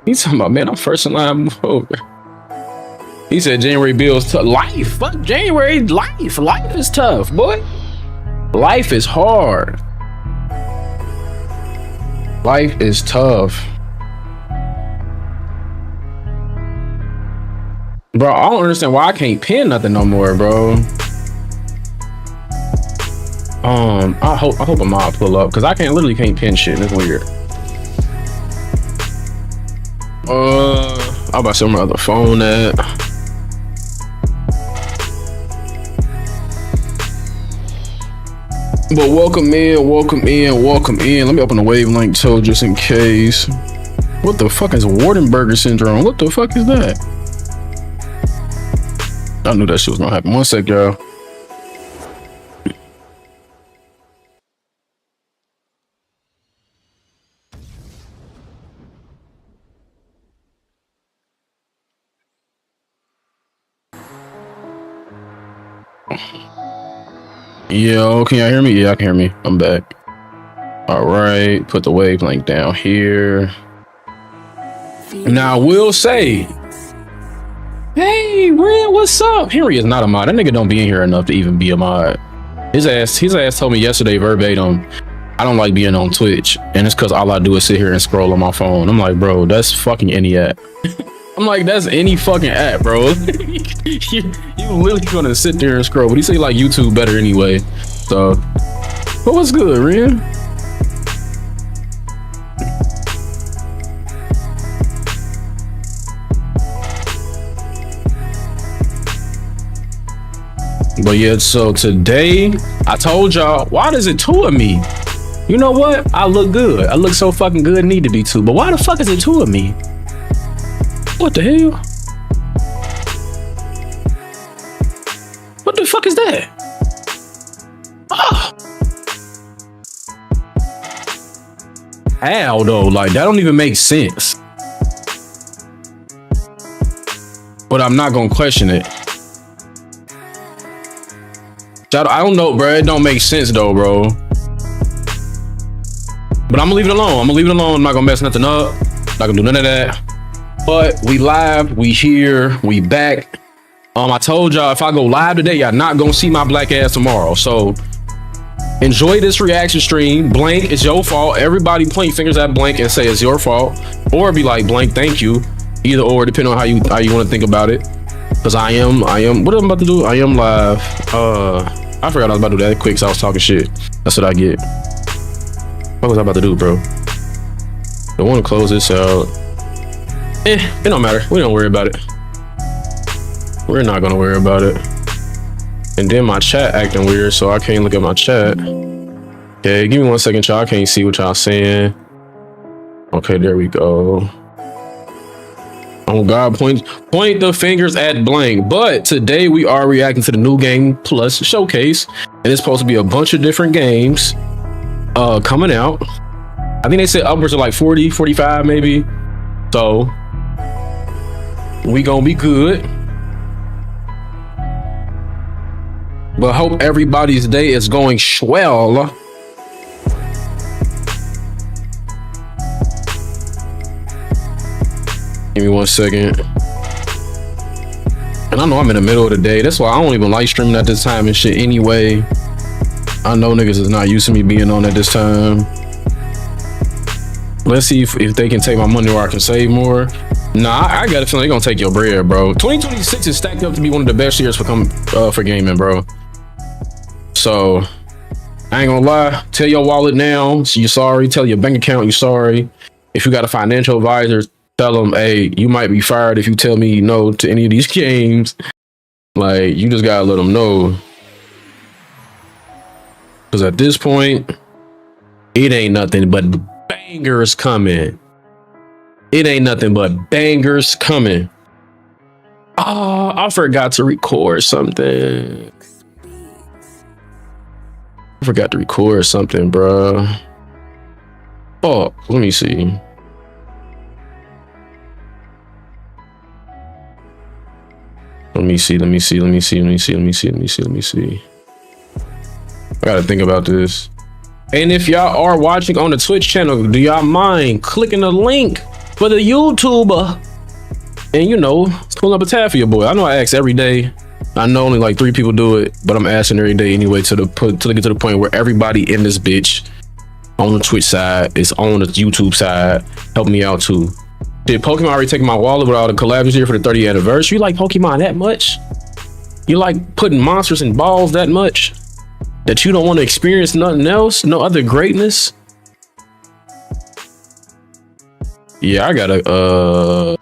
He's talking about, man, I'm first in line. Move over. He said January bills tough. Life, fuck January. Life is tough, boy. Life is hard. Life is tough. Bro, I don't understand why I can't pin nothing no more, bro. I hope a mod pull up because I literally can't pin shit. It's weird. I'm about to send my other phone at. But welcome in. Let me open the wave link too, just in case. What the fuck is Wardenberger syndrome? What the fuck is that? I knew that shit was gonna happen. One sec, y'all. Yo, can y'all hear me? Yeah, I can hear me. I'm back. All right, put the wave link down here. Now I will say, hey, Ren, what's up? Henry is not a mod. That nigga don't be in here enough to even be a mod. His ass told me yesterday verbatim, I don't like being on Twitch, and it's because all I do is sit here and scroll on my phone. I'm like, bro, that's fucking any app. I'm like, that's any fucking app, bro. you literally gonna sit there and scroll, but he say like YouTube better anyway. So, but what's good, Ren? But yeah, so today I told y'all, why is it two of me? You know what? I look good. I look so fucking good. Need to be two. But why the fuck is it two of me? What the hell? What the fuck is that? Ah. How though? Like that don't even make sense. But I'm not gonna question it. I don't know, bro. It don't make sense though, bro. But I'm gonna leave it alone. I'm not gonna mess nothing up. Not gonna do none of that. But we live, we here, we back. I told y'all if I go live today, y'all not gonna see my black ass tomorrow. So enjoy this reaction stream. Blank, it's your fault. Everybody point fingers at Blank and say it's your fault, or be like, Blank, thank you. Either or, depending on how you want to think about it. Cause I am. What am I about to do? I am live. I forgot I was about to do that quick, so I was talking shit. That's what I get. What was I about to do, bro? I want to close this out. It don't matter. We don't worry about it. We're not gonna worry about it. And then my chat acting weird, so I can't look at my chat. Okay, give me 1 second, y'all. I can't see what y'all saying. Okay, there we go. Oh God, point the fingers at Blank. But today we are reacting to the new game plus showcase, and it's supposed to be a bunch of different games coming out. I think they said upwards of like 40, 45 maybe. So we gonna be good. But hope everybody's day is going swell. Give me 1 second. And I know I'm in the middle of the day. That's why I don't even like streaming at this time and shit anyway. I know niggas is not used to me being on at this time. Let's see if they can take my money or I can save more. Nah, I got a feeling they're gonna take your bread, bro. 2026 is stacked up to be one of the best years for gaming, bro. So I ain't gonna lie. Tell your wallet now, so you're sorry. Tell your bank account you're sorry. If you got a financial advisor, tell them, hey, you might be fired if you tell me no to any of these games. Like, you just gotta let them know. Because at this point, it ain't nothing but bangers coming. It ain't nothing but bangers coming. Oh, I forgot to record something. I forgot to record something, bro. Oh, let me see. Let me see. I gotta think about this. And if y'all are watching on the Twitch channel, do y'all mind clicking the link for the YouTuber. And you know, pull up a tab for your boy. I know I ask every day. I know only like 3 people do it, but I'm asking every day anyway till they get to the point where everybody in this bitch on the Twitch side is on the YouTube side. Help me out too. Did Pokemon already take my wallet with all the collabs here for the 30th anniversary? You like Pokemon that much? You like putting monsters in balls that much? That you don't want to experience nothing else? No other greatness? Yeah, I gotta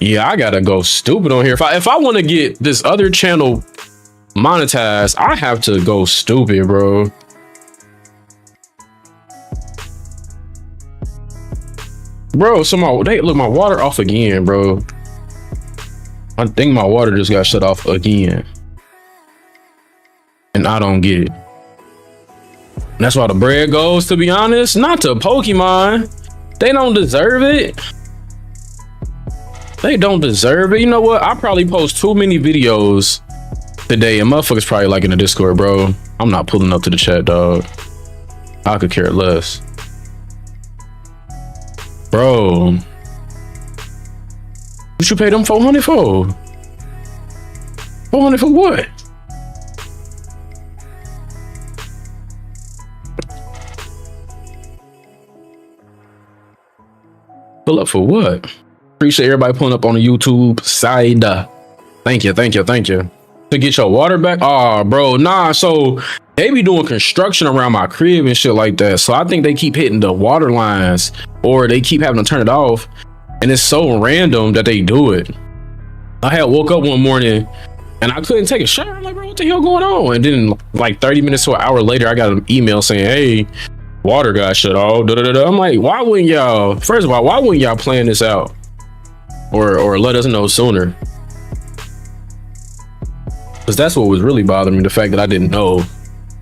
yeah, I gotta go stupid on here. If I want to get this other channel monetized, I have to go stupid, bro. Bro, so my water off again, bro. I think my water just got shut off again. And I don't get it. And that's why the bread goes, to be honest, not to Pokemon. They don't deserve it. They don't deserve it. You know what? I probably post too many videos today and motherfuckers probably like in the Discord, bro. I'm not pulling up to the chat, dog. I could care less. Bro. What you pay them 400 for? 400 for what? Pull up for what? Appreciate everybody pulling up on the YouTube side. Thank you. To get your water back? Oh, bro, nah. So they be doing construction around my crib and shit like that. So I think they keep hitting the water lines or they keep having to turn it off. And it's so random that they do it. I had woke up one morning and I couldn't take a shower. I'm like, bro, what the hell going on? And then like 30 minutes to an hour later, I got an email saying, hey, water got shut off. I'm like, why wouldn't y'all, first of all, why wouldn't y'all plan this out? Or let us know sooner? Because that's what was really bothering me, the fact that I didn't know.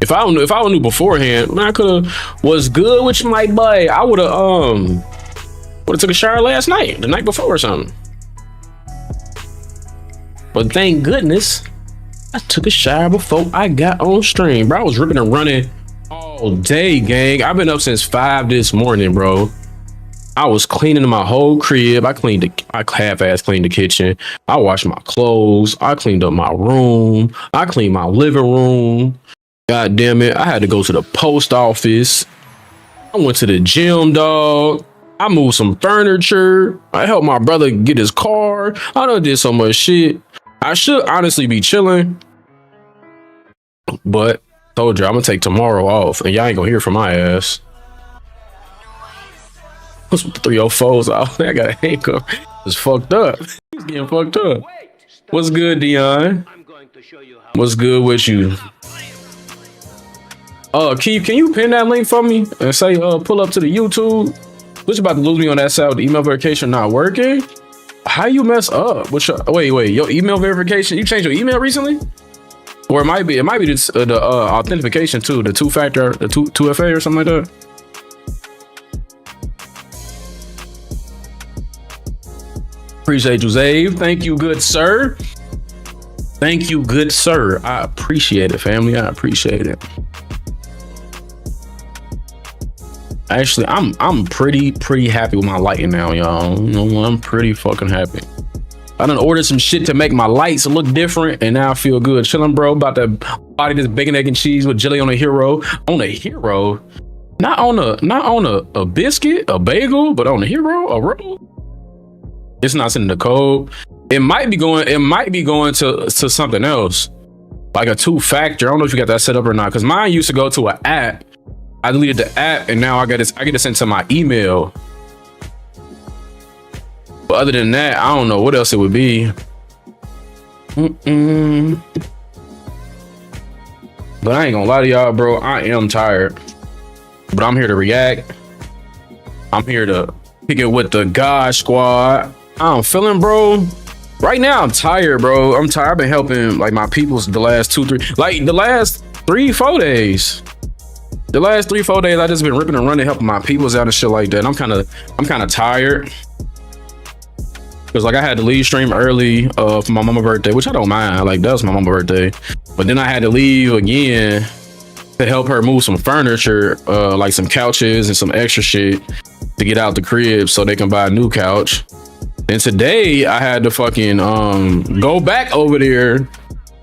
If I knew beforehand, man, I could have was good with my boy. I would have took a shower last night, the night before or something. But thank goodness I took a shower before I got on stream, bro. I was ripping and running all day, gang. I've been up since 5 this morning, bro. I was cleaning my whole crib. I half-ass cleaned the kitchen. I washed my clothes. I cleaned up my room. I cleaned my living room. God damn it. I had to go to the post office. I went to the gym, dog. I moved some furniture. I helped my brother get his car. I done did so much shit. I should honestly be chilling. But told you, I'm gonna take tomorrow off and y'all ain't gonna hear from my ass. What's with the 304s out? I got a handcuff. It's fucked up. He's getting fucked up. What's good, Dion? What's good with you? Keith, can you pin that link for me and say pull up to the YouTube? What's about to lose me on that side with the email verification not working? How you mess up? Wait, your email verification, you changed your email recently? Or it might be the authentication too, the two-factor, the 2FA or something like that. Appreciate you, Zave. Thank you, good sir. Thank you, good sir. I appreciate it, family. I appreciate it. Actually, I'm pretty happy with my lighting now, y'all. You know, I'm pretty fucking happy. I done ordered some shit to make my lights look different, and now I feel good. Chilling, bro. About to body this bacon, egg, and cheese with jelly on a hero. On a hero, not on a biscuit, a bagel, but on a hero, a roll. It's not sending the code. It might be going to something else, like a 2-factor. I don't know if you got that set up or not, because mine used to go to an app. I deleted the app and now I get it sent to my email. But other than that, I don't know what else it would be. But I ain't gonna lie to y'all, bro. I am tired, but I'm here to react. I'm here to kick it with the God Squad. I'm feeling, bro. Right now, I'm tired, bro. I'm tired. I've been helping like my peoples the last 3-4 days. The last 3-4 days, I just been ripping and running, helping my peoples out and shit like that. And I'm kind of tired because like I had to leave stream early for my mama's birthday, which I don't mind. Like that was my mama's birthday, but then I had to leave again to help her move some furniture, like some couches and some extra shit. to get out the crib so they can buy a new couch. And today I had to fucking go back over there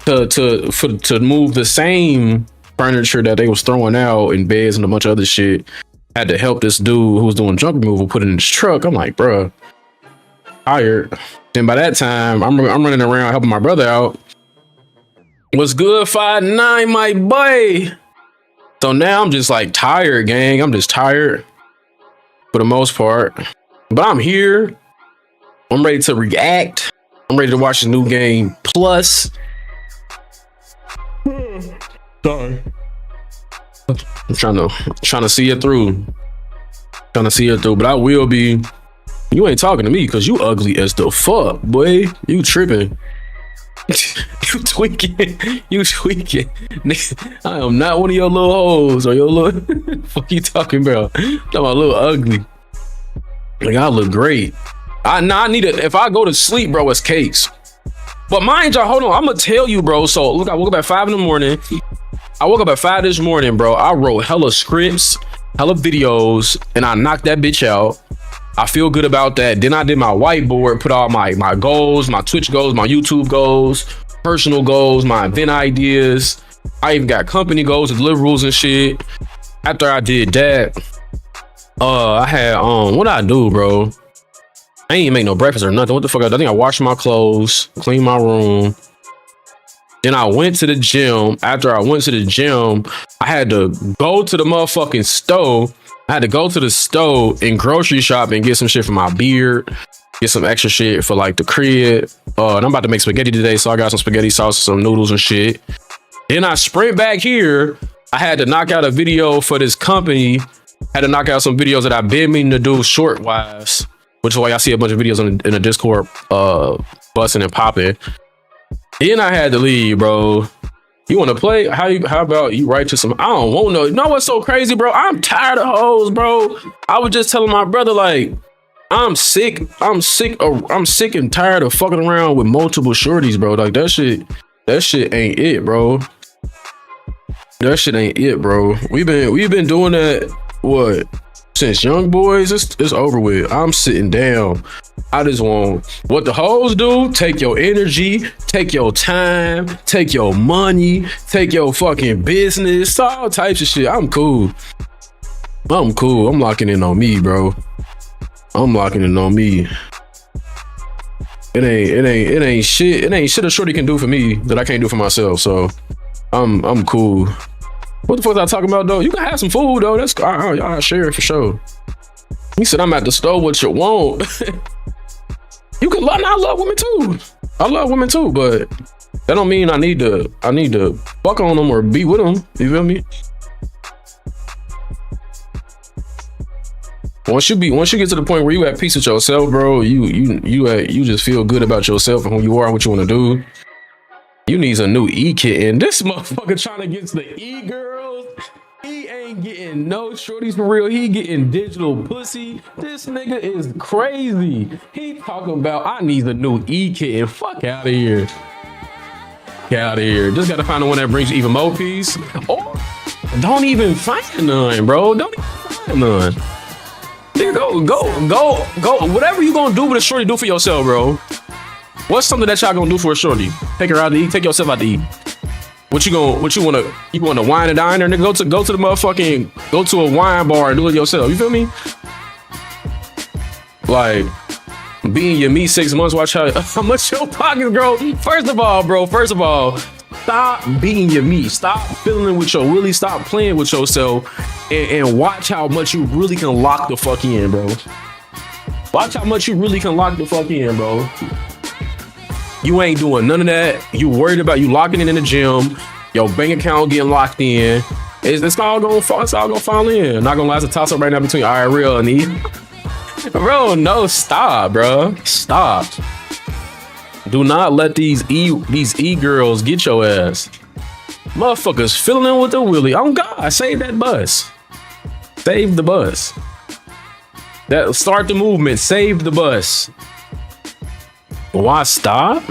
to move the same furniture that they was throwing out in beds and a bunch of other shit. Had to help this dude who was doing junk removal put it in his truck. I'm like, bruh, tired. Then by that time, I'm running around helping my brother out. What's good, 5'9", my boy? So now I'm just like tired, gang. I'm just tired for the most part. But I'm here. I'm ready to react. I'm ready to watch the new game. Plus, sorry. I'm trying to see it through. But I will be. You ain't talking to me because you ugly as the fuck, boy. You tripping. You tweaking. I am not one of your little hoes or your little fuck you talking about. I'm talking about little ugly. Like, I look great. I need it. If I go to sleep, bro, it's cakes. But mind y'all, hold on. I'm gonna tell you, bro. So look, I woke up at 5 in the morning. I woke up at 5 this morning, bro. I wrote hella scripts, hella videos, and I knocked that bitch out. I feel good about that. Then I did my whiteboard, put all my goals, my Twitch goals, my YouTube goals, personal goals, my event ideas. I even got company goals and deliverables and shit. After I did that, I had what did I do, bro? I ain't make no breakfast or nothing. What the fuck? I think I washed my clothes, cleaned my room. Then I went to the gym. After I went to the gym, I had to go to the motherfucking stove. I had to go to the stove and grocery shop and get some shit for my beard, get some extra shit for like the crib. And I'm about to make spaghetti today, so I got some spaghetti sauce, some noodles and shit. Then I sprint back here. I had to knock out a video for this company. Had to knock out some videos that I've been meaning to do short wise, which is why y'all see a bunch of videos in the Discord busting and popping. Then I had to leave, bro. You want to play? How about you write to some? I don't want no. You know what's so crazy, bro? I'm tired of hoes, bro. I was just telling my brother, like, I'm sick and tired of fucking around with multiple shorties, bro. Like that shit ain't it, bro. That shit ain't it, bro. We've been doing that what since young boys. It's over with. I'm sitting down. I just want what the hoes do. Take your energy, take your time, take your money, take your fucking business, all types of shit. I'm cool. I'm locking in on me, bro. I'm locking in on me. It ain't shit. It ain't shit a shorty can do for me that I can't do for myself. So I'm cool. What the fuck was I talking about though? You can have some food though. That's I'll share it for sure. He said I'm at the store. What you want? You can love. I love women too. I love women too, but that don't mean I need to fuck on them or be with them. You feel me? Once you get to the point where you at peace with yourself, bro, you just feel good about yourself and who you are and what you want to do. You need a new E-kitten. This motherfucker trying to get to the E-girls. He ain't getting no shorties for real. He getting digital pussy. This nigga is crazy. He talking about I need a new E-kitten. Fuck out of here. Get out of here. Just gotta find the one that brings you even more peace. Or don't even find none, bro. Don't even find none. Nigga, go. Whatever you gonna do with a shorty, do for yourself, bro. What's something that y'all gonna do for a shorty? Take her out to eat. Take yourself out to eat. What you wanna wine and dine her? Nigga, go to the motherfucking, go to a wine bar and do it yourself. You feel me? Like, being your me 6 months, watch how much your pockets grow. First of all, stop being your me. Stop fiddling with your willy. Stop playing with yourself and watch how much you really can lock the fuck in, bro. Watch how much you really can lock the fuck in, bro. You ain't doing none of that. You worried about you locking it in the gym. Your bank account getting locked in. It's all gonna fall in. Not gonna lie, it's a toss up right now between IRL and E. Bro, no, stop, bro. Stop. Do not let these E girls get your ass. Motherfuckers filling in with the willy. Oh God, save that bus. Save the bus. Start the movement. Save the bus. Why stop?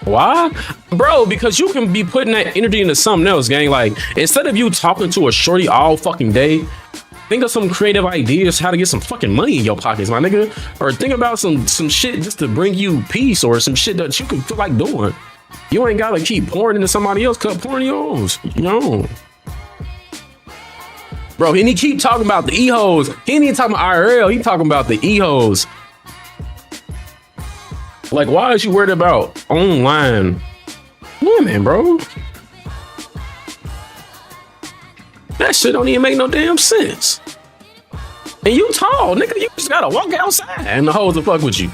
Why? Bro, because you can be putting that energy into something else, gang. Like, instead of you talking to a shorty all fucking day, Think of some creative ideas how to get some fucking money in your pockets, my nigga. Or think about some shit just to bring you peace or some shit that you can feel like doing. You ain't gotta keep pouring into somebody else cup, pouring yours. No. Bro, he need to keep talking about the E-hoes. He ain't even talking about IRL. He talking about the E-hoes. Like, why is you worried about online women, bro? That shit don't even make no damn sense. And you tall, nigga. You just gotta walk outside and the hoes will fuck with you.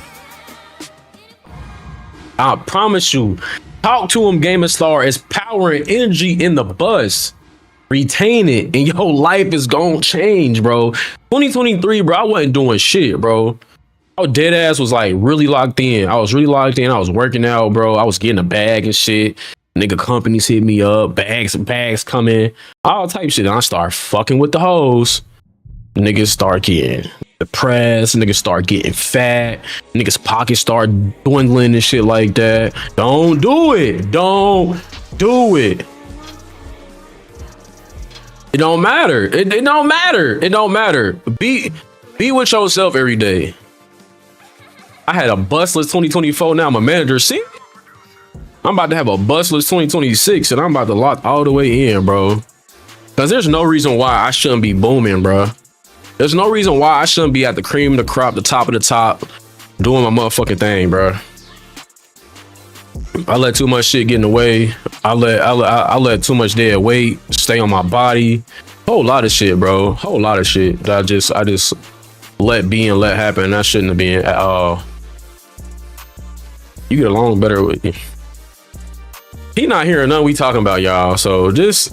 I promise you. Talk to him, Gamer Star. It's power and energy in the bus. Retain it, and your life is gonna change, bro. 2023, bro. I wasn't doing shit, bro. I was dead ass was like really locked in. I was really locked in. I was working out, bro. I was getting a bag and shit. Nigga, companies hit me up, bags coming, all type shit. And I start fucking with the hoes. Niggas start getting depressed. Niggas start getting fat. Niggas pockets start dwindling and shit like that. Don't do it. Don't do it. It don't matter. It don't matter. It don't matter. Be with yourself every day. I had a bustless 2024. Now I'm a manager. See? I'm about to have a bustless 2026 and I'm about to lock all the way in, bro. Cause there's no reason why I shouldn't be booming, bro. There's no reason why I shouldn't be at the cream of the crop, the top of the top, doing my motherfucking thing, bro. I let too much shit get in the way. I let too much dead weight stay on my body. Whole lot of shit, bro. Whole lot of shit that I just let be and let happen. And I shouldn't have been at all. You get along better with me. He not hearing nothing we talking about, y'all. So just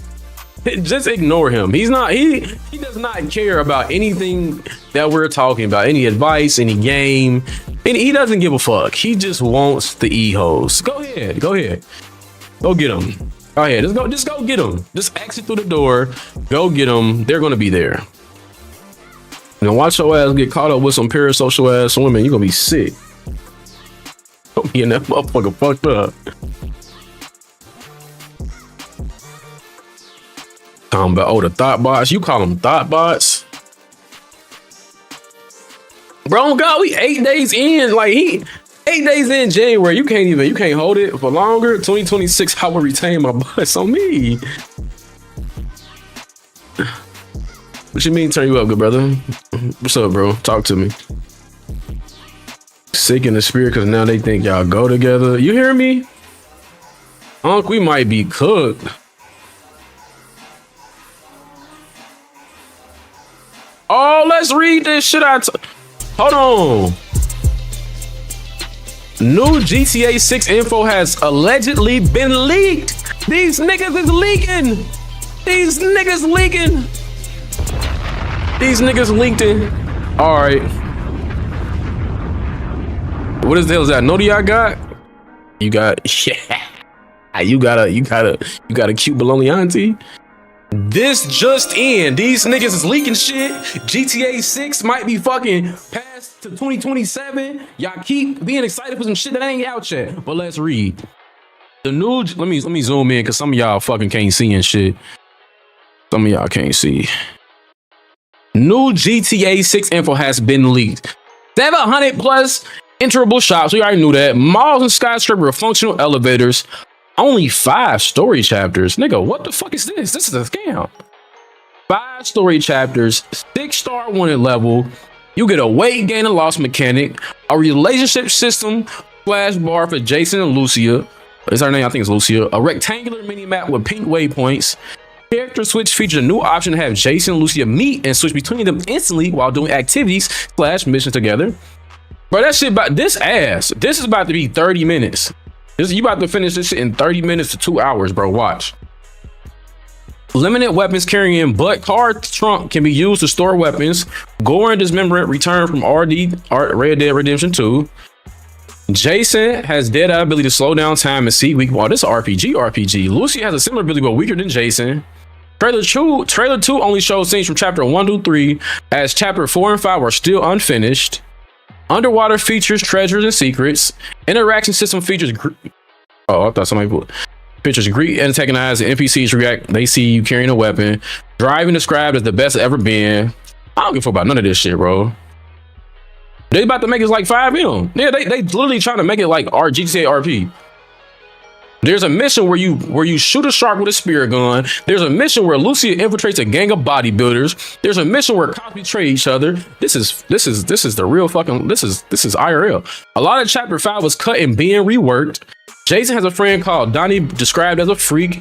ignore him. He does not care about anything that we're talking about, any advice, any game. And he doesn't give a fuck. He just wants the E-hoes. Go ahead. Go get him. Go ahead. Just go get him. Just exit through the door. Go get them. They're gonna be there. And watch your ass get caught up with some parasocial ass women. You're gonna be sick. Don't be in that motherfucker fucked up. Talking about the thought bots. You call them thought bots, bro. God, we 8 days in. Like 8 days in January. You can't hold it for longer. 2026. I will retain my butts on me. What you mean turn you up, good brother? What's up, bro? Talk to me. Sick in the spirit because now they think y'all go together. You hear me? Unc, we might be cooked. Oh, let's read this shit out. Hold on. New GTA 6 info has allegedly been leaked. These niggas is leaking. These niggas leaked it. All right. What is the hell is that? KDotDaGawd? You got, yeah. You got a cute baloney auntie. This just in. These niggas is leaking shit. GTA 6 might be fucking past to 2027. Y'all keep being excited for some shit that ain't out yet. But let's read. The new, let me zoom in because some of y'all fucking can't see and shit. Some of y'all can't see. New GTA 6 info has been leaked. 700 plus enterable shops. We already knew that. Malls and skyscraper with functional elevators. Only 5 story chapters. Nigga, what the fuck is this? This is a scam. 5 story chapters, 6-star wanted level. You get a weight gain and loss mechanic, a relationship system, flash bar for Jason and Lucia. Is her name? I think it's Lucia. A rectangular mini map with pink waypoints. Character switch features a new option to have Jason and Lucia meet and switch between them instantly while doing activities / missions together. Bro, that shit about this ass. This is about to be 30 minutes. You about to finish this shit in 30 minutes to 2 hours, bro. Watch. Limited weapons carrying but car trunk can be used to store weapons. Gore and dismemberment return from Red Dead Redemption 2. Jason has dead eye ability to slow down time and see weak. Wow, this is RPG. Lucy has a similar ability but weaker than Jason. Trailer 2 only shows scenes from chapter 1 to 3, as chapter 4 and 5 are still unfinished. Underwater features treasures and secrets. Interaction system features. I thought somebody put features greet and antagonize. The NPCs react. They see you carrying a weapon. Driving described as the best ever been. I don't give a fuck about none of this shit, bro. They about to make it like 5M. Yeah, they literally trying to make it like our GTA RP. There's a mission where you shoot a shark with a spear gun. There's a mission where Lucia infiltrates a gang of bodybuilders. There's a mission where cops betray each other. This is the real fucking this is IRL. A lot of chapter 5 was cut and being reworked. Jason has a friend called Donnie, described as a freak,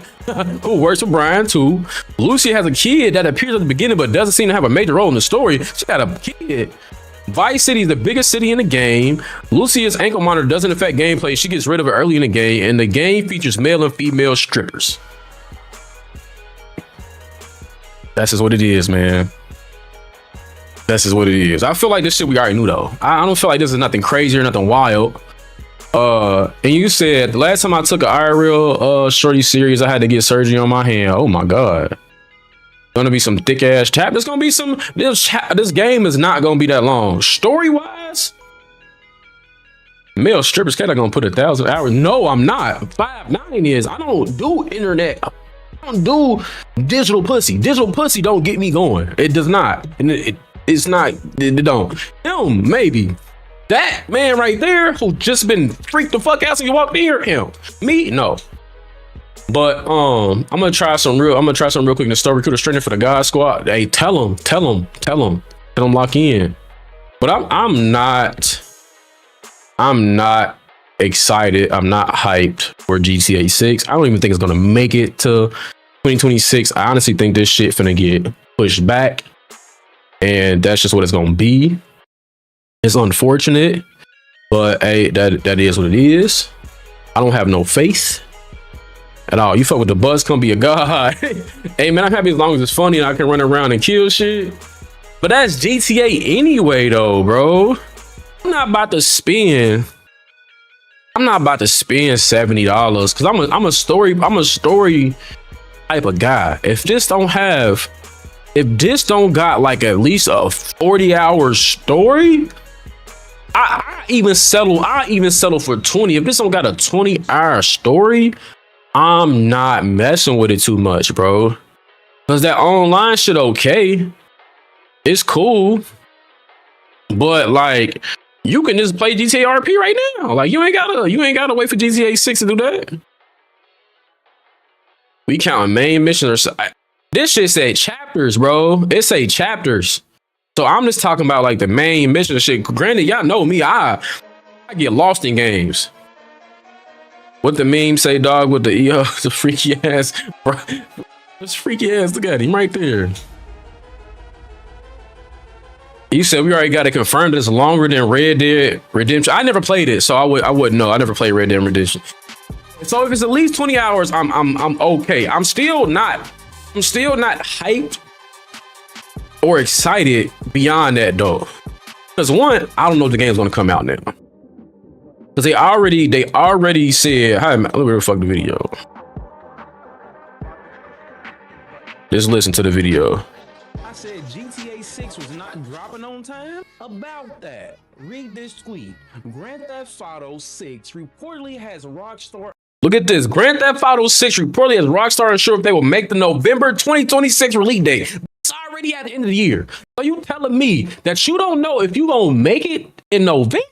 who works with Brian too. Lucia has a kid that appears at the beginning but doesn't seem to have a major role in the story. She got a kid. Vice City is the biggest city in the game. Lucia's ankle monitor doesn't affect gameplay. She gets rid of it early in the game, and the game features male and female strippers. That's just what it is, man. That's just what it is. I feel like this shit we already knew though. I don't feel like this is nothing crazy or nothing wild. And you said the last time I took an IRL shorty series, I had to get surgery on my hand. Oh my god. Gonna be some thick ass chap. There's gonna be some this game is not gonna be that long. Story wise, male strippers kind of gonna put 1,000 hours. No, I'm not. 5'9" is. I don't do internet. I don't do digital pussy. Digital pussy don't get me going. It does not. And it's not. It don't. Him maybe. That man right there who just been freaked the fuck out since you walked in here. Him. Me no. But I'm gonna try some real quick in the story recruiter straining for the God Squad. Hey, tell them lock in. But I'm not excited. I'm not hyped for GTA 6. I don't even think it's gonna make it to 2026. I honestly think this shit finna get pushed back, and that's just what it's gonna be. It's unfortunate, but hey, that is what it is. I don't have no faith at all. You fuck with the buzz, come be a god. Hey man, I'm happy as long as it's funny and I can run around and kill shit. But that's GTA anyway though, bro. I'm not about to spend $70 because I'm a story type of guy. If this don't got like at least a 40-hour story, I even settle for 20. If this don't got a 20-hour story, I'm not messing with it too much, bro. Cause that online shit okay. It's cool. But like you can just play GTA RP right now. Like you ain't gotta wait for GTA 6 to do that. We counting main missions or this shit say chapters, bro. It say chapters. So I'm just talking about like the main mission shit. Granted, y'all know me, I get lost in games. What the meme say, dog, with the freaky ass, bro. This freaky ass, look at him right there. You said we already got it confirmed it's longer than Red Dead Redemption. I never played it, so I wouldn't know. I never played Red Dead Redemption. So if it's at least 20 hours, I'm okay. I'm still not hyped or excited beyond that though. Because one, I don't know if the game's gonna come out now. Because they already said, hi, let me fuck the video. Just listen to the video. I said GTA 6 was not dropping on time. About that, read this tweet. Grand Theft Auto 6 reportedly has Rockstar. Look at this. Grand Theft Auto 6 reportedly has Rockstar unsure if they will make the November 2026 release date. It's already at the end of the year. So you telling me that you don't know if you gonna make it in November?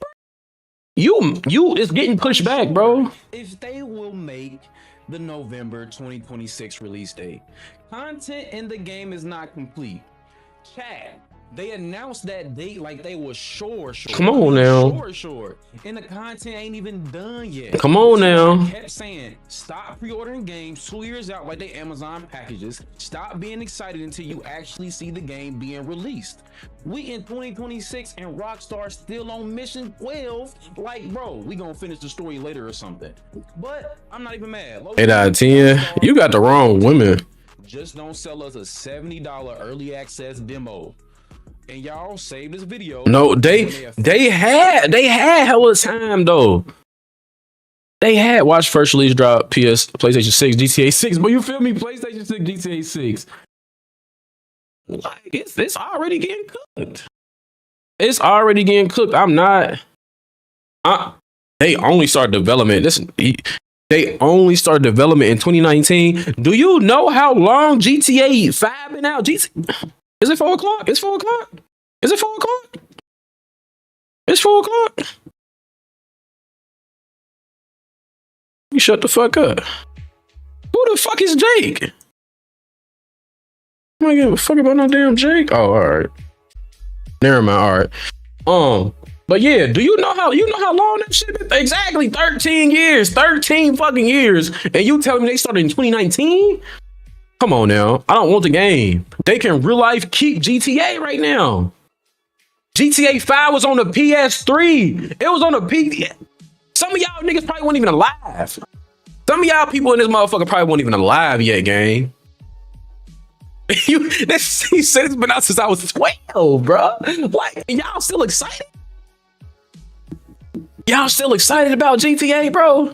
You it's getting pushed back, bro. If they will make the November 2026 release date. Content in the game is not complete. Chat, they announced that date like they were sure. Come on now. Sure. And the content ain't even done yet. Come on now. Kept saying, stop pre-ordering games 2 years out like they Amazon packages. Stop being excited until you actually see the game being released. We in 2026 and Rockstar still on mission 12. Like, bro, we gonna finish the story later or something. But I'm not even mad. 8 out of 10. You got the wrong women. Just don't sell us a $70 early access demo. And y'all save this video. No, they had hella time though. They had watch first release drop PlayStation 6, GTA 6, but you feel me? PlayStation 6, GTA 6. Like it's already getting cooked. It's already getting cooked. I'm not. They only started development. They only started development in 2019. Do you know how long GTA 5 been out? Is it 4 o'clock? It's 4 o'clock. Is it 4 o'clock? It's 4 o'clock. You shut the fuck up. Who the fuck is Jake? I'm not giving a fuck about no damn Jake. Oh, all right. Never mind. All right. But yeah, do you know how long that shit been? Exactly 13 years, 13 fucking years, and you telling me they started in 2019? Come on now, I don't want the game. They can real life keep GTA right now. GTA 5 was on the PS3. It was on the P. Some of y'all niggas probably weren't even alive. Some of y'all people in this motherfucker probably weren't even alive yet, gang. He said it's been out since I was 12, bro. Like, y'all still excited? Y'all still excited about GTA, bro?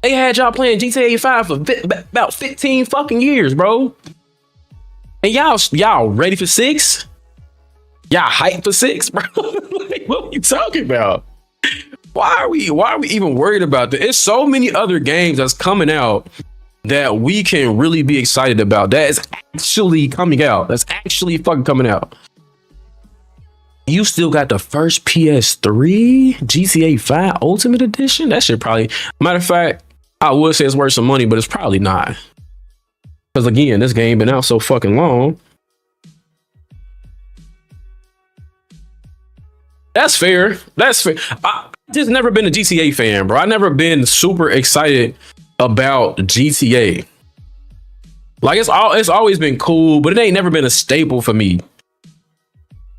They had y'all playing GTA 5 for about 15 fucking years, bro. And y'all ready for 6? Y'all hyped for 6, bro? Like, what are you talking about? Why are we even worried about that? There's so many other games that's coming out that we can really be excited about. That is actually coming out. That's actually fucking coming out. You still got the first PS3 GTA 5 Ultimate Edition? That shit probably, matter of fact, I would say it's worth some money, but it's probably not. Because again, this game been out so fucking long. That's fair. That's fair. I just never been a GTA fan, bro. I never been super excited about GTA. Like it's always been cool, but it ain't never been a staple for me.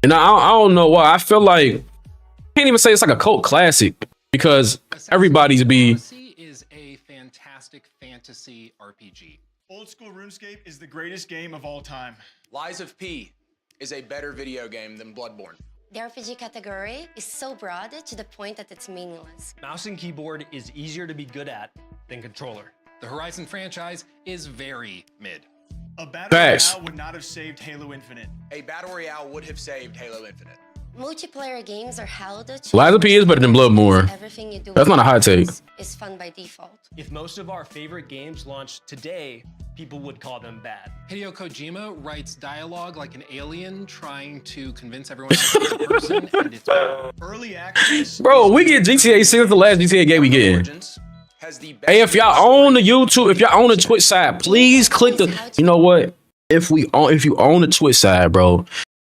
And I don't know why. I feel like I can't even say it's like a cult classic because everybody's be. Is a fantastic fantasy RPG. Old school RuneScape is the greatest game of all time. Lies of P is a better video game than Bloodborne. The RPG category is so broad to the point that it's meaningless. Mouse and keyboard is easier to be good at than controller. The Horizon franchise is very mid. A battle Facts. royale would not have saved Halo Infinite. A battle royale would have saved Halo Infinite. Multiplayer games are held Lies of P is better than Bloodborne. Everything you do That's not a hot take. is fun by default. If most of our favorite games launched today, people would call them bad. Hideo Kojima writes dialogue like an alien trying to convince everyone else he's a person, and it's Early access. Bro, we get GTA since the last GTA game we getting. Origins has the best Hey, if y'all own the YouTube, if y'all own the Twitch side, please click the. You know what? If you own the Twitch side, bro,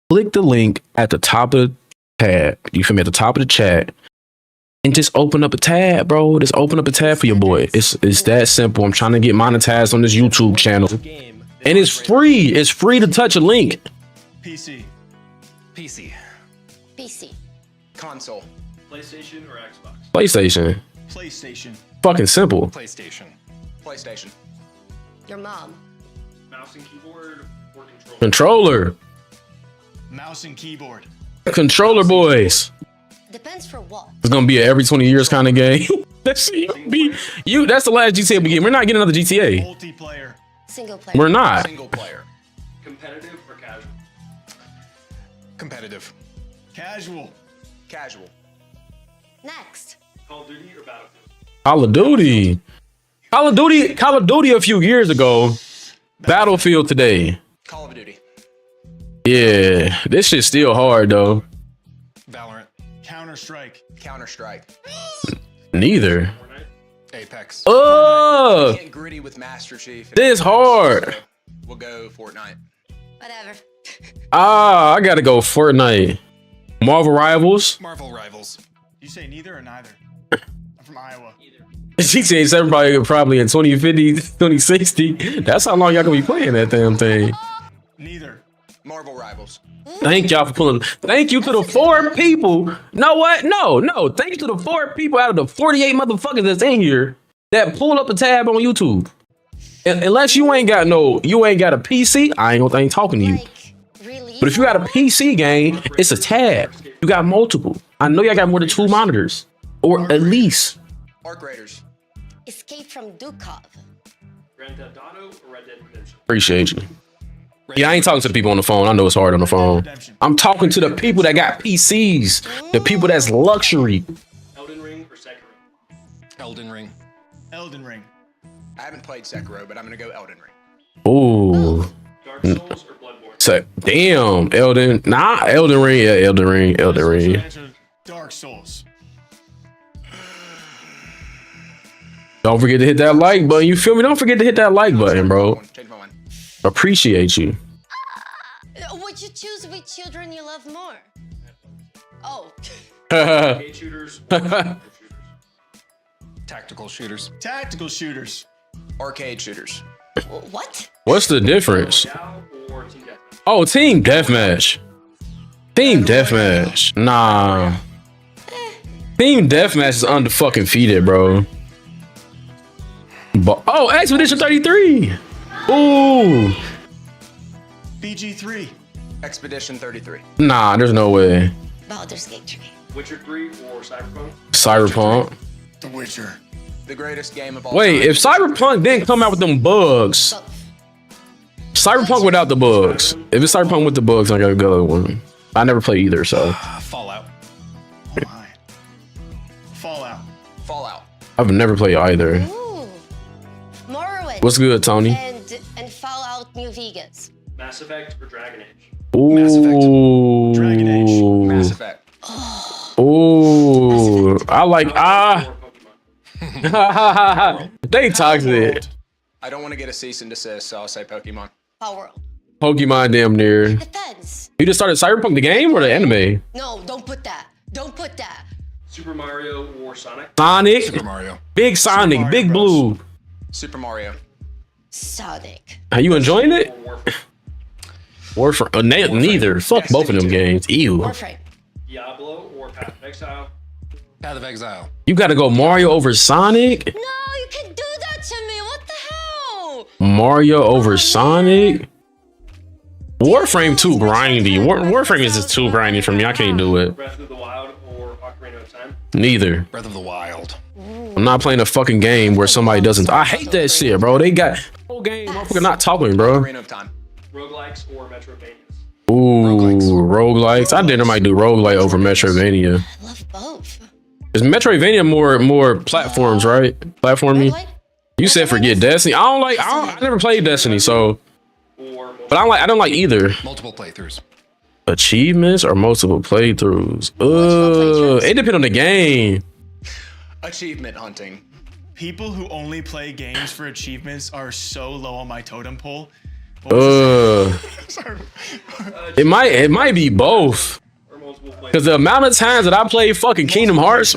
click the link at the top of the tab. You feel me? At the top of the chat, and just open up a tab, bro. Just open up a tab for your boy. It's that simple. I'm trying to get monetized on this YouTube channel, and it's free. It's free to touch a link. PC. PC. PC. console. PlayStation or Xbox? PlayStation. PlayStation. Fucking simple. PlayStation. PlayStation. Your mom. Mouse and keyboard or controller? Controller. Mouse and keyboard. Controller boys. Depends for what. It's gonna be a every 20 years kind of game. That's you. That's the last GTA game. We're not getting another GTA. Multiplayer. Single player. We're not. Single player. Competitive or casual? Competitive. Casual. Casual. Next. Call of Duty or Battlefield? Call of Duty. Call of Duty a few years ago. Battlefield today. Call of Duty. Yeah, this shit's still hard though. Valorant. Counter-Strike. Counter-Strike. Neither. Apex. Get gritty with Master Chief. This hard. So we'll go Fortnite. Whatever. I gotta go Fortnite. Marvel Rivals. Marvel Rivals. You say neither or neither? I'm from Iowa. GTA 7 probably in 2050, 2060. That's how long y'all gonna be playing that damn thing. Neither. Marvel Rivals. Thank y'all for pulling. Thank you to the 4 people. Know what? No. Thank you to the 4 people out of the 48 motherfuckers that's in here that pulled up the tab on YouTube. Unless you ain't got a PC, I ain't talking to you. Like, really? But if you got a PC game, it's a tab. You got multiple. I know y'all got more than 2 monitors, or at least. Arc Raiders. Escape from Dukov. Grand Theft Auto or Red Dead Redemption? Appreciate you. Yeah, I ain't talking to the people on the phone. I know it's hard on the phone. I'm talking to the people that got PCs, the people that's luxury. Elden Ring or Sekiro? Elden Ring. Elden Ring. I haven't played Sekiro, but I'm gonna go Elden Ring. Ooh, Dark Souls or Bloodborne? Damn, Elden. Nah, Elden Ring. Yeah, Elden Ring. Elden Ring. Dark Souls. Don't forget to hit that like button. You feel me? Don't forget to hit that like button, bro. Change my mind. Appreciate you. Would you choose which children you love more? Oh. Arcade shooters. Tactical shooters. Tactical shooters. Arcade shooters. What? What's the difference? Royale or team deathmatch? Oh, team deathmatch. Team deathmatch. Nah. Team deathmatch is undefeated, bro. But oh, Expedition 33. Ooh. BG3. Expedition 33. Nah, there's no way. Baldur's Gate 3. Witcher 3 or Cyberpunk? Cyberpunk. The Witcher. The greatest game of all Wait, time. if Cyberpunk didn't come out with them bugs, Both. Cyberpunk without the bugs. If it's Cyberpunk with the bugs, I gotta go with one. I never played either, so Fallout. Oh my. Fallout. Fallout. I've never played either. Ooh. Morrowind. What's good, Tony? And Fallout New Vegas. Mass Effect or Dragon Age? Ooh. Dragon Age. Mass Effect. Ooh. I like Or Pokemon? they toxic. I don't want to get a cease and desist, so I'll say Pokemon. Power World. Pokemon damn near. Depends. You just started Cyberpunk the game or the anime? No, don't put that. Don't put that. Super Mario or Sonic? Sonic. Super Mario. Big Sonic. Mario Big Bros. Blue. Super Mario. Sonic. Are you enjoying it? Or Warframe? Warframe. Neither. Fuck both of them games. Ew. Warframe. Diablo or Path of Exile? Path of Exile. You gotta go Mario over Sonic? No, you can do that to me. What the hell? Mario over Sonic? Warframe too grindy. Warframe is just too grindy for me. I can't do it. Breath of the Wild or Ocarina of Time? Neither. Breath of the Wild. I'm not playing a fucking game where somebody doesn't. I hate that shit, bro. They got whole game motherfucker not talking, bro. Ocarina of Time. Roguelikes or Metroidvanias? Ooh, roguelikes. I think I might do roguelike over Metroidvania. I love both. Is Metroidvania more platforms, right? Platformy. Roguelike? You said forget Destiny. I never played Destiny, so Or but I don't like either. Multiple playthroughs. Achievements or multiple playthroughs. It depends on the game. Achievement hunting. People who only play games for achievements are so low on my totem pole. Sorry. It might be both. or multiple playthroughs? Because the amount of times that I play fucking Kingdom Hearts,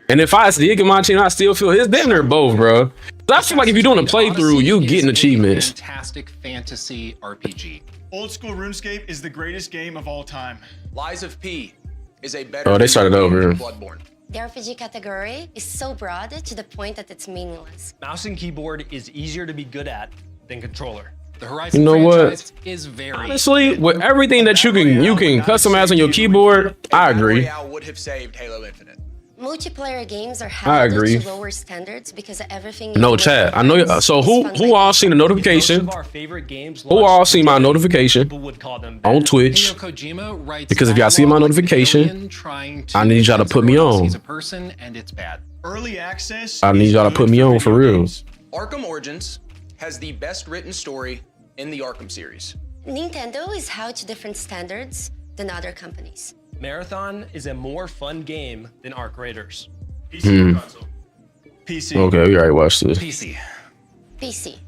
and if I still get my achievement, I still feel it's damn near both, bro. I feel like if you're doing a playthrough, you Odyssey getting is a achievements. Fantastic fantasy RPG. Old school RuneScape is the greatest game of all time. Lies of P is a better. Oh, they started video game over. than Bloodborne. The RPG category is so broad to the point that it's meaningless. Mouse and keyboard is easier to be good at than controller. The Horizon You know what? franchise is very Honestly, with everything that you can customize on your keyboard, I agree. Royale would have saved Halo Infinite. Multiplayer games are I held agree. to lower standards because everything. No chat. I know. So who all seen the notification? Most of our favorite games Who all launched seen my today, notification people would call them on bad. Twitch? Hideo Kojima writes Because if y'all see my dialogue like an notification, alien trying to I need y'all to put me convince everyone on. He's a person and it's bad. Early access. I need is y'all to good put me on video for real. games. Arkham Origins has the best written story in the Arkham series. Nintendo is held to different standards than other companies. Marathon is a more fun game than Arc Raiders. Hmm. PC. Okay, we already watched this. PC. PC.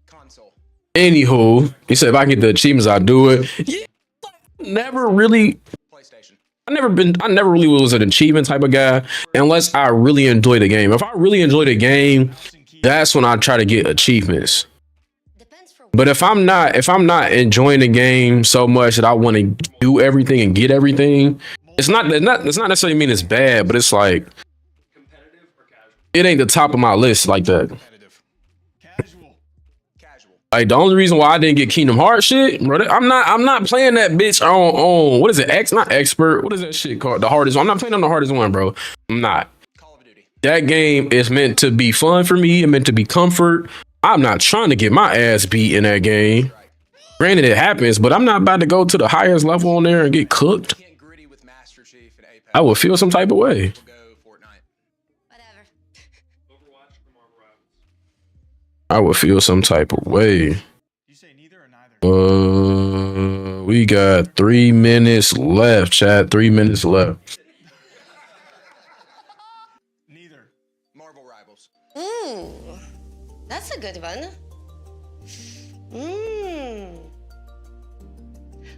Console. Anywho, he said if I get the achievements, I do it. Yeah, never really. PlayStation. I never really was an achievement type of guy unless I really enjoy the game. If I really enjoy the game, that's when I try to get achievements. Depends for But if I'm not enjoying the game so much that I want to do everything and get everything, it's not necessarily mean it's bad, but it's like Competitive or casual? it ain't the top of my list like that. Competitive. Casual. Casual. Like the only reason why I didn't get Kingdom Hearts shit, bro, I'm not playing that bitch on what is it? Not expert. What is that shit called? The hardest one. I'm not playing on the hardest one, bro. I'm not. Call of Duty. That game is meant to be fun for me. It's meant to be comfort. I'm not trying to get my ass beat in that game. Granted, it happens, but I'm not about to go to the highest level on there and get cooked. Can't gritty with Master Chief and Apex. I would feel some type of way. We'll go Fortnite. whatever. Overwatch or Marvel Rivals? I would feel some type of way. You say neither or neither? We got 3 minutes left, chat. 3 minutes left. Neither. Marvel Rivals. Ooh, that's a good one.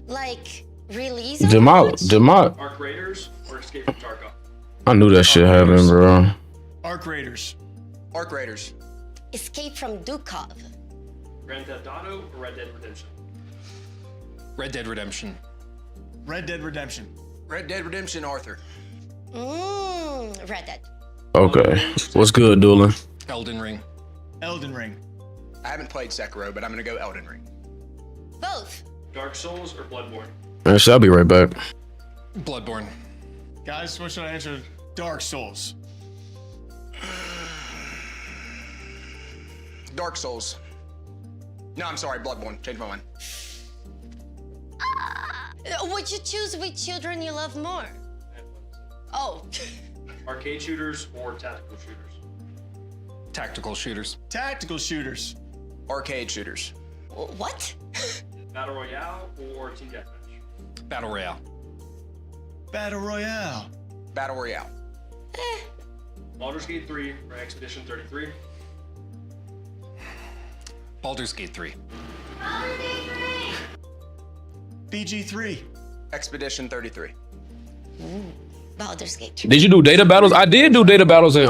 Like release. Jamal. Arc Raiders or Escape from Tarkov? I knew that shit happened, bro. Arc Raiders. Arc Raiders. Escape from Dukov. Grand Theft Auto or Red Dead Redemption? Red Dead Redemption. Red Dead Redemption. Red Dead Redemption, Arthur. Red Dead. Okay. What's good, Doolin? Elden Ring. Elden Ring. I haven't played Sekiro, but I'm gonna go Elden Ring. Both. Dark Souls or Bloodborne? Actually, I'll be right back. Bloodborne. Guys, what should I answer? Dark Souls. Dark Souls. No, I'm sorry, Bloodborne. Change my mind. Would you choose which children you love more? Oh. Arcade shooters or tactical shooters? Tactical shooters. Tactical shooters. Arcade shooters. What? Battle Royale or Team Deathmatch? Battle Royale. Battle Royale. Battle Royale. Baldur's Gate 3 or Expedition 33? Baldur's Gate 3. BG3. Expedition 33. Baldur's Gate. Did you do data battles? I did do data battles in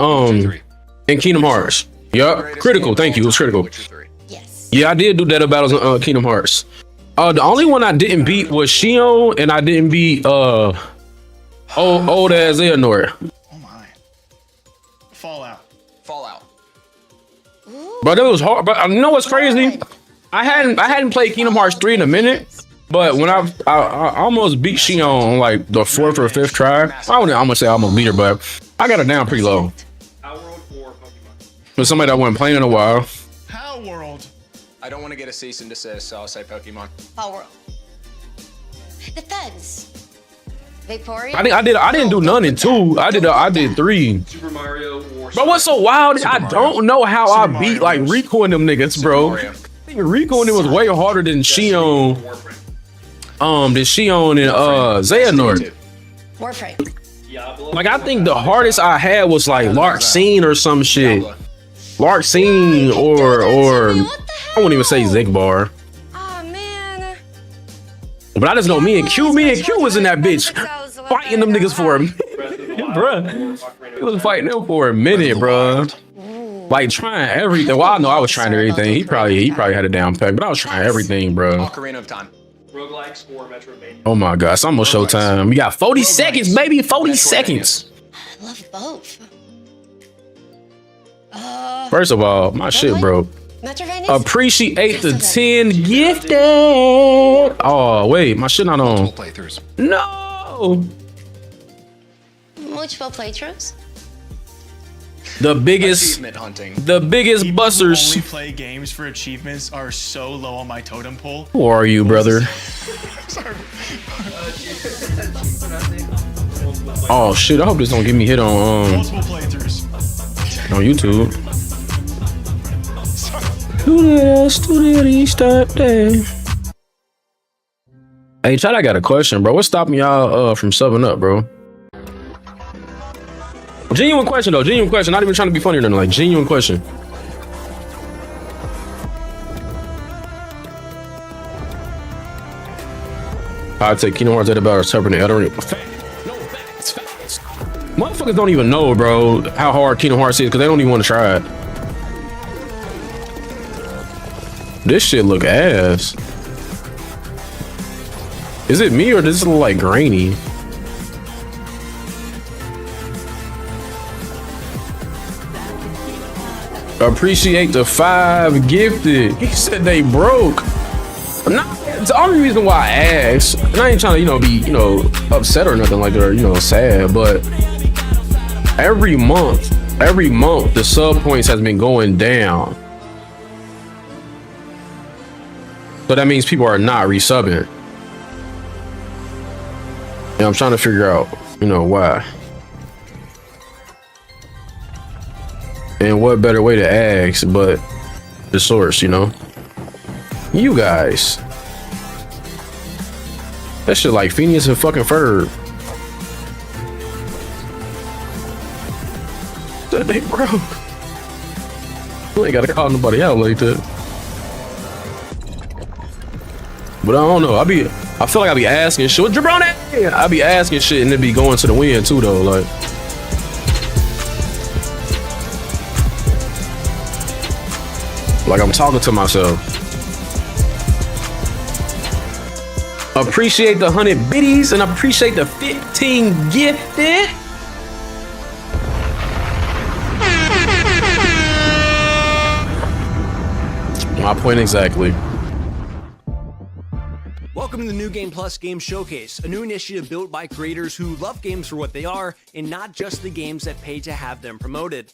Kingdom Hearts. Yup. Greatest Critical. game Thank of you. It all was time, critical. Witcher 3. Yes. Yeah, I did do data battles in Kingdom Hearts. The only one I didn't beat was Shion, and I didn't beat old ass Xehanort. Oh my. Fallout. Fallout. But it was hard. But you know what's crazy? I hadn't played Kingdom Hearts 3 in a minute. But when I almost beat Shion on like the 4th or 5th try. I'm gonna say I almost beat her, but I got her down pretty low. Outworld or Pokemon? For somebody that wasn't playing in a while. How World. I don't want to get a cease and desist, so I'll say Pokemon. Power. Defense. Vaporeon. I didn't do none in 2. I did 3. Super Mario or But what's so wild? I don't know how I Super beat Mario like Bros. Rico and them niggas, bro. Mario. I think Rico and it was way harder than Shion. Warframe? Than Shion and Xehanort. Warframe. Diablo? Like I think the hardest I had was like Larxene or some shit. Diablo. Larxene or What the I wouldn't even say Zigbar. Oh man. But I just know me and Q was in that bitch fighting them niggas for a minute, Breath of the Wild bruh. or Ocarina He of was fighting them for a minute, bruh. Like trying everything. Well, I know I was trying everything. He probably had it down packed, but I was trying everything, bro. Ocarina of Time. Roguelikes or Metroidvania? Oh my god, it's almost showtime. We got 40 seconds, baby. 40 seconds. I love both. First of all, my shit broke. Metroidvania. Appreciate the 10 gifted. Oh wait, my shit not on. Multiple playthroughs. No. Multiple playthroughs. The biggest Achievement hunting. busters. People who only play games for achievements are so low on my totem pole. Who are you, brother? Sorry. Oh shit! I hope this don't get me hit on Multiple playthroughs. YouTube. Hey, Chad, I got a question, bro. What's stopping y'all from subbing up, bro? Genuine question, though. Genuine question. Not even trying to be funny or nothing. Like, genuine question. I'd take Kingdom Hearts about or separate and Elden Ring. Facts. Motherfuckers don't even know, bro, how hard Kingdom Hearts is because they don't even want to try it. This shit look ass. Is it me or does this look like grainy? Appreciate the 5 gifted. He said they broke. Nah, it's the only reason why I asked. And I ain't trying to, be, upset or nothing like that or, sad, but every month, the sub points has been going down. So that means people are not resubbing. And I'm trying to figure out, why. And what better way to ask but the source, You guys. That shit like Phineas and fucking Ferb. That they broke. You ain't gotta call nobody out like that. But I don't know. I feel like I be asking shit. What jabroni? I be asking shit and it be going to the wind too though. Like I'm talking to myself. Appreciate the 100 biddies and appreciate the 15 gifted. My point exactly. Welcome to the New Game Plus Game Showcase, a new initiative built by creators who love games for what they are and not just the games that pay to have them promoted.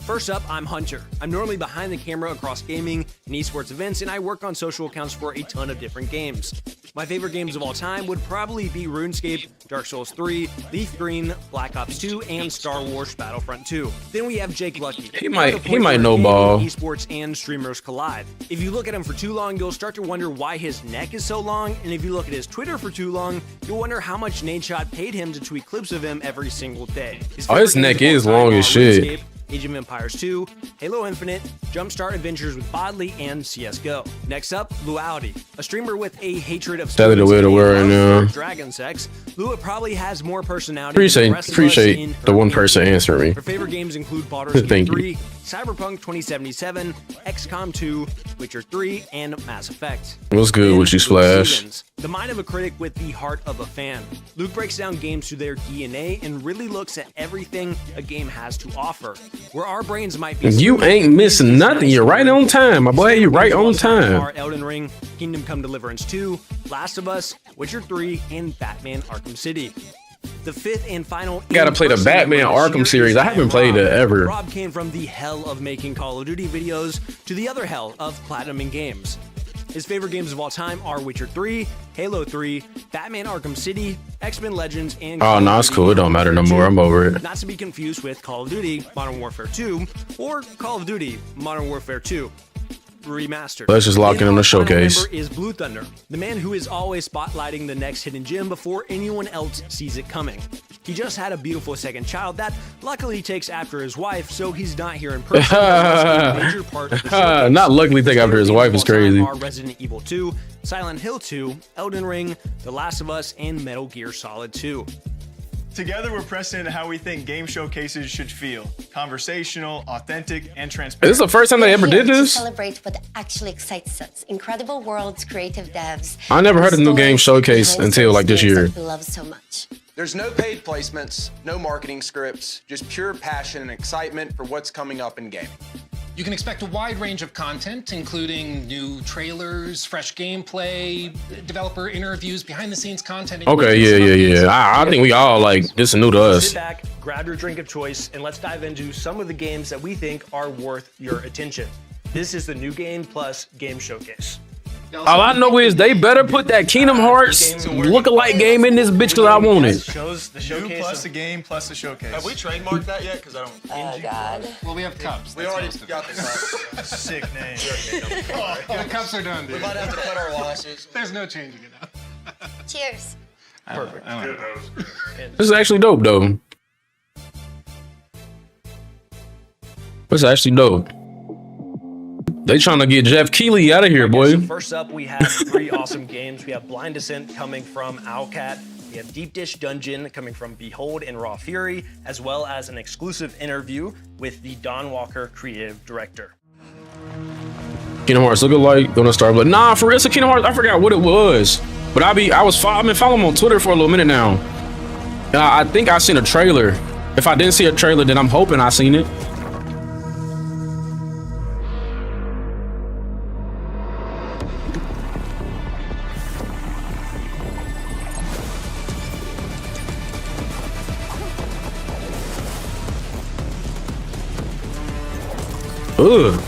First up, I'm Hunter. I'm normally behind the camera across gaming and esports events, and I work on social accounts for a ton of different games. My favorite games of all time would probably be RuneScape, Dark Souls 3, Leaf Green, Black Ops 2, and Star Wars Battlefront 2. Then we have Jake Lucky. He might know ball. Esports and streamers collide. If you look at him for too long, you'll start to wonder why his neck is so long, and if you look at his Twitter for too long, you'll wonder how much Nadeshot paid him to tweet clips of him every single day. His neck is long as shit. RuneScape, Age of Empires 2, Halo Infinite, Jumpstart Adventures with Bodley, and CSGO. Next up, Luality, a streamer with a hatred of That's the way to wear right now. dragon sex. Lua probably has more personality than the rest of us Appreciate in her the one community. person answering me. Her favorite games include Baldur's Thank Gate you. 3, Cyberpunk 2077, XCOM 2, Witcher 3, and Mass Effect. What's good with you, Luke Splash? Stevens, the mind of a critic with the heart of a fan. Luke breaks down games to their DNA and really looks at everything a game has to offer. Where our brains might be You smooth, ain't missing he's nothing. You're right on time, my boy. You're right on time. Are Elden Ring, Kingdom Come Deliverance 2, Last of Us, Witcher 3, and Batman Arkham City. The fifth and final. Gotta play the in-person Batman member this Arkham year series. is I haven't played Rob. it ever. Rob came from the hell of making Call of Duty videos to the other hell of platinuming games. His favorite games of all time are Witcher 3, Halo 3, Batman Arkham City, X-Men Legends, and Oh, no, it's cool. It don't matter no more. I'm over it. Not to be confused with Call of Duty Modern Warfare 2 or Call of Duty Modern Warfare 2 Remastered. Let's just lock in on the Our final showcase. member is Blue Thunder, the man who is always spotlighting the next hidden gem before anyone else sees it coming. He just had a beautiful second child that luckily takes after his wife, so he's not here in person. A major part of the showcase. Not luckily take after his wife is crazy. Are Resident Evil 2, Silent Hill 2, Elden Ring, The Last of Us, and Metal Gear Solid 2. Together, we're pressing into how we think game showcases should feel: conversational, authentic, and Is transparent. this the first time they ever We're here did to this? celebrate what actually excites us. Incredible worlds, creative devs. I never heard of New Game stories Showcase behind until, those like, this games year. that we love so much. There's no paid placements, no marketing scripts, just pure passion and excitement for what's coming up in gaming. You can expect a wide range of content, including new trailers, fresh gameplay, developer interviews, behind-the-scenes content. Okay, yeah. I think we all like this is new to us. Sit back, grab your drink of choice, and let's dive into some of the games that we think are worth your attention. This is the New Game Plus Game Showcase. All I know is they better put that Kingdom Hearts look-alike game in this bitch because I want it. Shows the New showcase. plus the game plus the showcase. Have we trademarked that yet? Because I don't. Oh, God. Well, we have cups. We That's already most of got it. the cups. Sick name. The cups are done, We dude. might have to cut our losses. There's no changing it up. Cheers. Perfect. This is actually dope, though. This is actually dope. They trying to get Jeff Keighley out of here, boy. So first up, we have three awesome games. We have Blind Descent coming from Owlcat. We have Deep Dish Dungeon coming from Behold and Raw Fury, as well as an exclusive interview with the Don Walker creative director. Kingdom Hearts look-alike, gonna start, but nah, for real, it's a Kingdom Hearts. I forgot what it was, but I've been following him on Twitter for a little minute now. I think I seen a trailer. If I didn't see a trailer, then I'm hoping I seen it. Ugh.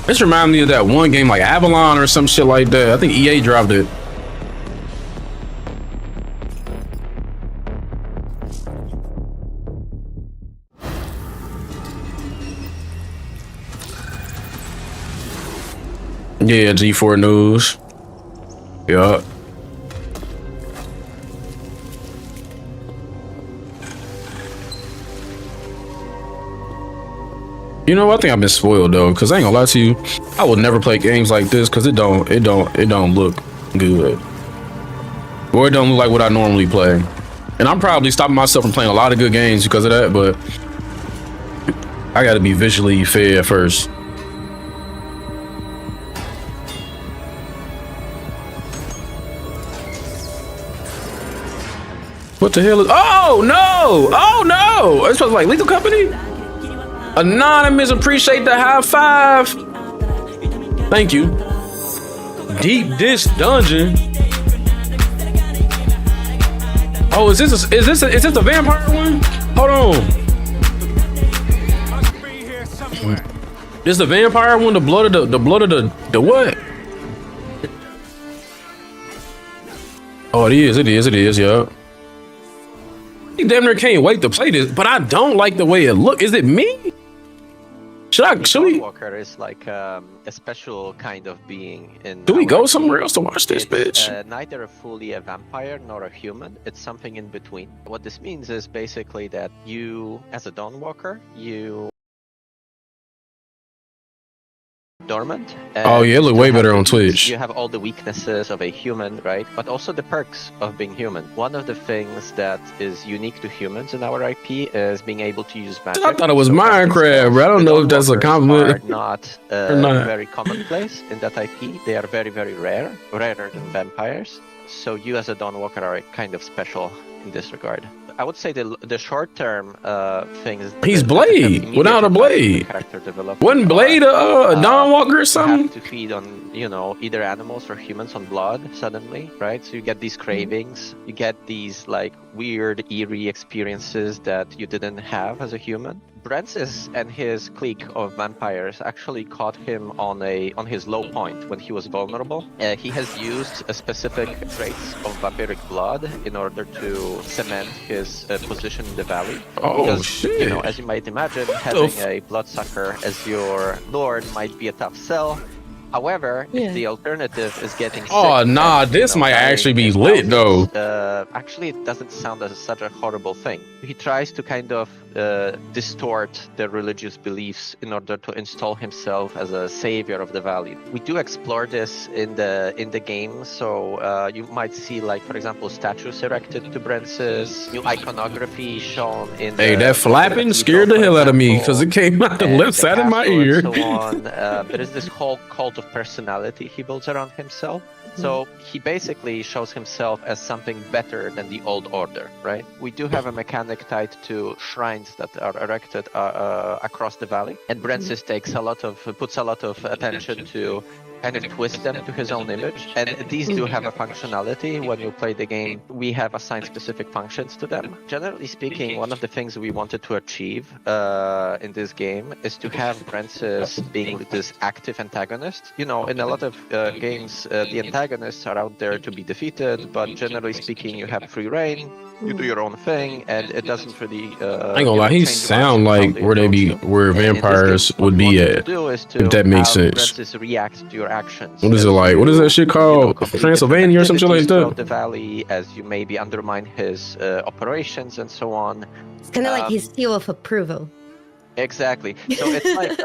This reminds me of that one game like Avalon or some shit like that. I think EA dropped it. Yeah, G4 News. Yup. You know, I think I've been spoiled though, cause I ain't gonna lie to you, I will never play games like this, cause it don't look good, or it don't look like what I normally play. And I'm probably stopping myself from playing a lot of good games because of that, but I got to be visually fed first. What the hell is? Oh no! Oh no! It's supposed to be like Lethal Company. Anonymous, appreciate the high five. Thank you. Deep Dish Dungeon. Oh, is this the vampire one? Hold on. This the vampire one. The blood of the what? Oh, it is. Yeah. I damn near can't wait to play this, but I don't like the way it look. Is it me? Should we? Walker is like a special kind of being. Do we go somewhere else to watch this, bitch? Neither fully a vampire nor a human. It's something in between. What this means is basically that you, as a Dawnwalker, you dormant. Oh yeah, it look way better on Twitch. You have all the weaknesses of a human, right? But also the perks of being human. One of the things that is unique to humans in our IP is being able to use magic. I thought it was Minecraft, bro. I don't know if that's a compliment. Are not, very commonplace in that IP. They are very, very rare, rarer than vampires. So you as a Dawnwalker are kind of special in this regard. I would say the short-term things. He's Blade without a blade. Character development. Wasn't Blade a Dawnwalker or something? Have to feed on, you know, either animals or humans on blood suddenly, right? So you get these cravings. You get these like weird, eerie experiences that you didn't have as a human. Francis and his clique of vampires actually caught him on his low point when he was vulnerable. He has used a specific traits of vampiric blood in order to cement his position in the valley. Oh because, shit! You know, as you might imagine, having a bloodsucker as your lord might be a tough sell. However, if the alternative is getting sick, nah, this might actually be lit though. Actually, it doesn't sound as such a horrible thing. He tries to kind of distort the religious beliefs in order to install himself as a savior of the valley. We do explore this in the game, so you might see, like, for example, statues erected to Brensis, new iconography shown in. Hey, that flapping scared the hell out of me because it came out the left side of my ear. And so on. There is this whole cult of personality he builds around himself. So he basically shows himself as something better than the old order, right? We do have a mechanic tied to shrines that are erected across the valley, and Brensis puts a lot of attention to kind of twist them to his own image. And these do have a functionality. When you play the game, we have assigned specific functions to them. Generally speaking, one of the things we wanted to achieve in this game is to have Brensis being this active antagonist. You know, in a lot of games, the antagonists are out there to be defeated, but generally speaking, you have free reign. You do your own thing, and it doesn't really. I ain't gonna lie, he sound like where vampires would be at. If that makes sense. React to your actions. What is it like? What is that shit called? Transylvania or some shit like that? The valley, as you maybe undermine his operations and so on. It's kind of like his seal of approval. Exactly. So it's like,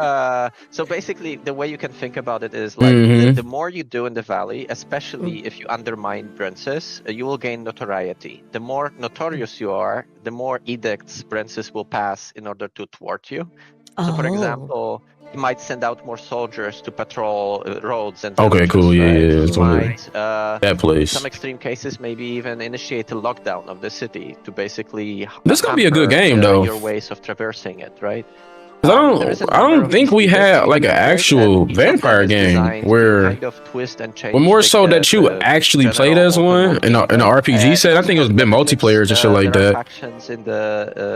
so basically the way you can think about it is like the more you do in the valley, especially if you undermine Brensis, you will gain notoriety. The more notorious you are, the more edicts Brensis will pass in order to thwart you. So for example, you might send out more soldiers to patrol roads and okay, cool, right? Yeah. That place. In some extreme cases, maybe even initiate a lockdown of the city to basically. This gonna be a good game, though. Your ways of traversing it, right? I don't think we had like an actual vampire game where kind of twist and change. Well, more so that you actually played as one in an RPG set. I think it's been multiplayers and shit like that.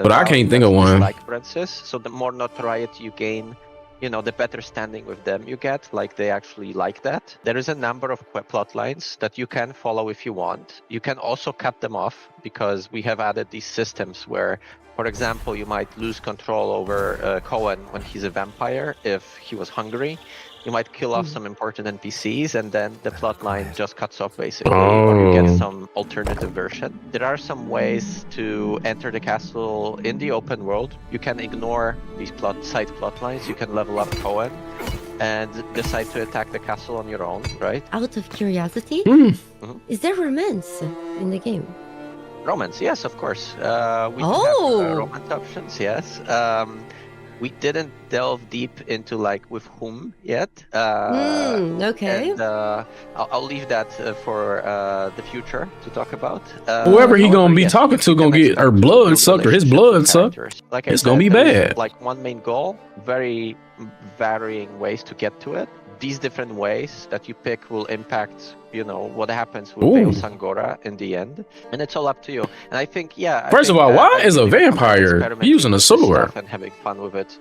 But I can't think of one. Like Brensis, so the more notoriety you gain, you know, the better standing with them you get, like they actually like that. There is a number of plot lines that you can follow if you want. You can also cut them off because we have added these systems where, for example, you might lose control over Cohen when he's a vampire if he was hungry. You might kill off some important NPCs, and then the plotline just cuts off basically, or you get some alternative version. There are some ways to enter the castle in the open world. You can ignore these side plot lines. You can level up Cohen and decide to attack the castle on your own, right? Out of curiosity, is there romance in the game? Romance, yes, of course. We do have romance options, yes. We didn't delve deep into like with whom yet. Okay. And, I'll leave that for the future to talk about. Whoever he gonna be talking to gonna get her blood sucked or his blood sucked. Like it's gonna be bad. Like one main goal, very varying ways to get to it. These different ways that you pick will impact, you know, what happens with Veil Sangora in the end, and it's all up to you. And I think, yeah. First of all, why is a vampire using a sword and having fun with it?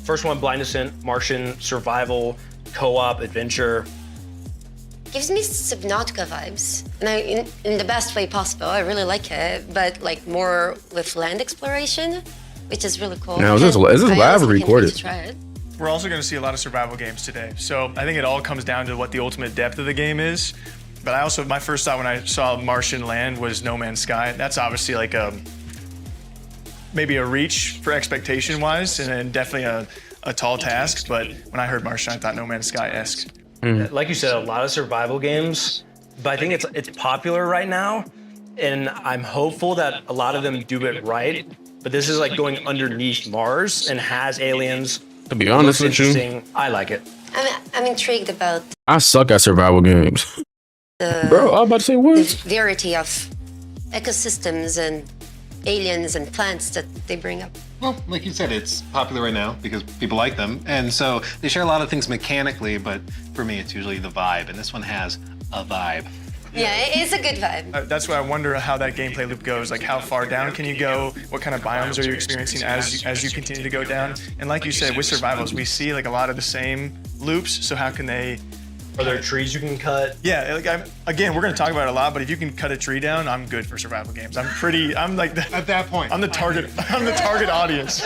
First one, Blind Descent, Martian, survival, co-op, adventure. Gives me Subnautica vibes, and in the best way possible. I really like it, but like more with land exploration, which is really cool. Now, is this live or recorded? Try it. We're also going to see a lot of survival games today. So I think it all comes down to what the ultimate depth of the game is. But I also, my first thought when I saw Martian land was No Man's Sky. That's obviously like maybe a reach for expectation wise, and then definitely a tall task. But when I heard Martian, I thought No Man's Sky-esque. Like you said, a lot of survival games, but I think it's popular right now, and I'm hopeful that a lot of them do it right. But this is like going underneath Mars and has aliens. To be honest with you, I like it. I'm intrigued about I suck at survival games. Bro, I was about to say what? the variety of ecosystems and aliens and plants that they bring up. Well, like you said, it's popular right now because people like them. And so they share a lot of things mechanically, but for me, it's usually the vibe. And this one has a vibe. Yeah, it's a good vibe. That's why I wonder how that gameplay loop goes. Like, how far down can you go? What kind of biomes are you experiencing as you continue to go down? And like you said, with survivals, we see like a lot of the same loops. So how can they? Are there trees you can cut? Yeah, like again, we're gonna talk about it a lot, but if you can cut a tree down, I'm good for survival games. I'm like at that point. I'm the target. I'm the target audience.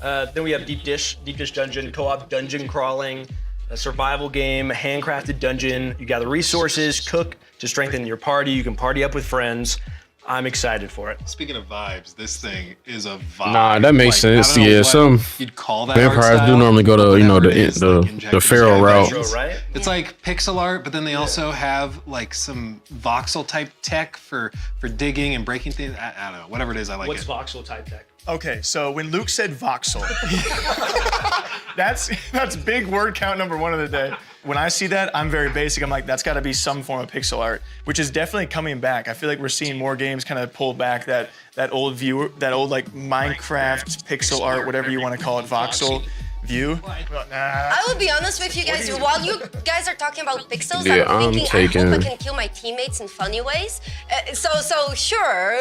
Then we have Deep Dish Dungeon, co-op dungeon crawling, a survival game, a handcrafted dungeon. You gather resources, cook to strengthen your party. You can party up with friends. I'm excited for it. Speaking of vibes, this thing is a vibe. Nah, that makes sense. Yeah, some you'd call that vampires do normally go to, you know, the feral route. Right? It's like pixel art, but then they also have like some voxel type tech for digging and breaking things. I don't know, whatever it is, I like What's it. voxel type tech? Okay, so when Luke said voxel, that's big word count number one of the day. When I see that, I'm very basic. I'm like, that's got to be some form of pixel art, which is definitely coming back. I feel like we're seeing more games kind of pull back that old view, that old like Minecraft pixel art, whatever you want to call it, voxel view. I will be honest with you guys. While you guys are talking about pixels, Yeah, I'm thinking I hope I I'm can kill my teammates in funny ways. So sure,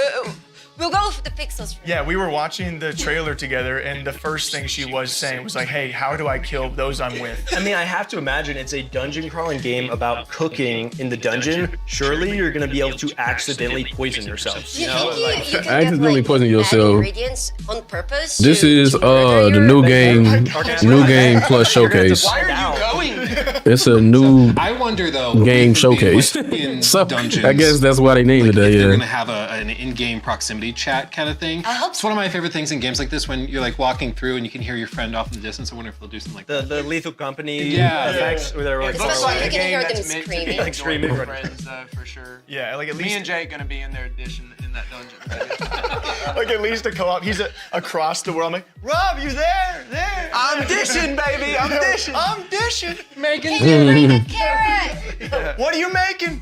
we'll go with the pixels. Yeah, we were watching the trailer together, and the first thing she was saying was like, hey, how do I kill those I'm with? I mean, I have to imagine it's a dungeon crawling game about cooking in the dungeon. Surely you're gonna be able to accidentally poison yourself. You know, you can Accidentally get, poison add yourself. ingredients on purpose. This is the new game plus showcase. Why are you going? It's a new I wonder though. game showcase. In So dungeons, I guess that's why they named it that. They're Yeah. gonna have an in-game proximity chat kind of thing. I hope It's one of my favorite things in games like this when you're like walking through and you can hear your friend off in the distance. I wonder if they'll do something like that. The Lethal Company effects where they're like, Especially if you can hear them that's meant to be screaming. Like screaming. enjoyable friends, for sure. Yeah, like at least Me and Jake gonna be in their edition in that dungeon. like at least a co-op. He's across the world. I'm like, Rob, you there? There. I'm dishing, baby. I'm dishing. I'm dishing. Making Can you bring a carrot? What are you making?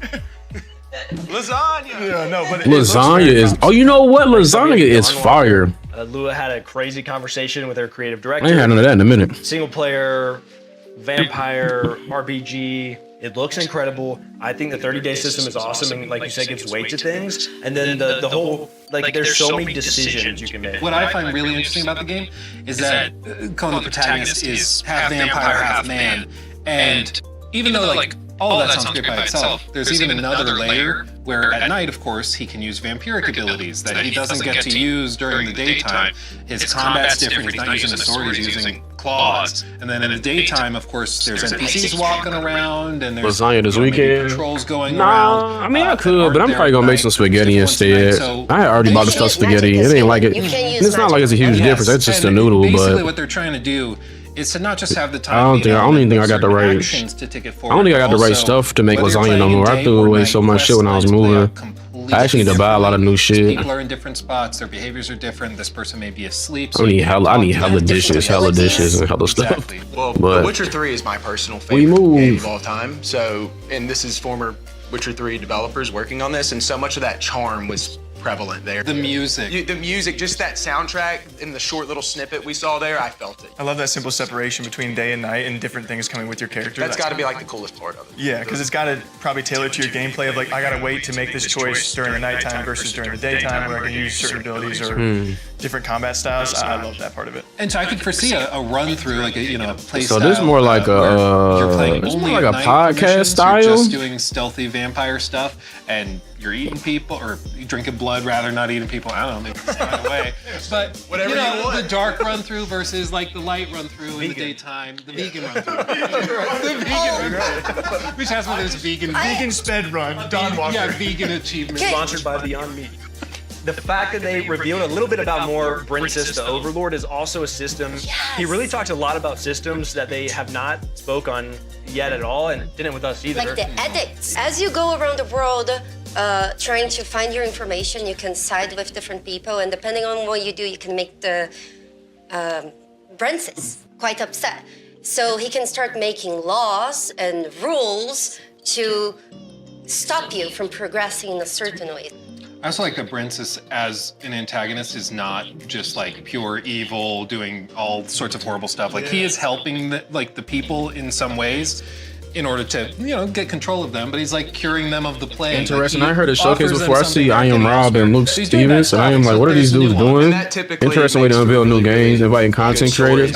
lasagna. Yeah, no, but Lasagna is. Oh, you know what? Lasagna is fire. Lua had a crazy conversation with her creative I director. ain't had none of that in a minute. Single player, vampire, RPG. It looks incredible. I think the 30-day system is awesome, and like you said, gives weight to things. And then the whole, like, there's so many decisions you can make. What I find really interesting about the game is that Cohen, the protagonist, is half vampire, half man. And even though like all of that sounds great by itself, there's even another layer where at night, of course, he can use vampiric abilities that he doesn't get to use during the daytime. His combat's different. He's not using a sword, he's using claws. And then in the daytime, of course, there's NPCs walking around, and there's lasagna this maybe weekend. patrols going around. I mean, I could, but I'm probably gonna make some spaghetti instead. I had already bought the stuff spaghetti. It ain't like it. It's not like it's a huge difference. That's just a noodle, basically but what they're trying to do is to not just have the time. I don't even think I got the right. To take it forward, I don't think I got the right stuff to make lasagna no more. I threw away so much shit when I was moving. I actually need to buy a lot of new shit. People are in different spots. Their behaviors are different. This person may be asleep. I need hella dishes, and hella stuff. Well, But Witcher 3 is my personal favorite game of all time. So, and this is former Witcher 3 developers working on this, and so much of that charm was prevalent there. The music. The music, just that soundtrack in the short little snippet we saw there, I felt it. I love that simple separation between day and night and different things coming with your character. That's got to be like the coolest part of it. Yeah, because it's got to probably tailor to your gameplay of like, I got to wait to make this choice during the nighttime versus during the daytime where I can use certain abilities or different combat styles. I love that part of it. And so I could foresee a run through, like a play so style. this more like you're playing it's only more like at a night podcast missions, style. You're just doing stealthy vampire stuff, and you're eating people, or you're drinking blood rather, not eating people. I don't know, maybe it's right away. But whatever you know, you want. the dark run through versus like the light run through in the daytime, the vegan run through. The vegan run through. Which has one of those vegan sped run, Don Walker. Yeah, vegan achievement. Sponsored by Beyond Meat. The fact that they revealed a little bit about more Brinsis the Overlord is also a system. He really talked a lot about systems that they have not spoke on yet at all, and didn't with us either. Like the edits. As you go around the world trying to find your information, you can side with different people, and depending on what you do, you can make the Brensis quite upset. So he can start making laws and rules to stop you from progressing in a certain way. I also like that Brensis as an antagonist is not just like pure evil, doing all sorts of horrible stuff. Like he is helping the people in some ways in order to, get control of them, but he's like curing them of the plague. Interesting. Like, I heard a showcase offers them before. I something see I Am Rob and Luke So he's doing that Stevens, and I stuff. am like, what are these dudes doing? Interesting way to unveil new games, inviting content creators.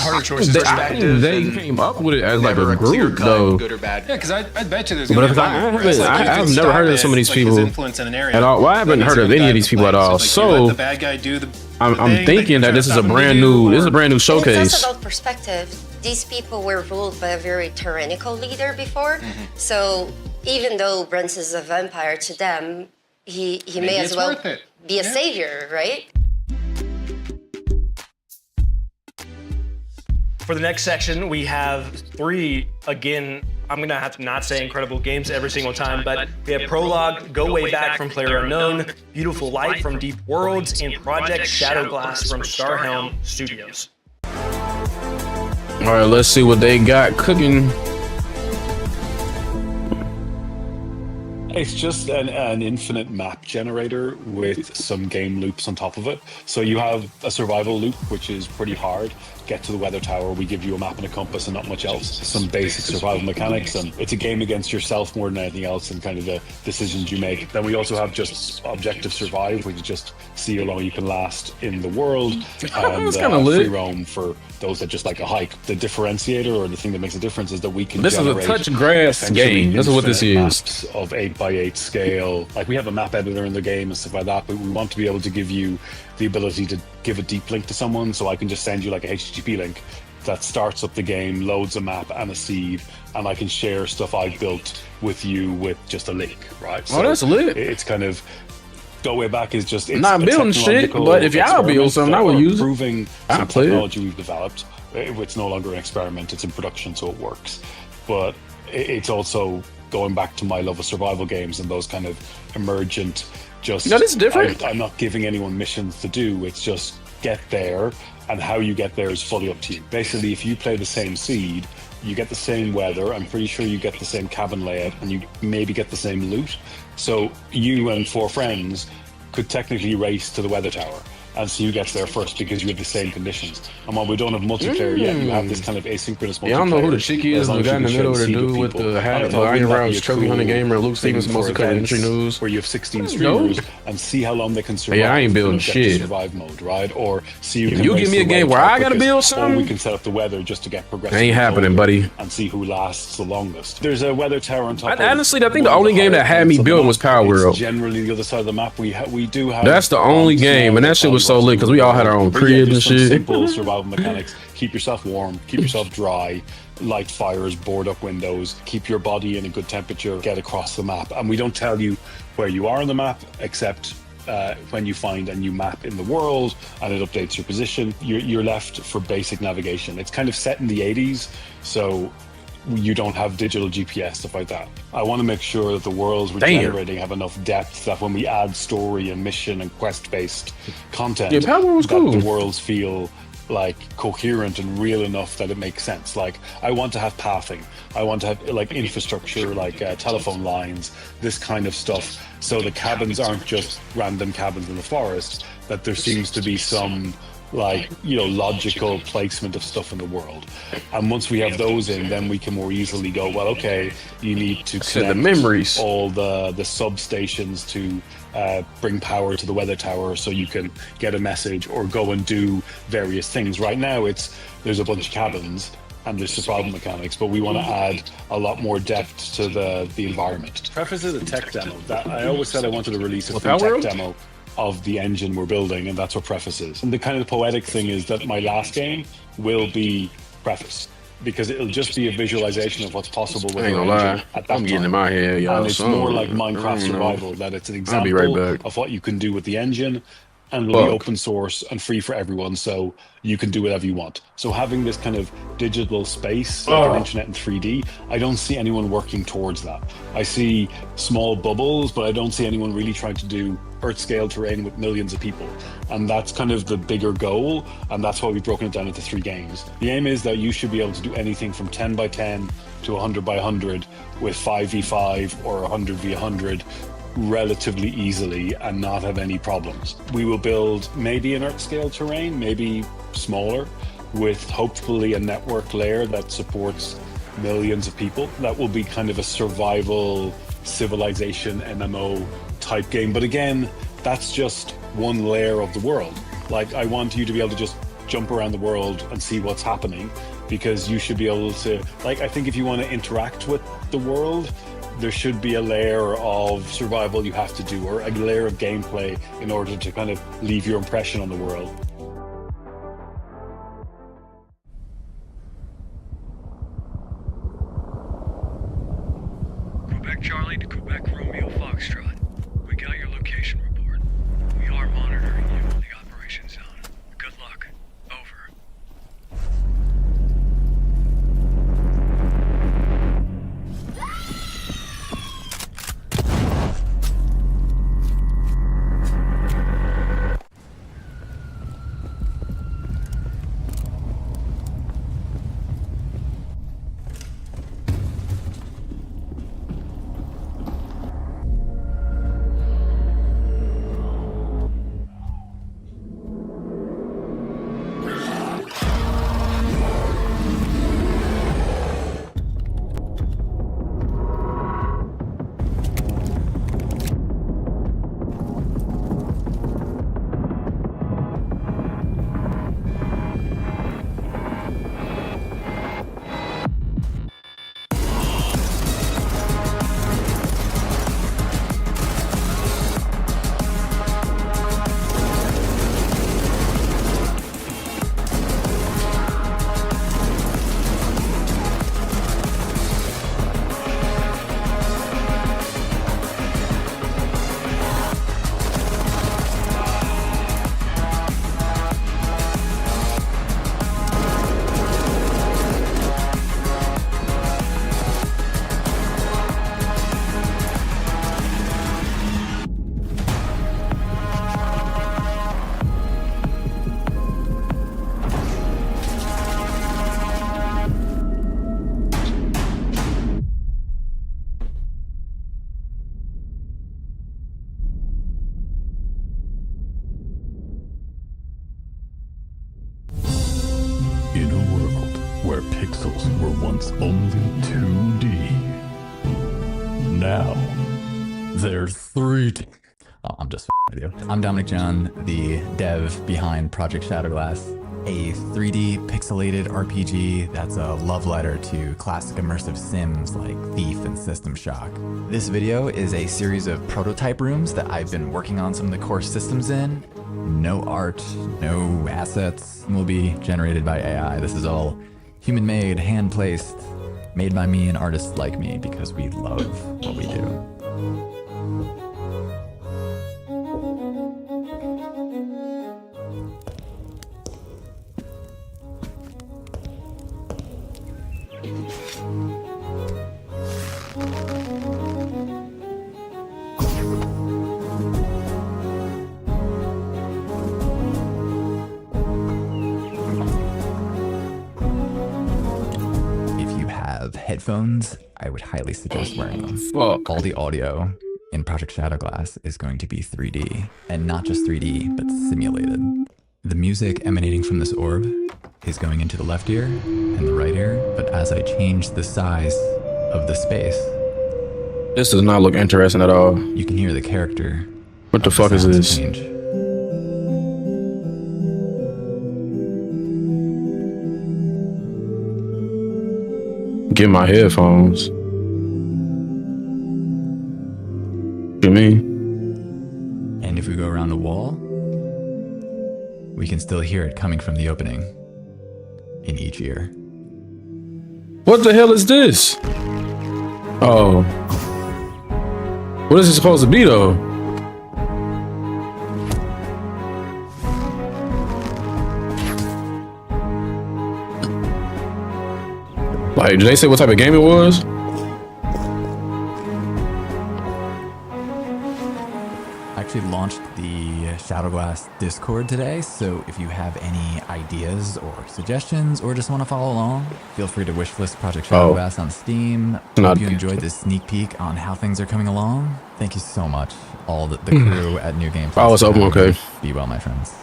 They came up with it as like a group, though. Good or bad. Yeah, because I bet you there's But gonna be I've never heard of some of these people at all. Well, I haven't heard of any of these people at all. So the bad guy do the I'm thinking that this is a brand new showcase. It's also about perspective. These people were ruled by a very tyrannical leader before, so even though Brent is a vampire to them, he may as well be a savior, right? For the next section, we have 3, again, I'm gonna have to not say incredible games every single time, but we have Prologue, Go Way Back from PlayerUnknown, Beautiful Light from Deep Worlds, and Project Shadowglass from Starhelm Studios. All right, let's see what they got cooking. It's just an infinite map generator with some game loops on top of it. So you have a survival loop, which is pretty hard. Get to the weather tower, we give you a map and a compass and not much else. Some basic survival mechanics, and it's a game against yourself more than anything else and kind of the decisions you make. Then we also have just objective survive, which is just see how long you can last in the world, and free roam for those that just like a hike. The differentiator, or the thing that makes a difference, is that we can This is a touch grass game. This is what this is. Maps of 8x8 scale. Like, we have a map editor in the game and stuff like that, but we want to be able to give you the ability to give a deep link to someone, so I can just send you like a HTTP link that starts up the game, loads a map and a seed, and I can share stuff I've built with you with just a link, right? Oh, that's lit. It's kind of, Go Way Back is just, it's not building shit, but if y'all build something, I would use it. Improving I some play technology we've developed. It's no longer an experiment, it's in production, so it works. But it's also going back to my love of survival games and those kind of emergent, just, no, this is different. I'm not giving anyone missions to do, it's just get there, and how you get there is fully up to you. Basically, if you play the same seed, you get the same weather, I'm pretty sure you get the same cabin layout, and you maybe get the same loot. So you and 4 friends could technically race to the weather tower and see who gets there first, because you have the same conditions. And while we don't have multiplayer yet, you have this kind of asynchronous multiplayer. Yeah, I don't know who the chick is. The guy in the middle, the dude with the hat, the Iron Rounds, Trophy Hunter Gamer, Luke Stevens, most of country news. Where you have 16 streamers and see how long they can survive. Yeah, I ain't building shit. Survive mode, right? Or see who if can you give me a game where I gotta build something, or we can set up the weather just to get progressive. Ain't happening, buddy. And see who lasts the longest. There's a weather tower on top. Honestly, I think the only game that had me building was Power World. Generally, the other side of the map, we do have. That's the only game, and that shit was so lit because we all had our own cribs and shit. Simple survival mechanics. Keep yourself warm, keep yourself dry, light fires, board up windows, keep your body in a good temperature, get across the map. And we don't tell you where you are on the map, except when you find a new map in the world and it updates your position. You're left for basic navigation. It's kind of set in the 80s, so you don't have digital GPS, stuff like that. I want to make sure that the worlds we're generating have enough depth that when we add story and mission and quest-based content, the worlds feel like coherent and real enough that it makes sense. Like, I want to have pathing. I want to have like infrastructure, like telephone lines, this kind of stuff. So the cabins aren't just random cabins in the forest, that there seems to be some like, you know, logical placement of stuff in the world. And once we have those in, then we can more easily go, well, okay, you need to connect the memories, all the substations to bring power to the weather tower so you can get a message or go and do various things. Right now there's a bunch of cabins and there's survival mechanics, but we want to add a lot more depth to the environment. Preface is a tech demo. That I always said I wanted to release a free tech demo of the engine we're building, and that's what Preface is. And the kind of poetic thing is that my last game will be Preface, because it'll just be a visualization of what's possible with our engine at that I'm getting in my head, y'all. And it's more like Minecraft survival, that it's an example of what you can do with the engine, and it'll be open source and free for everyone, so you can do whatever you want. So having this kind of digital space, like an internet in 3D, I don't see anyone working towards that. I see small bubbles, but I don't see anyone really trying to do Earth-scale terrain with millions of people. And that's kind of the bigger goal, and that's why we've broken it down into 3 games. The aim is that you should be able to do anything from 10 by 10 to 100 by 100 with 5v5 or 100v100 relatively easily and not have any problems. We will build maybe an Earth-scale terrain, maybe smaller, with hopefully a network layer that supports millions of people. That will be kind of a survival civilization MMO type game. But again, that's just one layer of the world. Like, I want you to be able to just jump around the world and see what's happening, because you should be able to, like, I think if you want to interact with the world, there should be a layer of survival you have to do, or a layer of gameplay in order to kind of leave your impression on the world. Quebec Charlie to Quebec Romeo Foxtrot. We got your location report. We are monitoring you in the operation zone. Good luck. Over. In a world where pixels were once only 2D, now they're 3D. Oh, I'm just with you. I'm Dominic John, the dev behind Project Shatterglass, a 3D pixelated RPG that's a love letter to classic immersive sims like Thief and System Shock. This video is a series of prototype rooms that I've been working on some of the core systems in, no art, no assets will be generated by AI. This is all human-made, hand-placed, made by me and artists like me because we love what we do. Headphones, I would highly suggest wearing them. Fuck. All the audio in Project Shadowglass is going to be 3D, and not just 3D, but simulated. The music emanating from this orb is going into the left ear and the right ear, but as I change the size of the space, this does not look interesting at all. You can hear the character. What the fuck is this? Change. Get my headphones. You mean? And if we go around the wall, we can still hear it coming from the opening in each ear. What the hell is this? Oh. What is it supposed to be though? Like, did they say what type of game it was? I actually launched the Shadowglass Discord today, so if you have any ideas or suggestions or just want to follow along, feel free to wishlist Project Shadowglass on Steam. Hope you enjoyed this sneak peek on how things are coming along. Thank you so much, all the crew at New Game Plus. I was open, okay. Be well, my friends.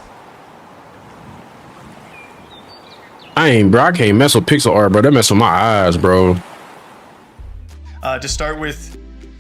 Bro, I can't mess with pixel art, bro. That mess with my eyes, bro. To start with,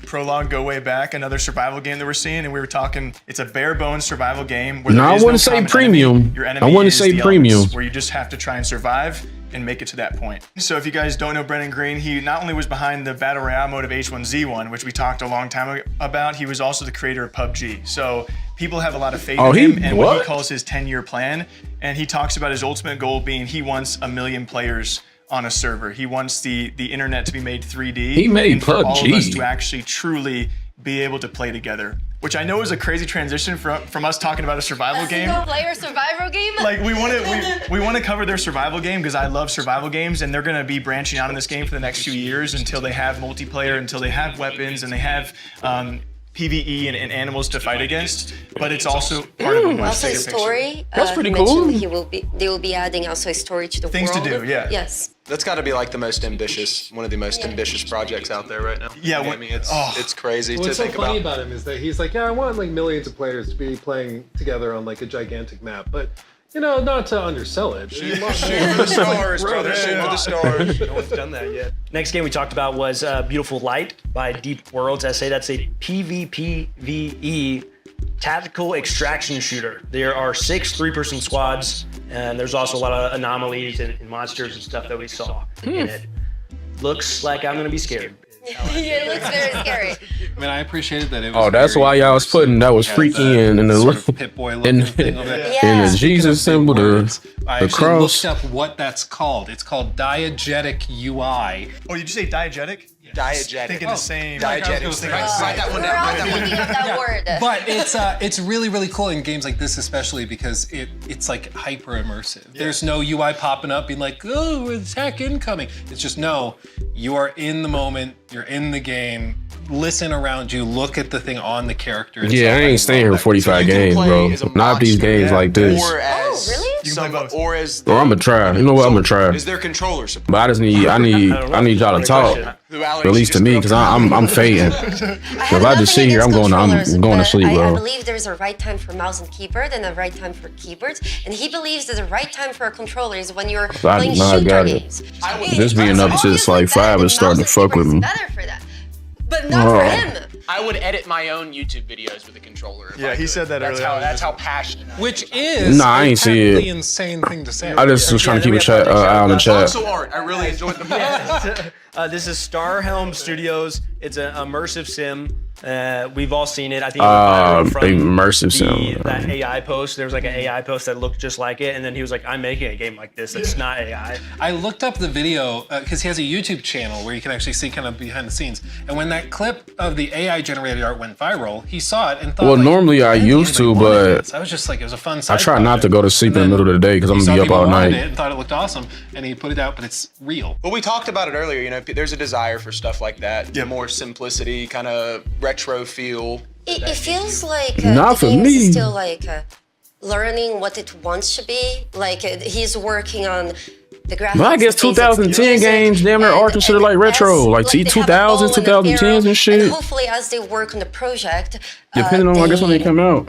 Prologue, Go Way Back, another survival game that we're seeing, and we were talking, it's a bare bones survival game where I wouldn't say premium. I wouldn't say premium. Where you just have to try and survive and make it to that point. So if you guys don't know Brendan Green, he not only was behind the Battle Royale mode of H1Z1, which we talked a long time about, he was also the creator of PUBG. So people have a lot of faith in him and what he calls his 10-year plan. And he talks about his ultimate goal being he wants 1 million players on a server. He wants the internet to be made 3D. He made and for PUBG. all of us to actually truly be able to play together, which I know is a crazy transition from us talking about a survival game. Single-player survival game? Like we want to cover their survival game because I love survival games, and they're going to be branching out in this game for the next few years until they have multiplayer, until they have weapons, and they have PvE and animals to fight against. But it's also part of a much also bigger story. picture. That's pretty cool. cool. They will be adding also a story to the Things world. to do, yeah. Yes. That's got to be like the most ambitious, one of the most ambitious projects out there right now. Yeah, I mean, it's crazy to What's so think funny about. about him is that he's like, yeah, I want like millions of players to be playing together on like a gigantic map, but you know, not to undersell it. Shoot for the stars, brother. Shoot for the stars. No one's done that yet. Next game we talked about was Beautiful Light by Deep Worlds SA. That's a PvPvE tactical extraction shooter. There are 6 3-person squads, and there's also a lot of anomalies and monsters and stuff that we saw in it. Looks like I'm gonna be scared. It looks very scary. I mean, I appreciated that it was. Oh, that's why y'all was putting that was freaky and the sort of Pip-Boy looking thing of it. and the Jesus symbol, the I actually cross. looked up what that's called. It's called diegetic UI. Oh, did you say diegetic? Diegetic. Thinking the same. Diegetic. Write that one down. Thinking of that word. But it's really, really cool in games like this, especially because it's like hyper immersive. Yeah. There's no UI popping up being like, oh, attack incoming. It's just, no, you are in the moment, you're in the game, listen around you, look at the thing on the character. Yeah, I ain't staying here for 45 games, bro. Not these games like this. Or as really? or as Bro, I'm gonna try. You know what? I'm gonna try. is their controller support? But I need y'all to talk. At least to me, because I'm fading. If I just sit here, I'm going to sleep, bro. I believe there's a right time for mouse and keyboard and a right time for keyboards, and he believes that the right time for a controller is when you're playing shooter games. This being up since like 5 is starting to fuck with me. Better for that, but not for him. I would edit my own YouTube videos with a controller. Yeah, he said that earlier. That's how passionate. Which is I ain't see it. Insane thing to say. I just was trying to keep a chat eye on the chat. Also art. I really enjoyed the This is Starhelm Studios. It's an immersive sim. We've all seen it. I think it was viral from immersive sound. that AI post. There was like an AI post that looked just like it, and then he was like, "I'm making a game like this. It's not AI." I looked up the video because he has a YouTube channel where you can actually see kind of behind the scenes. And when that clip of the AI generated art went viral, he saw it and thought. Well, normally I used to, but so I was just like, it was a fun. I try not to go to sleep in the middle of the day because I'm gonna be up all night. And thought it looked awesome, and he put it out, but it's real. Well, we talked about it earlier. You know, there's a desire for stuff like that. Yeah. More simplicity, kind of retro feel. It feels like not the for game me. is still like learning what it wants to be. Like he's working on the graphics. Well, I guess 2010 games, damn near are considered like retro, like 2000s, 2010s and shit. And hopefully, as they work on the project, depending on I guess when they come out,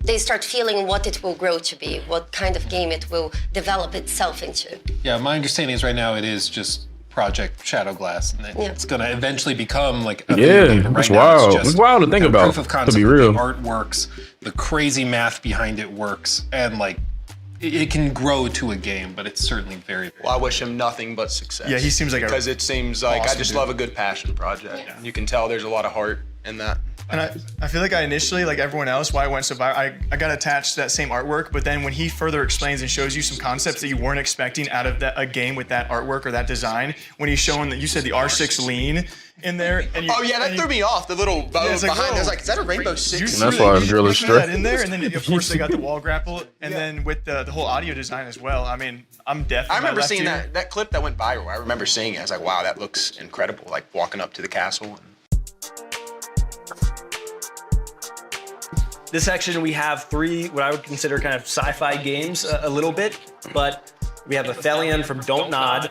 they start feeling what it will grow to be, what kind of game it will develop itself into. Yeah, my understanding is right now it is just Project Shadowglass, and it's going to eventually become like a video game. That's wild. It's wild to think about. Proof of concept, to be real, the art works, the crazy math behind it works, and like it can grow to a game, but it's certainly very. Well, I wish him nothing but success. Yeah, he seems like because it seems like awesome I just dude. love a good passion project. Yeah. You can tell there's a lot of heart in that. And I feel like I initially, like everyone else, why I went so viral, I got attached to that same artwork, but then when he further explains and shows you some concepts that you weren't expecting out of a game with that artwork or that design, when he's showing that you said the R6 lean in there. And you, that threw me off. The little bow behind. I was like, is that a Rainbow Six? That's why I'm really that in there, and then of course they got the wall grapple, and then with the whole audio design as well. I mean, I'm definitely. I remember seeing that clip that went viral. I remember seeing it. I was like, wow, that looks incredible. Like walking up to the castle. This section, we have three, what I would consider kind of sci-fi games a little bit, but we have Aphelion from Don't Nod,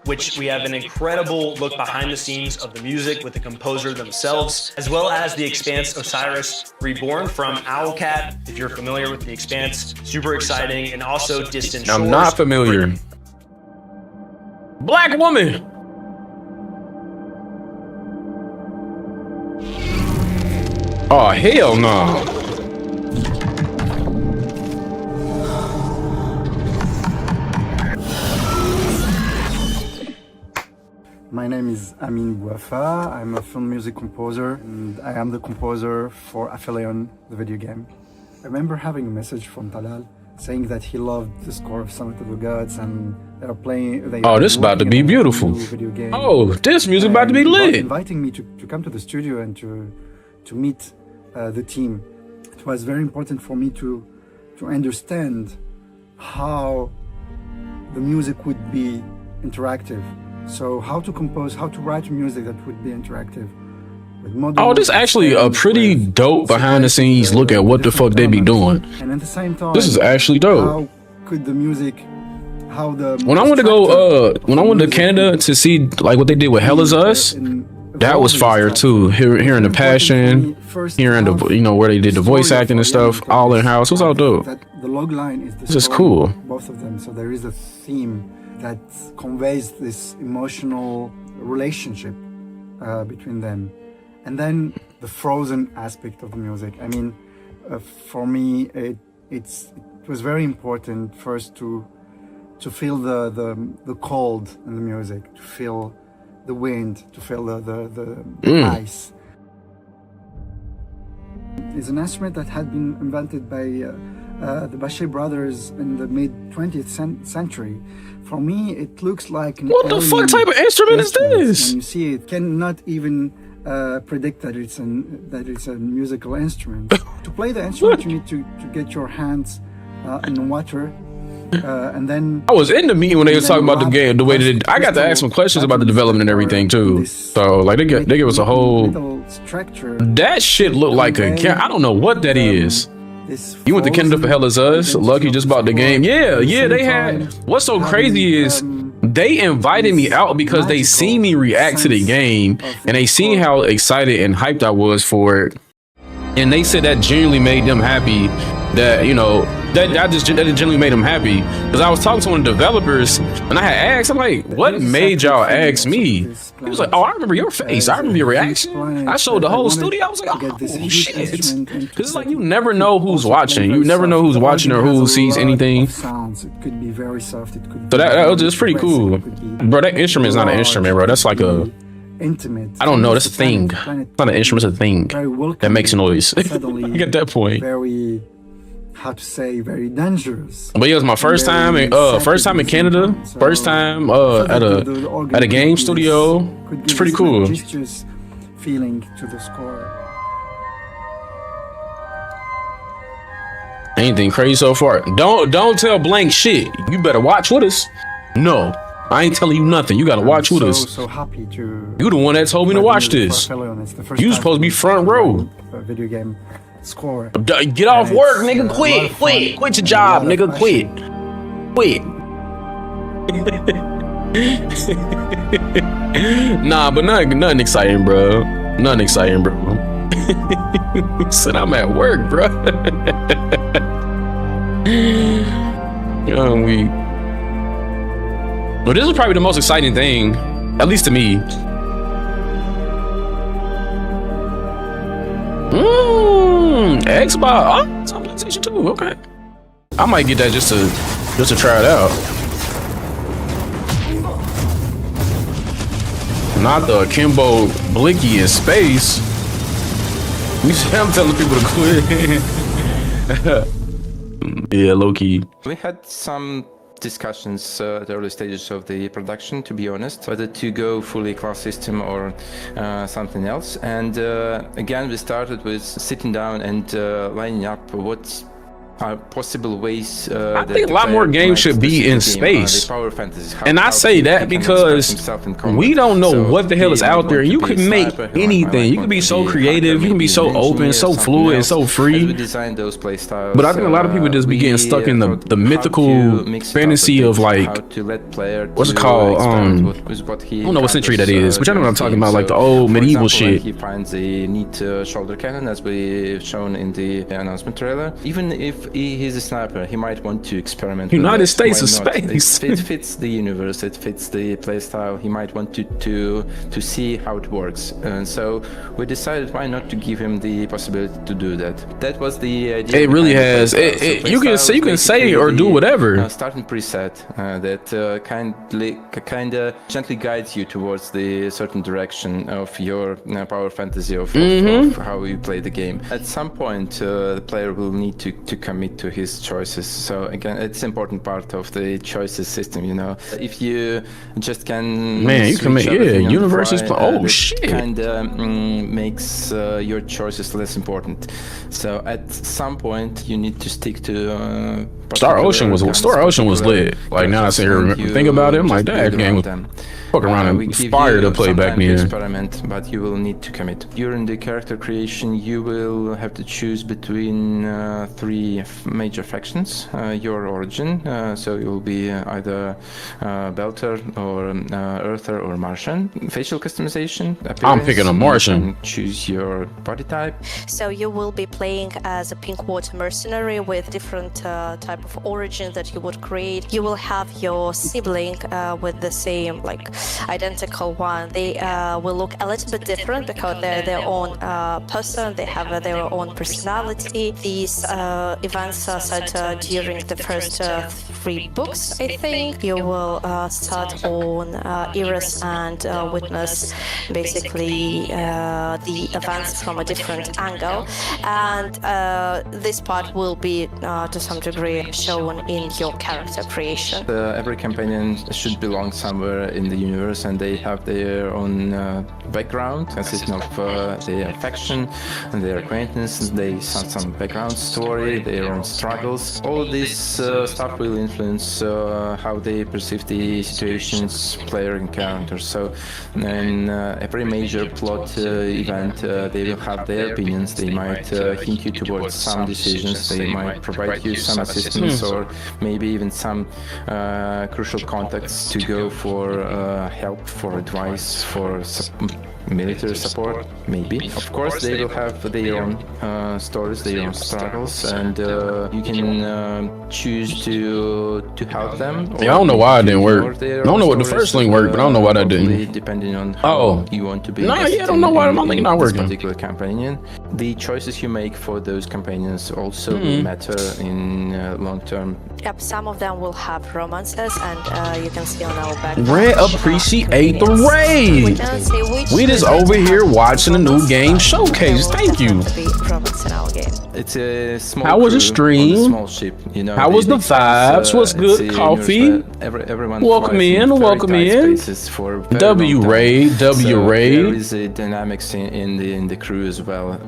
which we have an incredible look behind the scenes of the music with the composer themselves, as well as The Expanse Osiris Reborn from Owlcat. If you're familiar with The Expanse, super exciting, and also Distant Shores. I'm not familiar. Black woman. Oh, hell no. My name is Amin Bouafa. I'm a film music composer, and I am the composer for Aphelion, the video game. I remember having a message from Talal saying that he loved the score of Summit of the Gods, and they're playing. Oh, this is about to be beautiful. Oh, this music about to be lit. Inviting me to come to the studio and to meet the team. It was very important for me to understand how the music would be interactive. So how to compose, how to write music that would be interactive. Oh, this is actually a pretty dope behind the scenes look at what the fuck they be doing. And at the same time, this is actually dope. How could the music, how the when I went to go when I went to Canada to see like what they did with Hell Is Us, that was fire too. Hearing the passion, hearing the where they did the voice acting and stuff, all in house. It was all dope. The log line is this is cool. Both of them. So there is a theme that conveys this emotional relationship between them. And then the frozen aspect of the music. I mean, for me, it was very important first to feel the cold in the music, to feel the wind, to feel the ice. It's an instrument that had been invented by the Bachet brothers in the mid-20th century. For me, it looks like what the fuck type of instrument is this? When you see it, cannot even predict that it's a musical instrument. To play the instrument, you need to get your hands in water, and then. I was in the meeting when they was talking about the game, the way that I got to ask some questions about the development and everything too. So like they give us a whole structure. That shit looked like a. I don't know what that is. You went to Canada for Hell Is Us. Lucky just bought the game. Yeah, they had. What's so crazy is they invited me out because they seen me react to the game and they seen how excited and hyped I was for it. And they said that genuinely made them happy. That that genuinely made them happy because I was talking to one of the developers and I had asked, I'm like, what made y'all ask me? He was like, oh, I remember your face, I remember your reaction. I showed the whole studio. I was like, oh shit, because it's like you never know who's watching. You never know who's watching or who sees anything. Sounds. It could be very soft. It could. So that was just pretty cool, bro. That instrument's not an instrument, bro. That's like a intimate. I don't know. That's a thing. It's not an instrument. It's a thing that makes noise. Suddenly, at that point. Very, how to say, very dangerous. But yeah, it was my first time in Canada. First time at a game studio. It's pretty cool. Feeling to the score. Anything crazy so far? Don't tell Blank shit. You better watch with us. No, I ain't telling you nothing. You gotta watch with us. So happy to. You the one that told me to watch this. You supposed to be front row. Video game score. Get off work, nigga. Quit your job, nigga. Quit. Nah, but nothing exciting, bro. Nothing exciting, bro. Said I'm at work, bro. Young week. Well, this is probably the most exciting thing, at least to me. Xbox. Oh, it's on PlayStation 2. Okay. I might get that just to try it out. Not the Akimbo Blicky in space. I'm telling people to quit. Yeah, low key. We had some discussions at the early stages of the production, to be honest, whether to go fully class system or something else. And again, we started with sitting down and lining up what are possible ways. I think a lot more games should be in space. And I say that because we don't know what the hell is out there. You can make anything. You can be so creative. You can be so open, so fluid, so free. But I think a lot of people just be getting stuck in the mythical fantasy of like, what's it called? I don't know what century that is, but I know what I'm talking about, like the old medieval shit. He finds a neat shoulder cannon, as we've shown in the announcement trailer. Even if he's a sniper, he might want to experiment. United States of space. It fits the universe. It fits the playstyle. He might want to see how it works, and so we decided why not to give him the possibility to do that. That was the idea. It really has. You can say or do whatever. Starting preset that kind of gently guides you towards the certain direction of your power fantasy of how you play the game. At some point, the player will need to commit to his choices. So again, it's an important part of the choices system, you know. If you just can you can make universe is oh shit, kind of makes your choices less important. So at some point you need to stick to Star Ocean was lit. Like now I sit here think about it, I'm like that game was fuck around and fire to play back then. Experiment, but you will need to commit. During the character creation, you will have to choose between three major factions. Your origin, so you'll be either Belter or Earther or Martian. Facial customization. I'm picking a Martian. You can choose your body type. So you will be playing as a Pinkwater mercenary with different type of origin that you would create. You will have your sibling with the same identical one. They will look a little bit different because they're their own person. They have their own personality. These events are set during the first 3 books, I think. You will start on Iris and witness basically the events from a different angle, and this part will be to some degree shown in your character creation. Every companion should belong somewhere in the universe, and they have their own background consisting of their faction and their acquaintance. They have some background story, their own struggles. All this stuff will influence how they perceive the situations player encounters. So in every major plot event, they will have their opinions. They might hint you towards some decisions. They might provide you some assistance or maybe even some crucial contacts to go for help, for advice, for military support, maybe. Of course, they will have their own stories, their own struggles, and you can choose to help them. Yeah, I don't know why it didn't work. I don't know what the first link worked, but I don't know why that didn't. Depending on how you want to be. I don't know why my link not working. Particular companion. the choices you make for those companions also will matter in long term. Yep, some of them will have romances, and you can see on our background. Red appreciate the raid. We cannot say which We just over here watching a new game showcase. Thank you. romance in our game. It's a small. How was the stream? Small ship, you know. How was the vibes? What's good? Coffee. Everyone welcome in. Welcome in. W raid. W raid. There is a dynamics in the crew as well.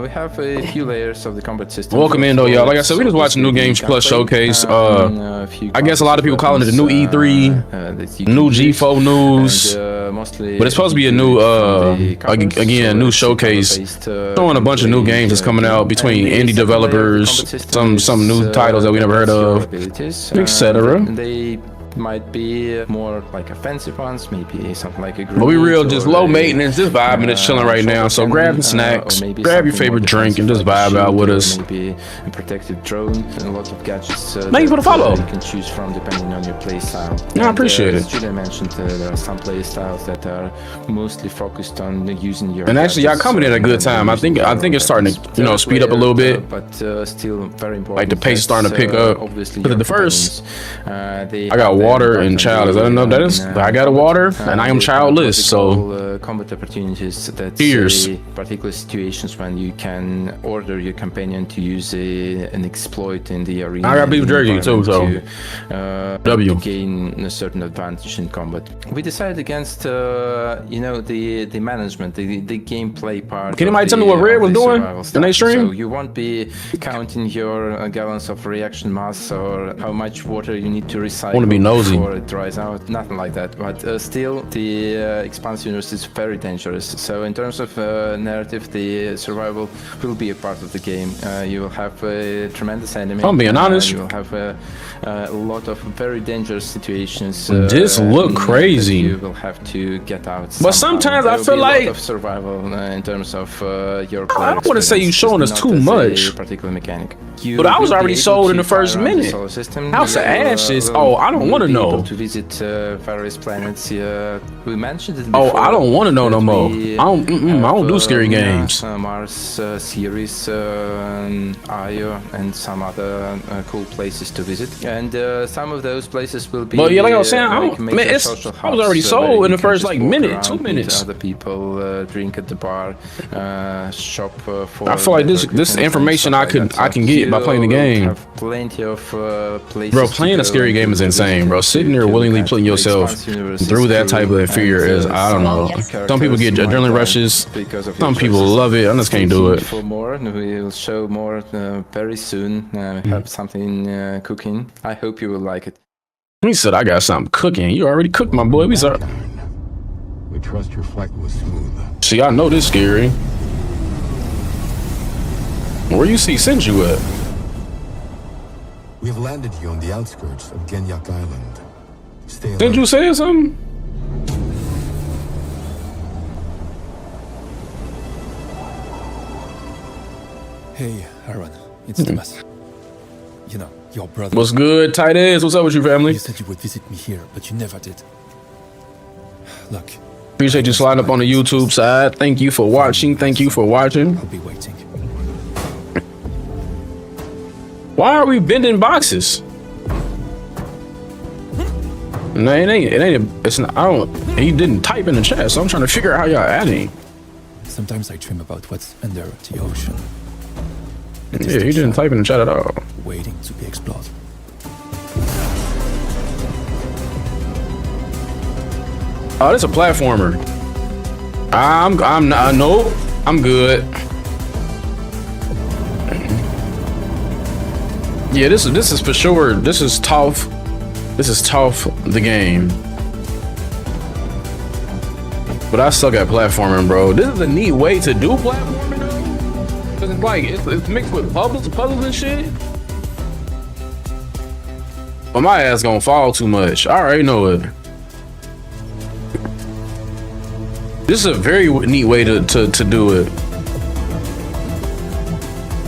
We have a few layers of the combat system. Welcome in though, y'all. Like I said, we just watching New Games Plus showcase. I guess a lot of people calling it the new E3, new G4 news, but it's supposed to be a new, again, new showcase, showing a bunch of new games that's coming out between indie developers, some new titles that we never heard of, etc. They might be more like offensive ones, maybe something like a. But we real just low maintenance, just vibing, just chilling right now. So grab the snacks, grab your favorite drink, and just vibe out with us. Maybe a protected drone and a lot of gadgets. Thank you for the follow. You can choose from depending on your play style. Yeah, I appreciate it. As Julia mentioned, there are some play styles that are mostly focused on using your. And actually, y'all coming in at a good time. I think it's starting to speed up a little bit. But still very important. Like the pace is starting to pick up. Obviously, the first, I got water and childless. I don't know that is. I got a water and I am childless. So combat opportunities that cheers. Particular situations when you can order your companion to use an exploit in the arena. I got beef jerky too, so to gain a certain advantage in combat. We decided against the management, the gameplay part. Can anybody tell me what Red was doing in their stream? So you won't be counting your gallons of reaction mass or how much water you need to recycle. I want to be nosy. Before it dries out, nothing like that. But still, the expanse universe is very dangerous. So in terms of narrative, the survival will be a part of the game. You will have a tremendous enemy. I'm being honest. You will have a lot of very dangerous situations. This look crazy. You will have to get out. But sometimes I feel like of survival in terms of your. I don't want to say you're showing us too much. Particular mechanic. But I was already sold in the first minute. House of Ashes. Oh, I don't want to know. To visit various planets. We mentioned it before. Oh, I don't want to know no more. I don't do scary games. Mars, Ceres, Io, and some other cool places to visit. And some of those places will be. But yeah, like I was saying, I was already sold in the first minute, 2 minutes. Other people drink at the bar, shop for. I feel like this information I can get by playing the game. Have plenty of places. Bro, playing a scary game is insane, bro. Sitting there willingly putting yourself through that type of fear is, I don't know. Some people get adrenaline rushes. Some people love it. I just can't do it. For more, we will show more very soon. We have something cooking. I hope you will like it. He said, "I got something cooking." You already cooked, my boy. We trust your flight was smooth. See, I know this scary. Where you see send you at? We have landed here on the outskirts of Genyak Island. Stay Did you say something? Hey, Aaron. It's Dimas. You know, your brother. What's good, tight ass? What's up with you, family? You said you would visit me here, but you never did. Look. Appreciate you sliding up on the YouTube side. Thank you for watching. Thank you for watching. I'll be waiting. Why are we bending boxes? No, it ain't. It's not. I don't. He didn't type in the chat, so I'm trying to figure out how y'all adding. Sometimes I dream about what's under the ocean. Yeah, he didn't type in the chat at all. Waiting to be explored. Oh, this is a platformer. I'm not. Nope. I'm good. Yeah, this is for sure. This is tough. This is tough. The game. But I suck at platforming, bro. This is a neat way to do platforming, though. Cause it's like it's mixed with puzzles and shit. But my ass gonna fall too much. I already know it. This is a very neat way to do it.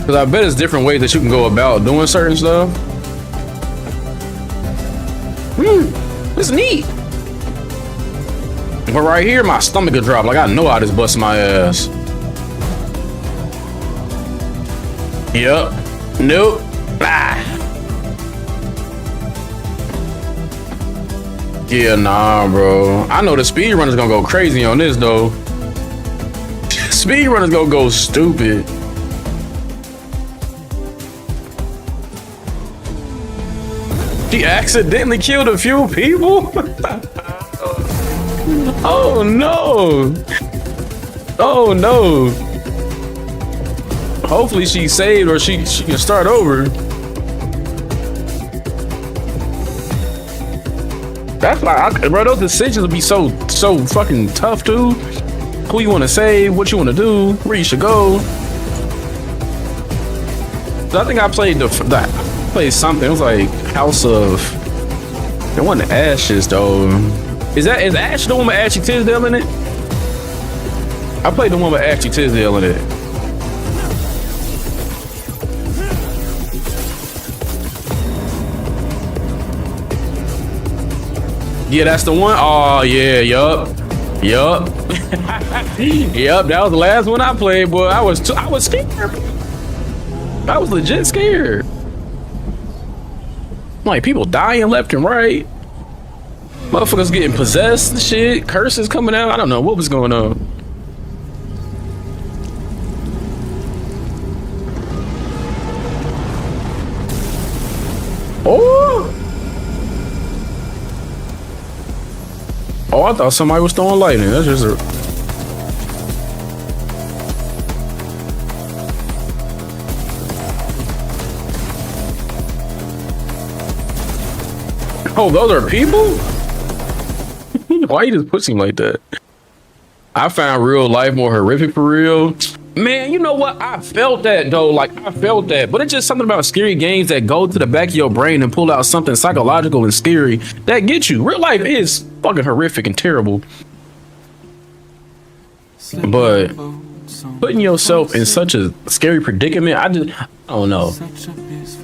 Cause I bet it's different ways that you can go about doing certain stuff. It's neat. But right here, my stomach could drop. Like I know I just bust my ass. Yup. Nope. Ah. Yeah, nah, bro. I know the speedrunner's gonna go crazy on this though. Speedrunner's gonna go stupid. She accidentally killed a few people? Oh no. Oh no. Hopefully she's saved or she can start over. That's why, bro, those decisions will be so fucking tough, dude. Who you want to save, what you want to do, where you should go. So I think I played played something. It was like House of. It wasn't Ashes though. Is Ash the one with Ashley Tisdale in it? I played the one with Ashley Tisdale in it. Yeah, that's the one. Oh yeah, yup. Yup, that was the last one I played, boy. I was scared. I was legit scared. Like, people dying left and right. Motherfuckers getting possessed and shit. Curses coming out. I don't know what was going on. Oh! Oh, I thought somebody was throwing lightning. That's just a... Oh, those are people? Why you just pushing like that? I found real life more horrific for real. Man, you know what? I felt that though. Like, I felt that. But it's just something about scary games that go to the back of your brain and pull out something psychological and scary that gets you. Real life is fucking horrific and terrible. But putting yourself in such a scary predicament, I don't know.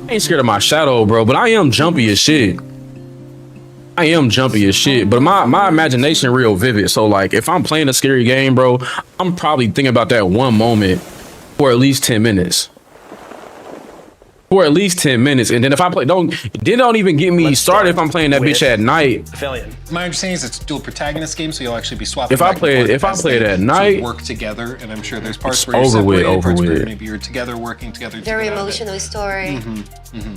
I ain't scared of my shadow, bro, but I am jumpy as shit. I am jumpy as shit, but my imagination real vivid. So like, if I'm playing a scary game, bro, I'm probably thinking about that one moment for at least 10 minutes. For at least 10 minutes, and then if I play, don't even get me started if I'm playing that bitch at night. My understanding is it's a dual protagonist game, so you'll actually be swapping. If I play it at night, work together, and I'm sure there's parts where over you're with. Where maybe you're together, working together. Very emotional story.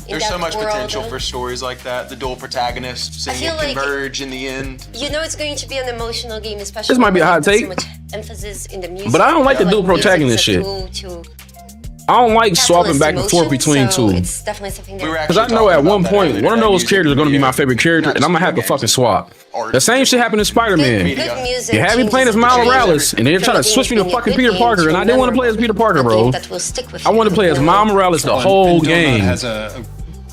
There's so much potential for stories like that. The dual protagonists seeing it converge in the end. You know it's going to be an emotional game, especially. This might be a hot take, so much emphasis in the music, but I don't like the dual protagonist shit. I don't like swapping back and forth between two. It's definitely something that because I know at one point one of those characters are going to be my favorite character, and I'm gonna have to fucking swap. The same shit happened in Spider-Man. You had me playing as Miles Morales, and they're trying to switch me to fucking Peter Parker, and I didn't want to play as Peter Parker, bro. I want to play as Miles Morales the whole game. Has a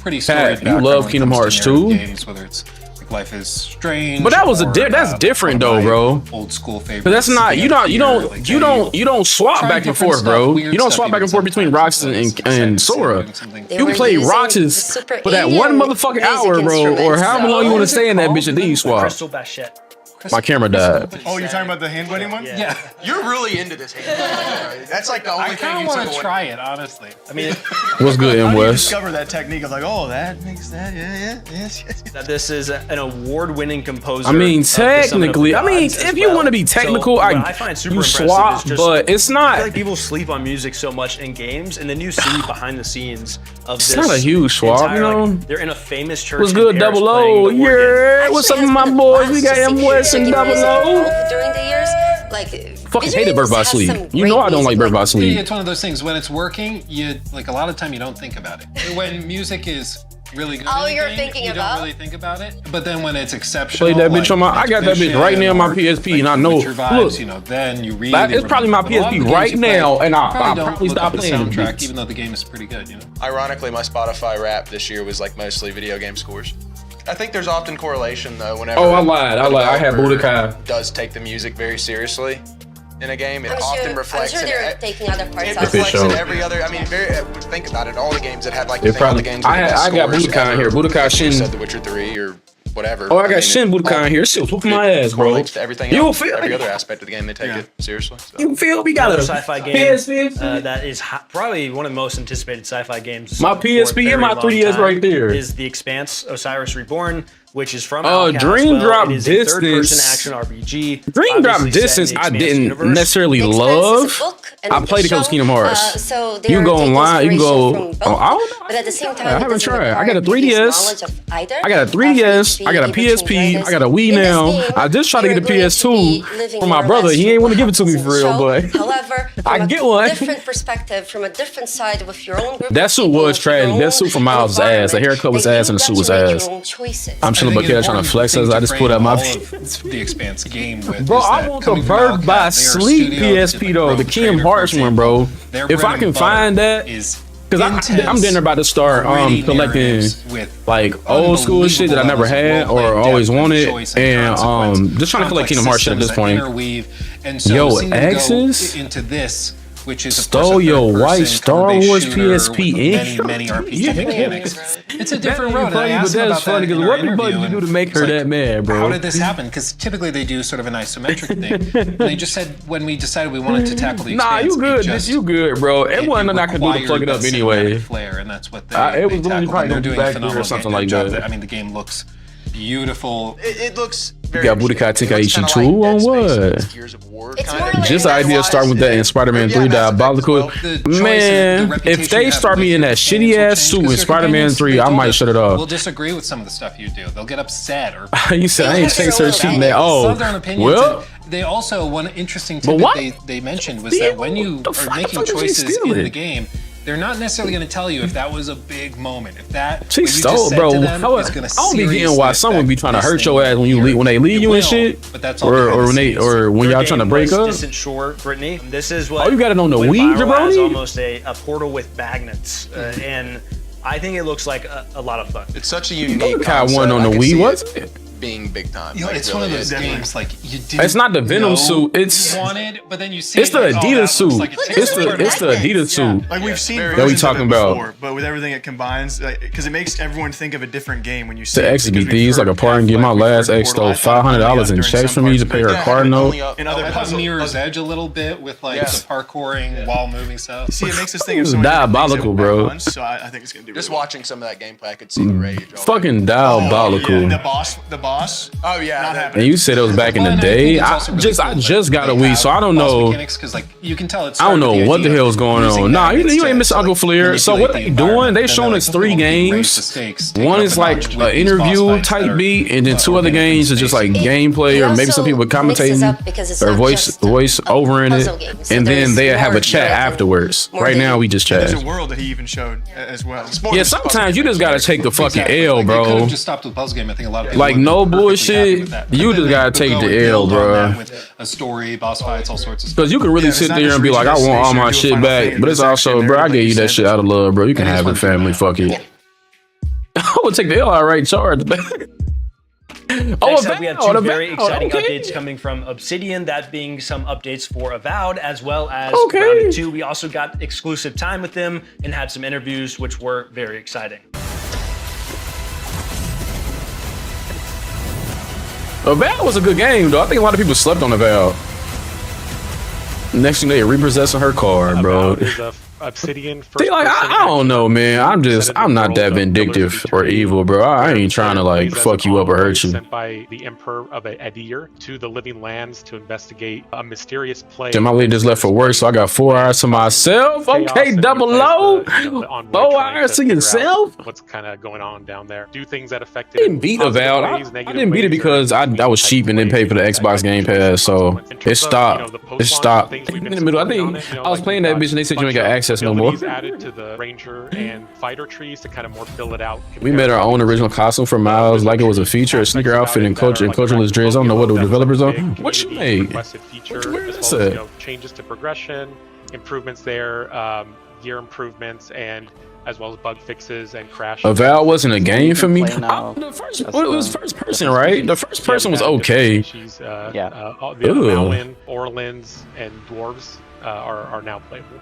pretty storied you love Kingdom Hearts 2? Whether it's Life is Strange, but that was that's different though, bro. Old school favorite. But that's not you don't swap back and forth, bro. You don't swap back and forth between Roxas and Sora. You play Roxas for that one motherfucking hour, bro, or however long you want to stay in that bitch, and then you swap. My camera died. Oh, you're talking about the hand winding one? Yeah. You're really into this hand winding. That's like the only thing you want to try it, honestly. I mean, what's good, M. How do you West? discover that technique of like, oh, that makes that, yes. That this is an award-winning composer. I mean, technically, if you want to be technical, I find super you impressive swap, is but it's not. I feel like people sleep on music so much in games, and then you see behind the scenes of It's this. not a huge swap, entire, you know. like, they're in a famous church. What's good, Double O? Yeah, what's up, with my boys? We got M. West and Double O. During the years, like fucking hated Birth by Sleep. You know I don't like Birth by Sleep. It's one of those things when it's working, you like a lot of time you don't think about it. When music is really good, you don't really think about it. But then when it's exceptional, Play that bitch on my. I got that bitch right now on my PSP, and I know. Vibes, you know, then you really. It's probably my PSP right now, and I'll probably stop playing the soundtrack, even though the game is pretty good. You know. Ironically, my Spotify Wrapped this year was like mostly video game scores. I think there's often correlation though. Whenever I lied. I had Budokai. Does take the music very seriously in a game. It often reflects. I'm sure they're taking other parts. It reflects in every other. I mean, think about it. All the games that had like the thing on the games. I got Budokai in here. Budokai Shin. Said The Witcher 3 or whatever. Oh, I got Shin Budokai here. Shit, whoop my ass, bro. Correlates to everything You else. feel Every like- other aspect of the game, they take it seriously. So. You feel me? Got Another a sci-fi game PSP. that is probably one of the most anticipated sci-fi games. My for a PSP very and my long 3DS time right there. Is The Expanse: Osiris Reborn, which is from Oh, Outcast. Dream Drop it is a Distance. third-person action RPG. Dream Drop obviously set in Distance, the I Expanse didn't universe. necessarily love. and I a played it because show. Kingdom Hearts. So You can go online. You can go. inspiration from Oh, I don't know. But at the same time, I it haven't doesn't tried. I require got a previous 3DS. knowledge of either. I got a 3DS. I got a PSP. I got a Wii now. I just tried to get a PS2 from my brother. He ain't want to give it to me for real, but However, I from get a one. different perspective, from a different side with your own group That of suit people, was trash. That suit from Miles' ass. The haircut was ass and the suit was ass. I'm chilling back here trying to flex us. I just put out my. The Expanse game with Bro, is I that want the coming from Bird Outcast, by they are a Sleep studio that did, PSP like, though, Rogue the Kingdom Trader, for Hearts one, example. bro. Their If bread I can and find butter that, is because I'm intense, dinner about to start gritty collecting narratives with like old school shit that I never had or always wanted, and just trying to collect Kingdom Hearts shit at this point. And so Yo, seeing them go Axis into this, which is of stole course a your white third-person Star turn-based Wars shooter PSP with many RPG mechanics. It's a different road. And I Funny, but asked them that's about funny that in because our what the fuck interview, did you do and to make her it's that mad, bro? How did this happen? Because typically they do sort of an isometric thing. And they just said when we decided we wanted to tackle the Nah, Expanse, you good. You good, bro. It wasn't nothing I could do to plug it up anyway. Flair, and that's what It was they probably tackled. And they're gonna be doing a back there phenomenal or something game like job. that. I mean, the game looks beautiful. It looks You very got Budokai Tenkaichi 2 on what? Just the idea of starting with that in Spider-Man 3 Diabolical. Man, if they start me in that shitty ass suit in Spider-Man 3, I might shut it We'll off. disagree with some of the stuff you do. They'll get upset or. You said I ain't changed her shooting that. Oh, Love their own opinions. well. And they also one interesting But tidbit what? they mentioned was that when you are making choices in the game, they're not necessarily going to tell you if that was a big moment. If that She what you just stole, said bro. to them I is gonna don't be getting seriously why someone be trying to hurt your ass when you leave, when they leave you and shit, but that's all or behind the when they scenes. or when y'all trying to break up. Distant Shore, Brittany. This is what. Oh, you got it on the went Wii, viral as jabroni? almost a portal with magnets, and I think it looks like a lot of fun. It's such a unique Budokai concept. one on I the could Wii, see was it it? being big time. You know, Like, it's it one of really those is. games like you didn't. It's not the Venom know suit. It's you wanted, but then you see it's it, the like, oh, that Adidas looks suit. like it takes It's the the Adidas suit. Like we've seen That we versions of talking it about. before, but with everything it combines, because it makes everyone think of a different game when you see The it. X be because we've thieves like a heard part and get my last X Portal. stole I thought $500 in during checks some from me to parts, pay but her yeah, card note. in other I thought puzzle, Mirror's Edge a little bit with like Yeah. the parkouring while moving stuff. See, it makes us think of This so is many different things diabolical, at bro. once, so I think it's gonna do. Just really well. watching some of that gameplay, I could see the rage. Fucking diabolical. The boss. Oh yeah, Not happening. And you said it was back in the day. I just got a Wii, so I don't know. Because like you can tell it's. I don't know what the hell's going on. Nah, you ain't missing Uncle Flair. So what they doing? They showing us 3 games. One is like an interview type beat, and then 2 other games are just like gameplay, or maybe some people commentating or voice over in it, and then they have a chat afterwards. Right now we just chat. There's a world that he even showed as well. Yeah, sometimes you just gotta take the fucking L, They could bro. have just stopped with puzzle game. I think a lot of people Like would no be perfectly happy bullshit. with that. You But just then gotta they take go the and L, build on that bro. with a story, boss fights, all sorts of stuff. Because you can really sit there and be like, I want all my shit back, but it's also, bro, I gave you that shit out of love, bro. You can have it, family. Fuck it. I would take the L outright charge. Next up, we have 2 very exciting updates coming from Obsidian, that being some updates for Avowed, as well as Grounded 2. We also got exclusive time with them and had some interviews, which were very exciting. Avowed was a good game, though. I think a lot of people slept on Avowed. Next thing they repossessing her car, bro. Is a Obsidian first They like, I don't know, man. I'm not that vindictive or evil, bro. I ain't trying to like fuck you up or hurt you. Sent by the Emperor of Edir to the Living Lands to investigate a mysterious plague. Damn, my lady just left for work, so I got 4 hours to myself. Okay, double low. 4 hours to yourself. What's kind of going on down there? Do things that affect I didn't beat Avowed. I didn't beat it because I was cheap and didn't pay for the Xbox Game Pass, so it stopped. It stopped in the middle. I think I was playing that bitch and they said you ain't got access no more. Added to the Ranger and Fighter trees to kind of more fill it out. We made our own original costume for Miles, like it was a feature, a sneaker outfit, and culturalist dreads. I don't know what the developers are. What you made? Requested feature, Where as is well as, it? changes to progression, improvements there, gear improvements, and as well as bug fixes and crash. Avowed wasn't a game for me. Now. It was first person, right? The first person was okay. The Ooh. Malin, Orlins, and Dwarves are now playable.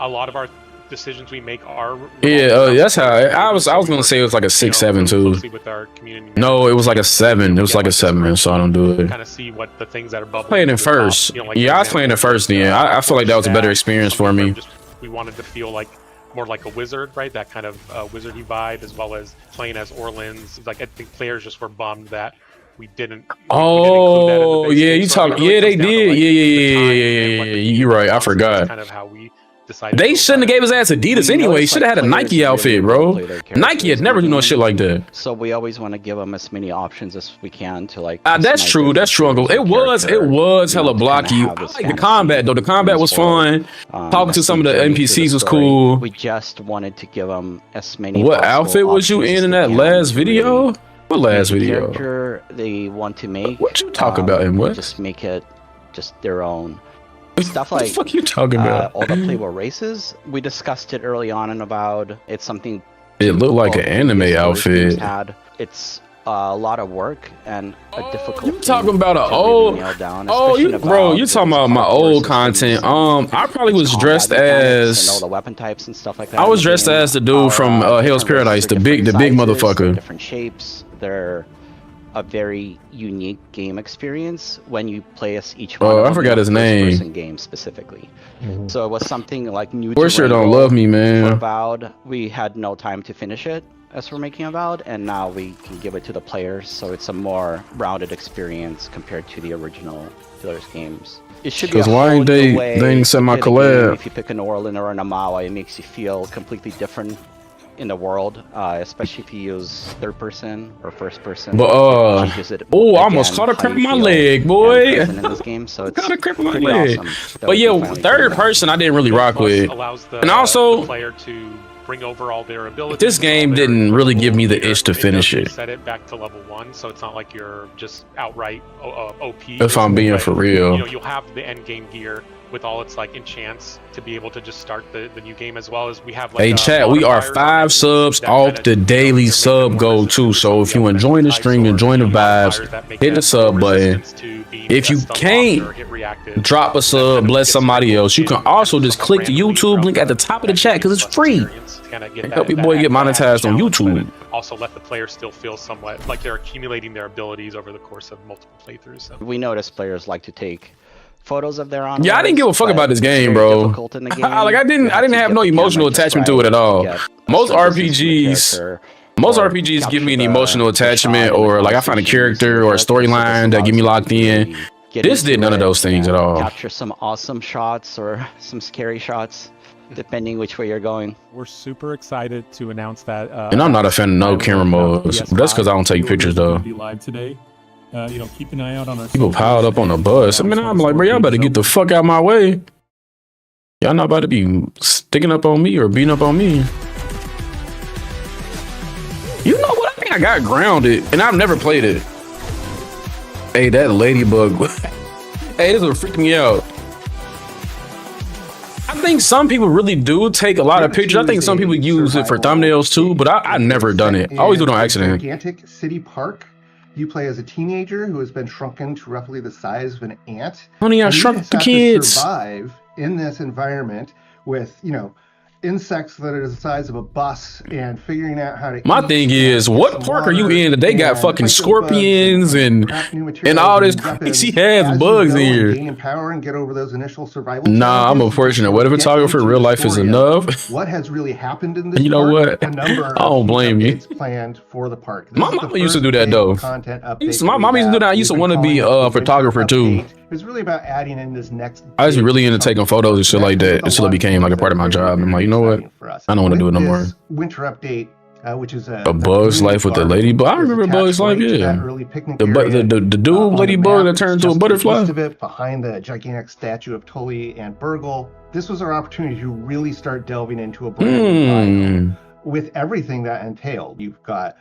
A lot of our decisions we make are. Yeah, that's how I was gonna say it was like a 6-7 too. With our community. No, it was like a 7. It was like a 7, so I don't do it. Kind of see what the things that are bubbling. Playing it first. Yeah, I was playing it first. Then I feel like that was a better experience for me. We wanted to feel like more like a wizard, right? That kind of wizardy vibe, as well as playing as Orleans. Like I think players just were bummed that we didn't. Oh, yeah, you talk. Yeah, they did. Yeah. You're right. I forgot. Kind of how we decided. They shouldn't have gave his ass Adidas anyway. Should have had a Nike outfit, bro. Nike had never do no shit like that. So we always want to give them as many options as we can to like. That's true. That's true, Uncle. It was hella blocky. I like the combat though. The combat was fun. Talking to some of the NPCs was cool. We just wanted to give them as many. What outfit was you in that last video? What last video? Character they want to make. What you talk about and what? Just make it just their own. Stuff like what the fuck you talking about? All the playable races. We discussed it early on and about it's something. It looked like an anime outfit. It's a lot of work and a difficult. You talking about an old? Bro, you talking about my old content? I probably was dressed as all the weapon types and stuff like that. I was dressed as the dude from Hell's Paradise, the big motherfucker. Different shapes. They're a very unique game experience when you play as each one. Oh, I forgot his name. Game specifically. So it was something like new. Sure don't love me, man. Avowed, we had no time to finish it as we're making Avowed, and now we can give it to the players, so it's a more rounded experience compared to the original Pillars games. It should be a why ain't they ain't set my collab? If you pick an Orlin or an Amawa, it makes you feel completely different in the world, especially if you use third person or first person. But I almost caught a cramp in my leg, boy. In this game, so it's caught a cramp in my leg. Awesome. But yeah, third person I didn't really rock with, and also player to bring over all their abilities. This game didn't really give me the itch to finish it. Set it back to level 1, so it's not like you're just outright OP. If I'm being for real, you know, you'll have the end game gear with all its like enchants to be able to just start the new game, as well as we have like hey chat, we are 5 subs off the daily sub goal too, so if you enjoying the stream, enjoying the vibes, hit the sub button. If you can't drop a sub, bless somebody else, you can also just click the YouTube link at the top of the chat because it's free. Help your boy get monetized on YouTube. Also let the player still feel somewhat like they're accumulating their abilities over the course of multiple playthroughs. So. We notice players like to take photos of their own. Yeah, I didn't give a fuck about this game, bro. Like I didn't have no emotional attachment to it at all. Most RPGs give me an emotional attachment, or like I find a character or a storyline that get me locked in. This did none of those things at all. Capture some awesome shots or some scary shots, depending which way you're going. We're super excited to announce that. And I'm not a fan of no camera modes. That's because I don't take pictures though. Be live today. You know, keep an eye out on our people piled up on the bus. I mean, I'm like, bro, y'all better get the fuck out my way. Y'all not about to be sticking up on me or beating up on me. You know what? I think I got grounded, and I've never played it. Hey, that ladybug. Hey, this will freak me out. I think some people really do take a lot of pictures. I think some people use it for thumbnails too, but I've never done it. I always do it on accident. Gigantic city park. You play as a teenager who has been shrunken to roughly the size of an ant. Honey, I shrunk the kids. To survive in this environment with, you know, insects that are the size of a bus and figuring out how to. My thing is, what park are you in that they got fucking scorpions and all this crazy ass bugs in here? Gain power and get over those initial survival. Nah, I'm unfortunate. What if photographer in real life is enough? What has really happened in this? And you know what? I don't blame you. Planned for the park. My mama used to do that though. My mama used to do that. I used to want to be a photographer too. It's really about adding in this next. I was really into taking photos and shit like that until it became like a part of my job. I'm like, you know what? I don't want to do it no more. Winter update, which is a Bug's Life with the ladybug. I remember Bug's Life, yeah. The dude ladybug that turned into a butterfly. Behind the gigantic statue of Tully and Burgle. This was our opportunity to really start delving into a brand new with everything that entailed. You've got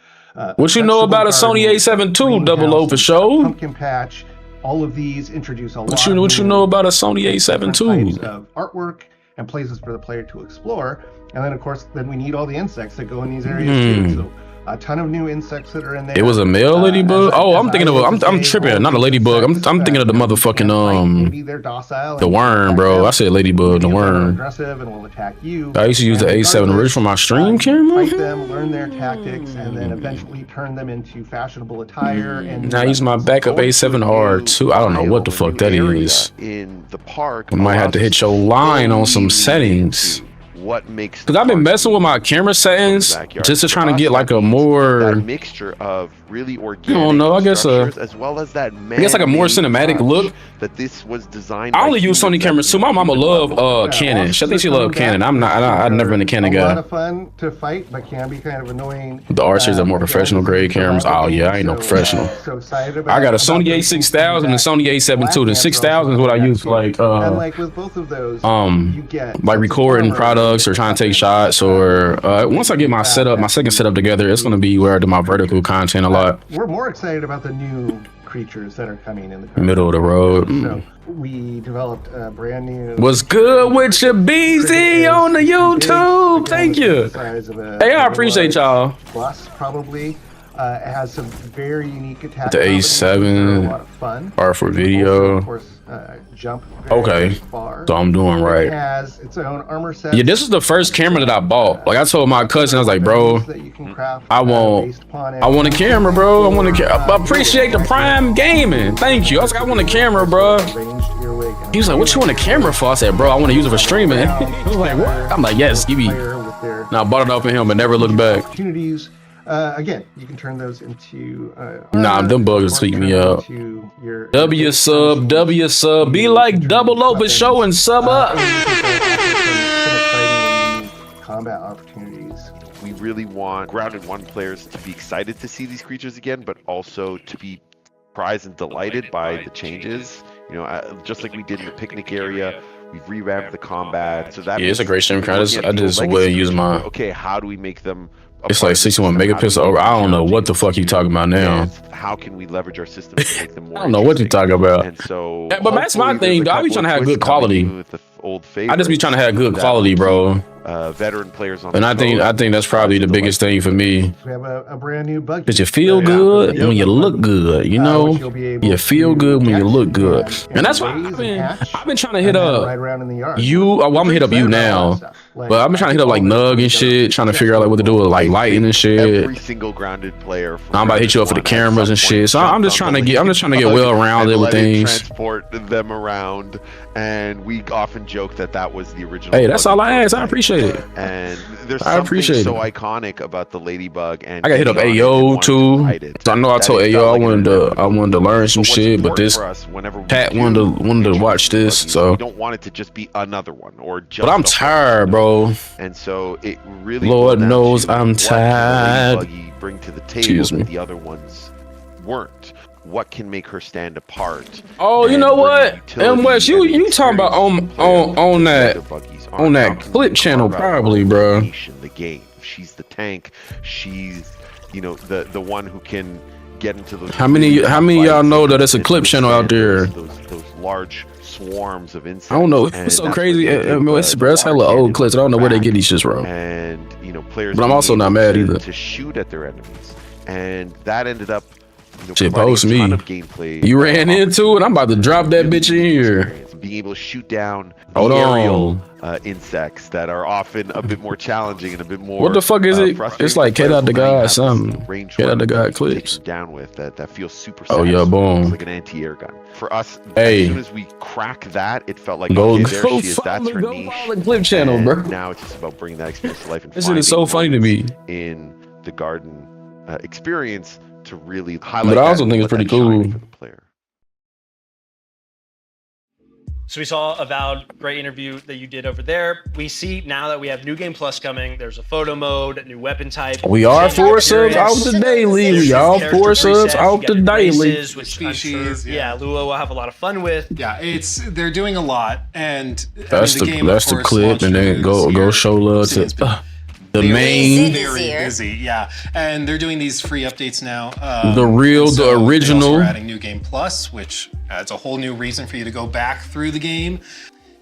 what you know about a Sony A7 II double O for show? Pumpkin patch. All of these introduce a lot. What you know about a Sony A7 II? Of artwork and places for the player to explore, and then of course, then we need all the insects that go in these areas too. So A ton of new insects that are in there. It was a male ladybug. Oh, I'm thinking of. I'm tripping. Not a ladybug. I'm thinking of the motherfucking Maybe they're docile. the worm, bro. I said ladybug. The worm. Aggressive and will attack you. I used to use the A7 original for my stream camera. Fight them, learn their tactics, and then eventually turn them into fashionable attire. And Now I use my backup A7R too. I don't know what the fuck that is. In the park, I might have to hit your line on some settings. What makes Cause I've been messing with my camera settings just to try to get like a more mixture of really organic I don't know. I guess as well as that like a more cinematic look. That this was designed. I only use Sony cameras too. My mama love Canon. I think she love Canon. I've never been a Canon A lot guy. of fun to fight, but can be kind of annoying. The R-series are more professional grade cameras. Oh yeah, I ain't no professional. So excited about. I got a Sony A6000 and a Sony A7 II. The 6000 is what I use for like and like with both of those, you get like recording products or trying to take shots, or once I get my setup, my second setup together, it's gonna be where I do my vertical content a lot. We're more excited about the new creatures that are coming in the Middle of the road. So we developed a brand new. What's good with your BZ on the YouTube? Thank you. Hey, I appreciate y'all. Plus, probably. It has some very unique attacks. The A7 a lot of fun. R for video. Of course, jump. Okay, so I'm doing right. It has its own armor set. Yeah, this is the first camera that I bought. Like I told my cousin, I was like, bro, I want a camera, bro. I want a camera. I appreciate the Prime Gaming. Thank you. I was like, I want a camera, bro. He was like, what you want a camera for? I said, bro, I want to use it for streaming. He was like, what? I'm like, yes, give me. Now I bought it off of him, but never looked back. Opportunities. Again, you can turn those into. Nah, them buggers tweak me up. W sub, be like Double Open Show and sub up. Combat opportunities. We really want Grounded 1 players to be excited to see these creatures again, but also to be surprised and delighted by the changes. You know, just like we did in the picnic area. We've revamped the combat. So that it's a great stream crowd. I just will use my. Okay, how do we make them? It's like 61 megapixel. I don't know what the fuck you talking about now. How can we leverage our system to make them more? I don't know what you talking about. And so, yeah, but that's my thing. I be trying to have good quality. I just be trying to have good quality, bro. Veteran players on. And I think that's probably the biggest thing for me. We have a brand new bug. Cause you feel good when you look good, you know. You feel good when you look good, and that's why I've been trying to hit up you. I'm gonna hit up you now, but I've been trying to hit up like Nug and shit, trying to figure out like what to do with like lighting and shit. Every single Grounded player. I'm about to hit you up for the cameras and shit. So I'm just trying to get well rounded with things. Transport them around, and we often joke that was the original. Hey, that's all I ask. I appreciate it. And there's something so iconic about the ladybug. And I got hit up AO too. So I know I told AO I wanted to learn some shit, but this Pat wanted to watch this. So we don't want it to just be another one or just. But I'm tired, bro. And so it really. Lord knows I'm tired. Bring to the table that the other ones weren't. What can make her stand apart? Oh, you know what? M West, you talking about on that clip channel probably, bro. The game. She's the tank. She's the one who can get into those. How many y'all know that it's a clip channel out there? Those large swarms of insects. I don't know. It's so crazy. It's hella old clips. I don't know where they get these shits from. And players. But I'm also not mad either. To shoot at their enemies, and that ended up. Shit, post me. You ran into it. I'm about to drop that bitch in here. Being able to shoot down aerial insects that are often a bit more challenging and a bit more. What the fuck is it? It's like KDotDaGawd something. KDotDaGawd clips. Down with that feels super. Oh yeah, boom. It's like an anti-air gun. For us, hey, as soon as we crack that, it felt like there she is. That's her niche. Clip channel, bro. Now it's just about bringing that experience to life. And this is so funny to me. In the garden experience. To really highlight, but I also think it's pretty cool. So we saw Avowed, great interview that you did over there. We see now that we have New Game Plus coming. There's a photo mode, new weapon type. We are 4 subs out the daily. We are 4 subs out the daily. Species, yeah, Lua will have a lot of fun with. Yeah, they're doing a lot, and that's the clip, and then go show love to. The main, very busy, yeah, and they're doing these free updates now. The original. They're adding New Game Plus, which adds a whole new reason for you to go back through the game.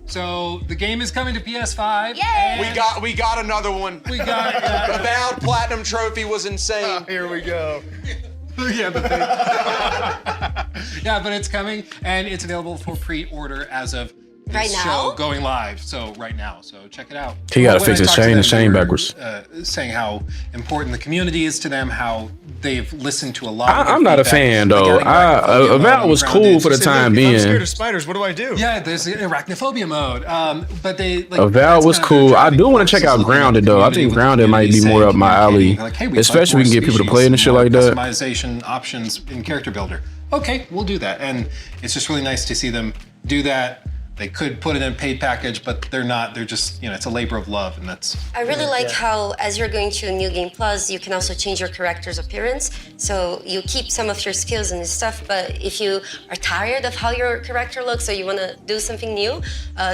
So the game is coming to PS5. Yay! We got another one. We got it. The Avowed Platinum Trophy was insane. Here we go. Yeah, but it's coming, and it's available for pre-order as of this Right now? show going live. So right now, so check it out. He gotta When fix I his talked to chain them, and chain they were, backwards. Saying how important the community is to them, how they've listened to a lot. I'm not a fan though. Avowed was cool for the time If I'm scared being. of spiders, what do I do? Yeah, there's arachnophobia mode. But they like Avowed was cool. I do want to check out Grounded though. I think Grounded might be more up my alley, especially we can get people to play it and shit like that. Customization options in Character Builder. Okay, we'll do that, and it's just really nice to see them do that. They could put it in a paid package, but they're not. They're just, it's a labor of love, and that's. I really like how, as you're going to New Game Plus, you can also change your character's appearance. So you keep some of your skills and stuff, but if you are tired of how your character looks or you want to do something new,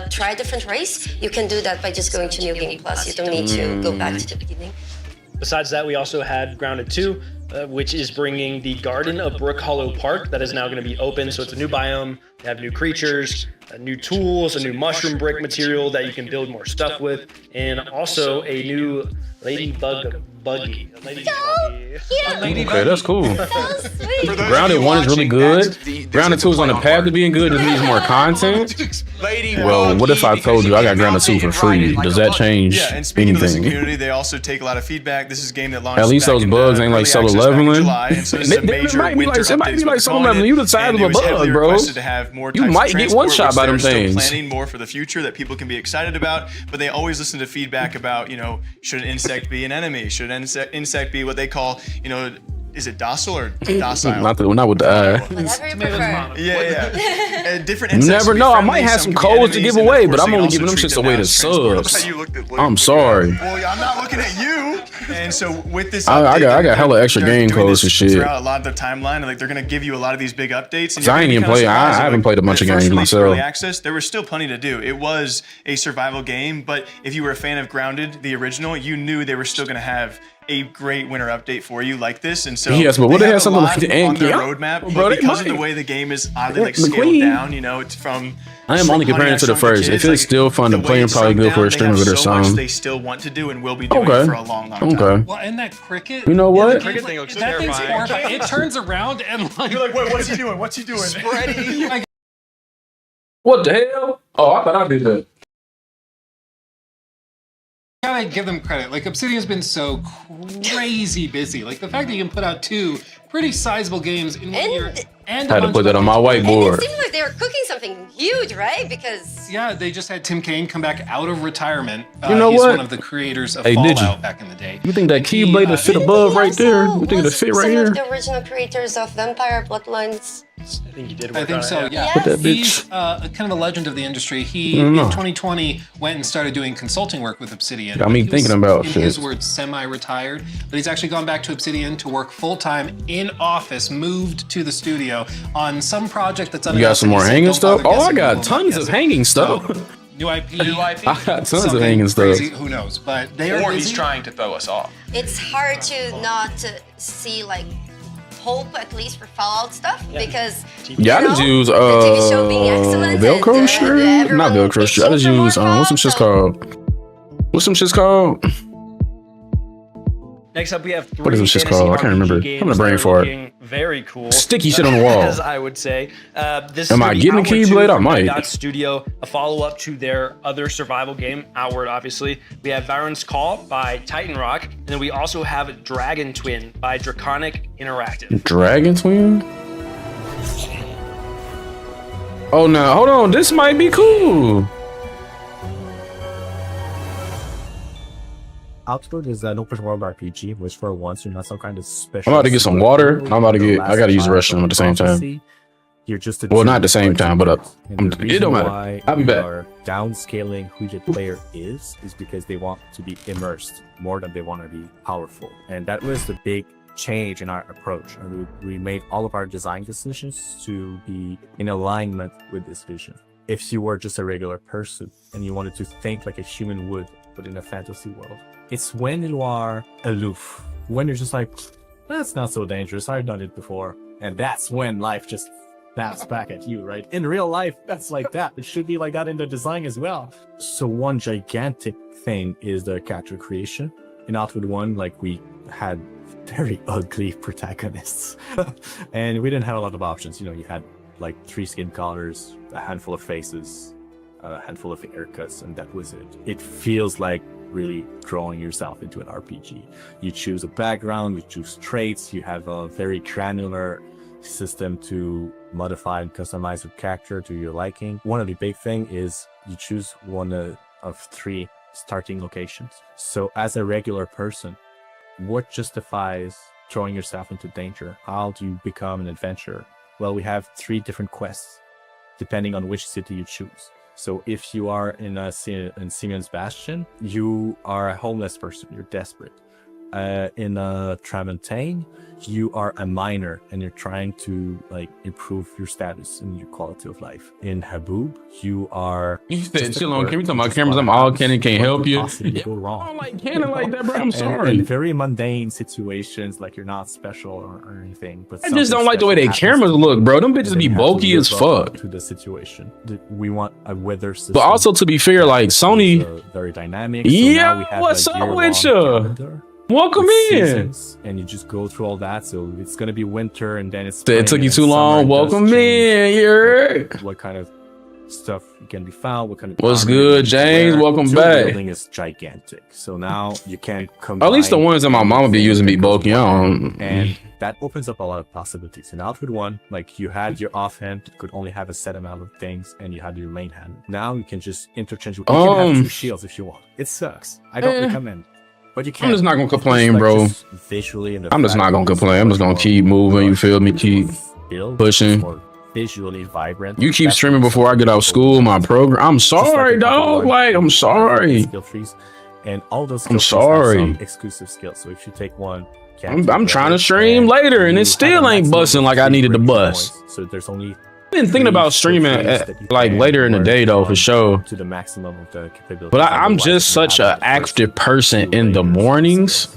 try a different race, you can do that by just going to New Game Plus. You don't need to go back to the beginning. Besides that, we also had Grounded 2, which is bringing the Garden of Brook Hollow Park that is now going to be open. So it's a new biome. They have new creatures, new tools, a new mushroom brick material that you can build more stuff with, and also a new ladybug buggy. Okay, that's cool. So sweet. Grounded 1 is really good. Grounded 2 is on the path to being good. Just needs more content. Well, what if I told you I got Grounded 2 for free? Does that change Yeah, and speaking of this anything? community, they also take a lot of feedback. This is a game that launched At least back those in, bugs ain't like early solo access back in leveling. July, and so this is a major winter It might be updates like with solo the leveling. You the size and of it a was heavily bug, bro. requested to have more You types might of get transport, one shot which by them they're still things. planning more for the future that people can be excited about, but they always listen to feedback about, should an insect be an enemy? Should an insect be what they call, is it docile or docile? Not with the eye. Whatever you prefer. Yeah. And different You insects never can be know. I friendly, might have some some can be codes to enemies, give and of away, course but I'm they only also giving them treat shits them away to as transporters. subs. I'm sorry. Well, I'm not looking at you. And so with this, I got hella extra they're game doing codes this and shit. throughout a lot of the timeline, and they're gonna give you a lot of these big updates. And I ain't even play. I haven't played a bunch of games myself. Early access, there was still plenty to do. It was a survival game, but if you were a fan of Grounded, the original, you knew they were still gonna have a great winter update for you like this, and so Yes, but what they have have a something lot like the on their Anki? roadmap, Bro, but they because of the might. way the game is oddly Yeah, scaled McQueen. down, it's from. I am only comparing it to the first. If it's still fun to play, and probably good for a streamer or so much something. they still want to do and will be doing Okay. for a long time. Okay. Well, and that cricket. You know what? The cricket thing looks that thing's horrifying. It turns around and like. You're like, wait, what's he doing? What's he doing? Spreading. What the hell? Oh, I thought I did that. Gotta give them credit. Like Obsidian's been so crazy busy. Like the fact that you can put out 2 pretty sizable games in 1 year. And I had to put that on my And whiteboard. it seems like they were cooking something huge, right? Because Yeah, they just had Tim Kaine come back out of retirement. You know he's what? one of the creators of Hey, did Fallout you? back in the day. You think that Keyblade would fit above right there? You think it'd fit right some here? of the original creators of Vampire Bloodlines. I think you did. I think so, yeah. Put that He's bitch. kind of a legend of the industry. He, I don't in know. 2020, went and started doing consulting work with Obsidian. Got me He was, thinking about in shit. his words, semi-retired. But he's actually gone back to Obsidian to work full-time in office, moved to the studio on some project that's You got some more He said, hanging "Don't stuff? bother Oh, I guessing, got we'll tons guess of it." hanging stuff. New IP. I got tons of something hanging stuff. crazy, who knows? But they are Or busy. he's trying to throw us off. It's hard to not see hope at least for Fallout stuff because Yeah, I just use TV show being excellent Velcro and, strip. Not everyone Velcro strip. I just use what's some shit's called? What's some shit's called? Next up, we have 3 What is this shit fantasy called? I can't RPG remember. games I'm gonna brain that are fart. looking very cool. Sticky shit on the wall. As I would say. This Am is I gonna be getting a Outward 2 Keyblade? I from might. KDotDaGawd Studio, a follow-up to their other survival game, Outward, obviously. We have Varen's Call by Titan Rock, and then we also have Dragon Twin by Draconic Interactive. Dragon Twin? Oh no, hold on. This might be cool. Outward is an open world RPG, which for once you're not some kind of special. I'm about to get some water. I'm about to get. I gotta use the restroom at the same time. You're just a Well, not at the same time, but and the it reason don't matter. why I'll be we back. are downscaling who the player is because they want to be immersed more than they want to be powerful, and that was the big change in our approach. And we made all of our design decisions to be in alignment with this vision. If you were just a regular person and you wanted to think like a human would, but in a fantasy world, it's when you are aloof, when you're just like, that's not so dangerous, I've done it before, and that's when life just snaps back at you, right? In real life, that's like that. It should be like that in the design as well. So one gigantic thing is the character creation. In Outward 1, like, we had very ugly protagonists. And we didn't have a lot of options. You know, you had like 3 skin colors, a handful of faces, a handful of haircuts, and that was it. It feels like really drawing yourself into an RPG. You choose a background, you choose traits, you have a very granular system to modify and customize your character to your liking. One of the big thing is you choose one of 3 starting locations. So as a regular person, what justifies throwing yourself into danger? How do you become an adventurer? Well, we have 3 different quests depending on which city you choose. So if you are in Simeon's Bastion, you are a homeless person, you're desperate. In Tramontane, you are a miner and you're trying to like improve your status and your quality of life. In Haboob, you are. You said, chill on. Can we talk about cameras? I'm all Canon, can't help you. Go wrong. I don't like Canon like that, bro. I'm sorry. And very mundane situations, like you're not special or anything. But I just don't like the way their cameras look, bro. Them bitches be bulky as fuck. To the situation, we want a weather system. But also, to be fair, like Sony, very dynamic. Yeah, what's up with you? Welcome in. And you just go through all that. So it's gonna be winter, and then it took you too long. Welcome in. You're what kind of stuff can be found? What kind of what's good, James? Welcome back. The building is gigantic, so now you can combine. At least the ones that my mama be using be bulky. And that opens up a lot of possibilities. In Outward 1, like you had your offhand could only have a set amount of things, and you had your main hand. Now you can just interchange. You can have 2 shields if you want. It sucks. I don't recommend. But you can't. I'm just not gonna complain, bro. Visually, I'm just not gonna complain. I'm just gonna keep moving. You feel me? Keep pushing. Visually vibrant. You keep streaming before I get out of school. My program. I'm sorry, dog. Like I'm sorry. Skill trees, and all those. I'm sorry. Exclusive skills. So if you take one, I'm trying to stream later, and it still ain't busting like I needed to bust. So there's only. I've been thinking about streaming like later in the day though, for sure. To the maximum of the capability. But I'm just such an active person in the mornings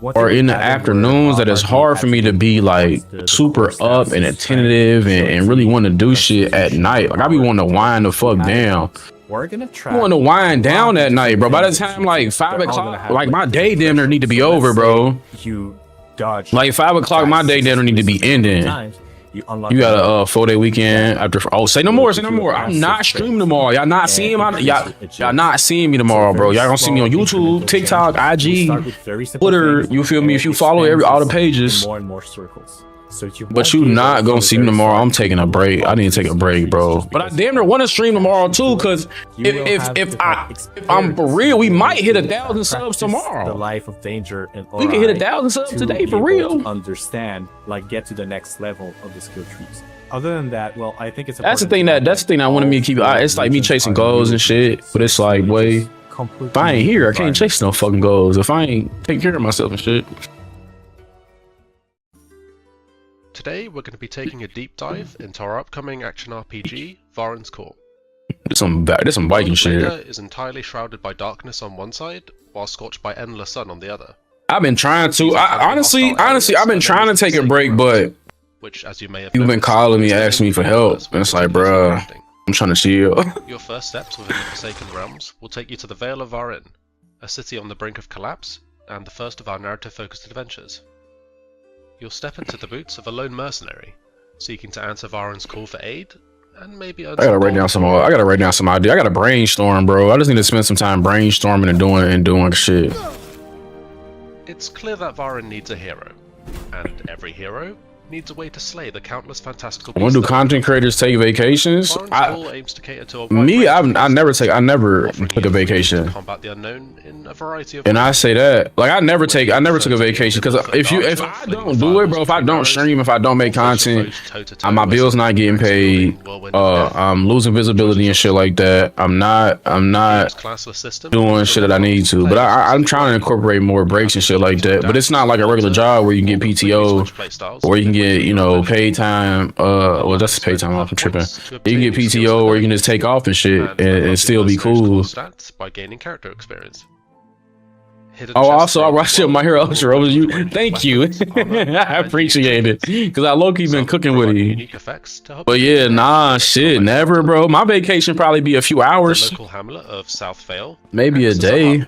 or in the afternoons that it's hard for me to be like super up and attentive and really want to do shit at night. Like I be wanting to wind the fuck down. We're gonna try. I want to wind down at night, bro. By the time like 5 o'clock, like my day damn near need to be over, bro. You dodge. Like 5 o'clock, my day damn near need to be ending. You got a 4-day weekend after. Oh, say no more. I'm not streaming tomorrow. Y'all not seeing me. Y'all not seeing me tomorrow, bro. Y'all gonna see me on YouTube, TikTok, IG, Twitter. You feel me? If you follow all the pages. More and more circles. But you not gonna see me tomorrow. I'm taking a break. I need to take a break, bro. But I damn near want to stream tomorrow too, cause if I'm for real, we might hit 1,000 subs tomorrow. The life of danger and we can hit 1,000 subs today for real. Understand, like get to the next level of the skill trees. Other than that, well, I think it's that's the thing that wanted me to keep. It's like me chasing goals and shit, but it's like, wait, if I ain't here, I can't chase no fucking goals. If I ain't taking care of myself and shit. Today, we're going to be taking a deep dive into our upcoming action RPG, Varen's Call. This some Viking shit. Is entirely shrouded by darkness on one side, while scorched by endless sun on the other. I've been trying to. Honestly, I've been trying to take a break, but which, as you may have you've been calling me, asking me for help, and it's like, bruh, I'm trying to chill. Your first steps within the Forsaken Realms will take you to the Vale of Varen, a city on the brink of collapse, and the first of our narrative-focused adventures. You'll step into the boots of a lone mercenary, seeking to answer Varen's call for aid, and maybe I gotta write down some more. I gotta write down some ideas. I gotta brainstorm, bro. I just need to spend some time brainstorming and doing shit. It's clear that Varen needs a hero, and every hero needs a way to slay the countless fantastical beasts. When do content creators take vacations? Aims to cater to I never took a vacation. Combat the unknown in a variety of and I say that like I never took a vacation because if I don't do it, bro, if I don't stream, if I don't make content, my bills not getting paid. I'm losing visibility and shit like that. I'm not doing shit that I need to. But I'm trying to incorporate more breaks and shit like that. But it's not like a regular job where you can get PTO or you can get, you know, paid time. Well, that's paid time off. I'm tripping. You can get PTO or you can just take off and shit and still be cool. Stats by gaining character experience. Oh, also, I watched My Hero Ultra over you. Thank you. I appreciate it. Because I low-key been cooking with you. But yeah, nah, shit, never, bro. My vacation probably be a few hours. The local hamlet of South Vale. Maybe a day.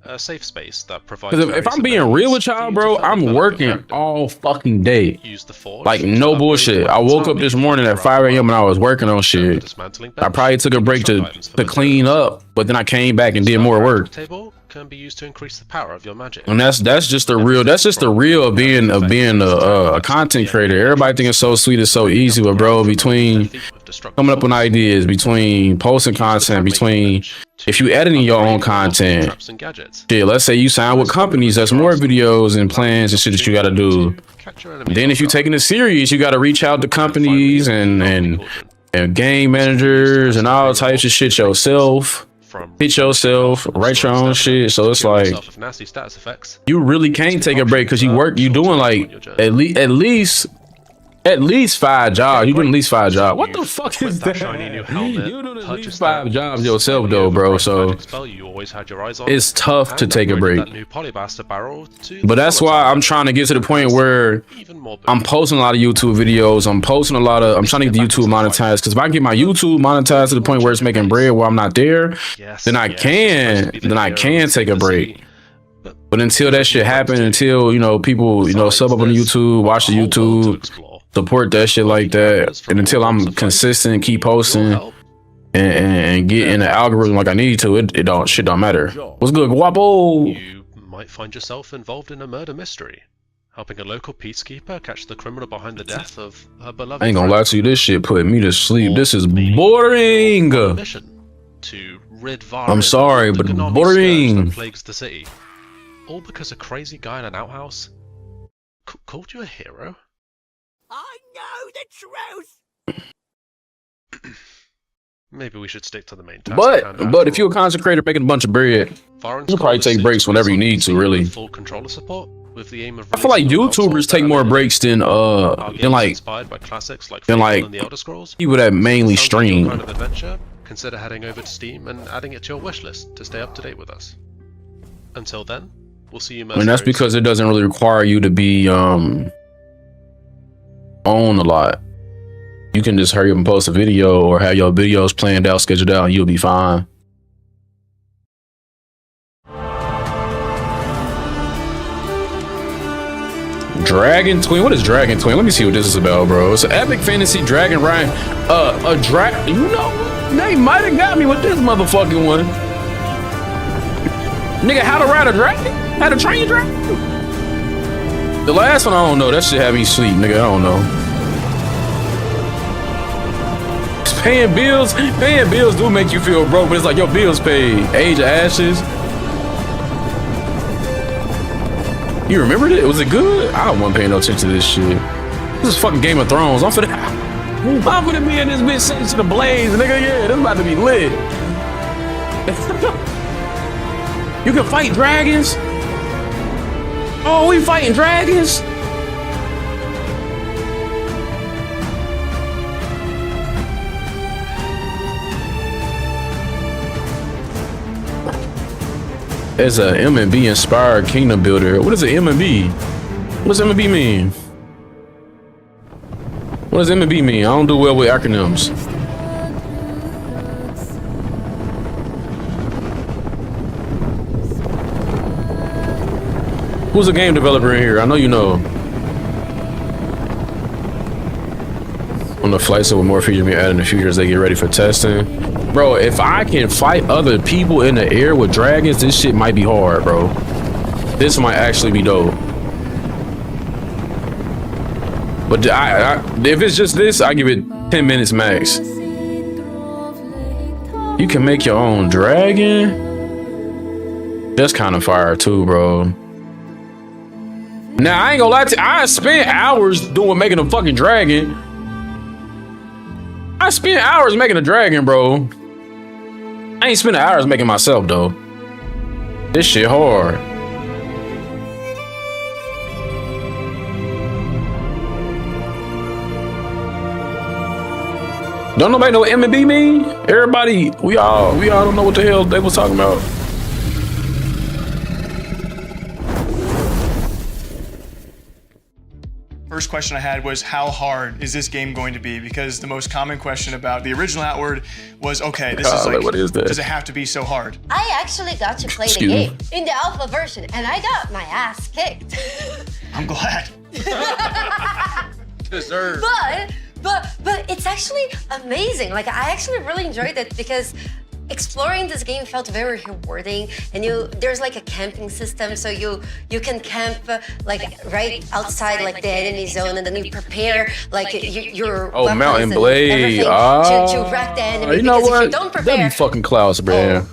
A safe space that provides. Because if I'm being real with y'all, bro, I'm working all fucking day. Like, no bullshit. I woke up this morning at 5 a.m. and I was working on shit. I probably took a break to clean up, but then I came back and did more work. Table can be used to increase the power of your magic. And that's just the real of being a content creator. Everybody think it's so sweet, it's so easy, but bro, between coming up with ideas, between posting content, between if you editing your own content, shit, let's say you sign with companies, that's more videos and plans and shit that you got to do. Then if you're taking it serious, you got to reach out to companies and game managers and all types of shit yourself. Hit yourself, write your own shit. So it's like you really can't take a break because you doing like at least 5 jobs. You doing at least 5 jobs. What the fuck is that? You doing at least 5 jobs yourself though, bro. So it's tough to take a break. But that's why I'm trying to get to the point where I'm posting a lot of YouTube videos. I'm trying to get the YouTube monetized, because if I can get my YouTube monetized to the point where it's making bread where I'm not there, then I can take a break. But until that shit happen, until people sub up on YouTube, watch the YouTube, support that shit like that, and until I'm consistent, keep posting and get in the algorithm like I need to, it don't matter. What's good, Guapo? You might find yourself involved in a murder mystery, helping a local peacekeeper catch the criminal behind the death of her beloved. I ain't gonna lie to you, this shit put me to sleep. This is boring. To rid Varen I'm sorry, but boring. Plagues the city, all because a crazy guy in an outhouse called you a hero. I know the truth. Maybe we should stick to the main task. But if you're a content creator making a bunch of bread, you can probably take breaks whenever you need to. Really, full controller support with the aim of. I feel like YouTubers take more breaks than like inspired by classics like the Elder Scrolls. People that mainly stream. Kind of adventure, consider heading over to Steam and adding it to your wishlist to stay up to date with us. Until then, we'll see you. And that's because it doesn't really require you to be own a lot. You can just hurry up and post a video or have your videos planned out, scheduled out, and you'll be fine. Dragon Twin? What is Dragon Twin? Let me see what this is about, bro. It's an epic fantasy dragon ride. They might have got me with this motherfucking one. Nigga, how to ride a dragon? How to train a dragon? The last one, I don't know. That shit had me sleep, nigga. I don't know. Paying bills do make you feel broke, but it's like your bills paid. Age of Ashes. You remembered it? Was it good? I don't want to pay no attention to this shit. This is fucking Game of Thrones. I'm finna be in this bitch sitting to the blaze, nigga. Yeah, this about to be lit. You can fight dragons? Oh, we fighting dragons? As a M&B inspired kingdom builder. What is an M&B? What does M&B mean? What does M&B mean? I don't do well with acronyms. Who's a game developer in here? I know you know. On the flights with more features being added in the future as they get ready for testing. Bro, if I can fight other people in the air with dragons, this shit might be hard, bro. This might actually be dope. But if it's just this, I give it 10 minutes max. You can make your own dragon? That's kind of fire too, bro. Now, I ain't gonna lie to you, I spent hours making a fucking dragon. I spent hours making a dragon, bro. I ain't spending hours making myself, though. This shit hard. Don't nobody know what M&B mean? Everybody, we all don't know what the hell they was talking about. first question I had was, how hard is this game going to be? Because the most common question about the original Outward was, okay, this is like, what is this? Does it have to be so hard? I actually got to play the Excuse me. game in the alpha version, and I got my ass kicked. I'm glad. Deserved. But it's actually amazing. Like, I actually really enjoyed it because exploring this game felt very rewarding, and there's like a camping system, so you can camp like right outside like the enemy zone, and then you prepare like your weapons Mountain and Blade. everything to wreck the enemy. You know because what? if you don't W prepare, fucking Klaus, bro.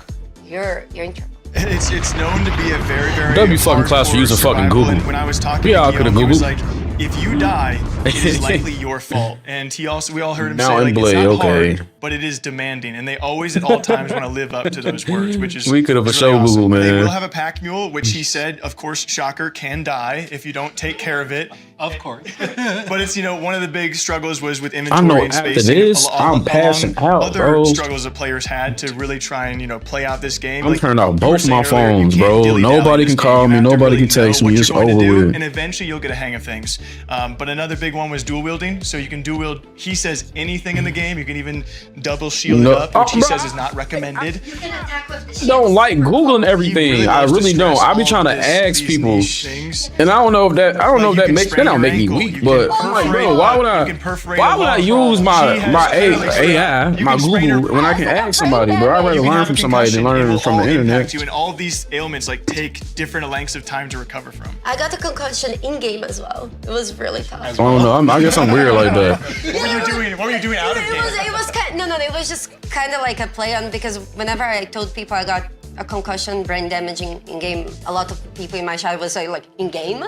you're in trouble. It's known to be a very W fucking Klaus for using fucking survival, Google. and when I was talking Yeah, I to could have Guillaume, he was Googled. like, if you die, it is likely your fault. And we all heard him say, Mountain like, Blade, it's not okay. hard, but it is demanding. And they always, at all times, want to live up to those words, which is We could have is a show really awesome. Google, They man. will have a pack mule, which he said, of course, shocker, can die if you don't take care of it. Of course. But it's, one of the big struggles was with I inventory know and after spacing. this, along I'm passing out, other bro. struggles that players had to really try and, play out this game. I'm turning out you were both my saying earlier, you phones, can't bro. dilly-dally Nobody this can game. call You me. have to Nobody really can text know me. what It's you're going to over do, with. and eventually you'll get a hang of things. But another big one was dual wielding. So you can dual wield, he says, anything in the game. You can even double shield No. it up, which he bro, says is not recommended. You can attack with the Don't like Googling everything. I loves to really don't. stress I be all trying to this- ask these people, niche things. and I don't know if that. I don't know if Like, that you makes can that don't sprain make me your weak. ankle, But you can I'm like, perforate bro, why would you I? can perforate Why a would I lung use He my has my literally AI, you my can sprain a- Google when I can ask somebody, bro? I'd rather You can learn have from somebody than concussion. It learn will from the all internet. impact you, and all these ailments like take different lengths of time to recover from. I got a concussion in game as well. It was really tough. I don't know. I guess I'm weird like that. What were you doing? What were you doing out of game? It was kind. No. It was just kind of like a play on, because whenever I told people I got a concussion, brain damage in game, a lot of people in my chat would say like, in game.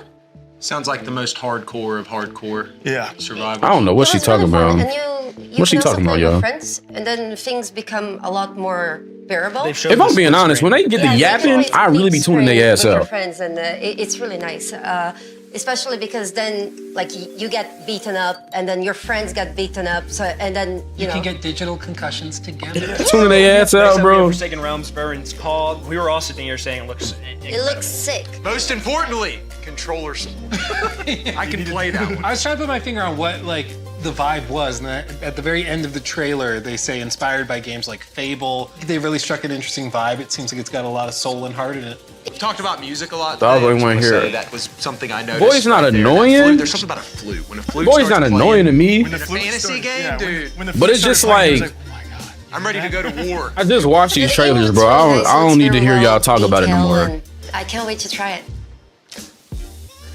Sounds like the most hardcore of hardcore. Yeah. Survival. I don't know what It she was really talking fun, about. and you What's she can also talking about, play with y'all? friends, and then things become a lot more bearable. If I'm being honest, when they get the yapping, I really be tuning their ass with your out. friends, and it's really nice. Especially because then, like, you get beaten up, and then your friends get beaten up. So, and then you know, can get digital concussions together. Tuning their ass out, bro. Forsaken Realms, Baron's Call. We were all sitting here saying it looks. It looks sick. Most importantly, controllers. I can play that one. I was trying to put my finger on what like the vibe was, and at the very end of the trailer, they say inspired by games like Fable. They really struck an interesting vibe. It seems like it's got a lot of soul and heart in it. Talked about music a lot. Dog, today. I I just wanna wanna hear say it. That was something I noticed. Boy's not right there. That annoying. flute, there's something about a flute. When a flute Boy's starts not playing, annoying to me. In a fantasy game, dude. But it's just like, I'm ready to go to war. I just watched these trailers, bro. I don't need to hear y'all talk about it no more. I can't wait to try it.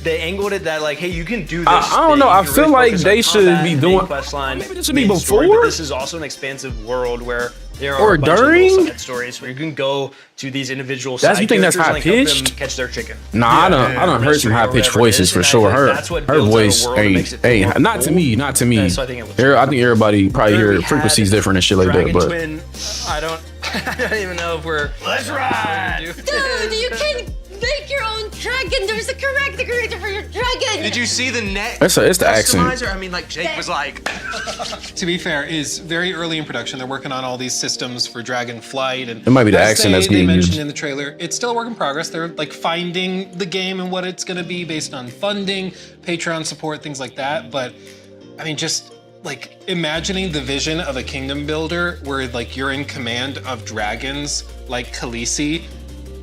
They angled it that like, hey, you can do this. I don't know. I feel like they should be doing. Maybe this should be before? This is also an expansive world where there are Or a bunch during? of little side stories where you can go to these individual. That's- side you think that's characters and, like, help them high-pitched? catch their chicken. Nah, I done heard some high pitched voices for sure. Her voice ain't not to me, not to me. So I think it looks I think everybody probably There hear we frequencies had different and shit like that. Dragon But Twin, I don't even know if we're. Let's ride. Dude, you can make your own dragon. There's a character creator for your dragon. Did you see the neck? It's the accent. customizer? I mean, like Jake was like. To be fair, is very early in production. They're working on all these systems for Dragonflight, and It might be the as accent that's they getting mentioned used. in the trailer. It's still a work in progress. They're like finding the game and what it's going to be based on funding, Patreon support, things like that. But I mean, just like imagining the vision of a kingdom builder where like you're in command of dragons like Khaleesi.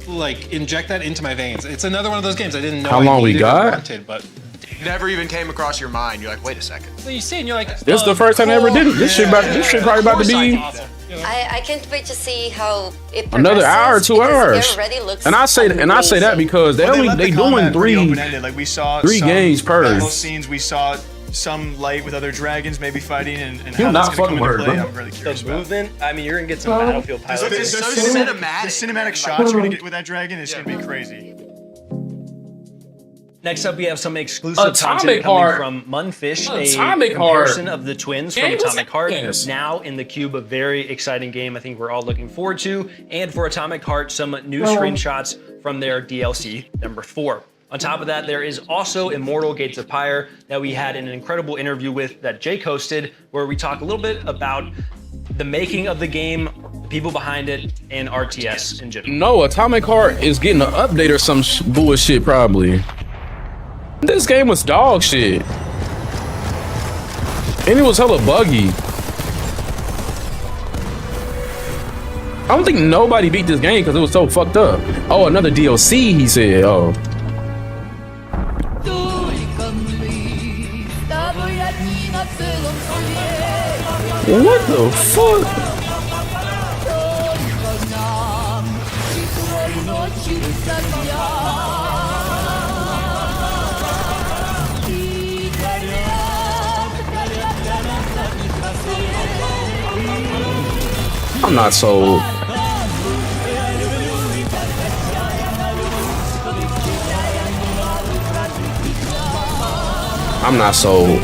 Like inject that into my veins. It's another one of those games I didn't know How I long we needed or got? wanted, but Never even came across your mind. You're like, wait a second. so you see, and you're like, this is the first time I ever did it. This shit probably about to be I can't wait to see how it another hour or progresses, 2 because hours. it already looks And I say that because they Well, left the doing combat pretty three open-ended. Like we saw three some games per. battle scenes. We saw some light with other dragons maybe fighting, and You're how not that's going fucking to come with into her, play. bro. I'm really curious The about. movement. I mean, you're gonna get some Battlefield pilots. The cinematic shots you're gonna get with that dragon is gonna be crazy. Next up, we have some exclusive Atomic content Heart. coming from Munfish, Atomic a Heart. comparison of the twins from Game was Atomic Heart. ass. Now in the cube, a very exciting game I think we're all looking forward to. And for Atomic Heart, some new screenshots from their DLC number 4. On top of that, there is also Immortal Gates of Pyre that we had an incredible interview with that Jake hosted, where we talk a little bit about the making of the game, the people behind it, and RTS in general. No, Atomic Heart is getting an update or some bullshit probably. This game was dog shit. And it was hella buggy. I don't think nobody beat this game because it was so fucked up. Oh, another DLC, he said. Oh. What the fuck? I'm not sold. I'm not sold.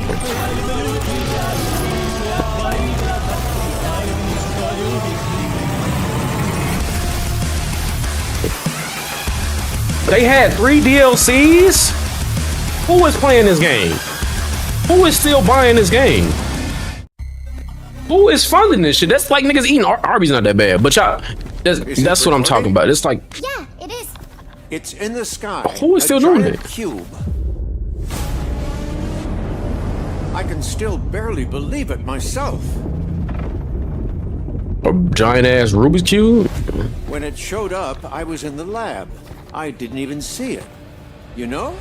They had 3 DLCs? Who is playing this game? Who is still buying this game? Who is funding this shit? That's like niggas eating Arby's not that bad, but y'all, that's what I'm talking about. It's like, yeah, it is. It's in the sky. Who is still doing it? Cube. I can still barely believe it myself. A giant ass Rubik's Cube? When it showed up, I was in the lab. I didn't even see it. You know?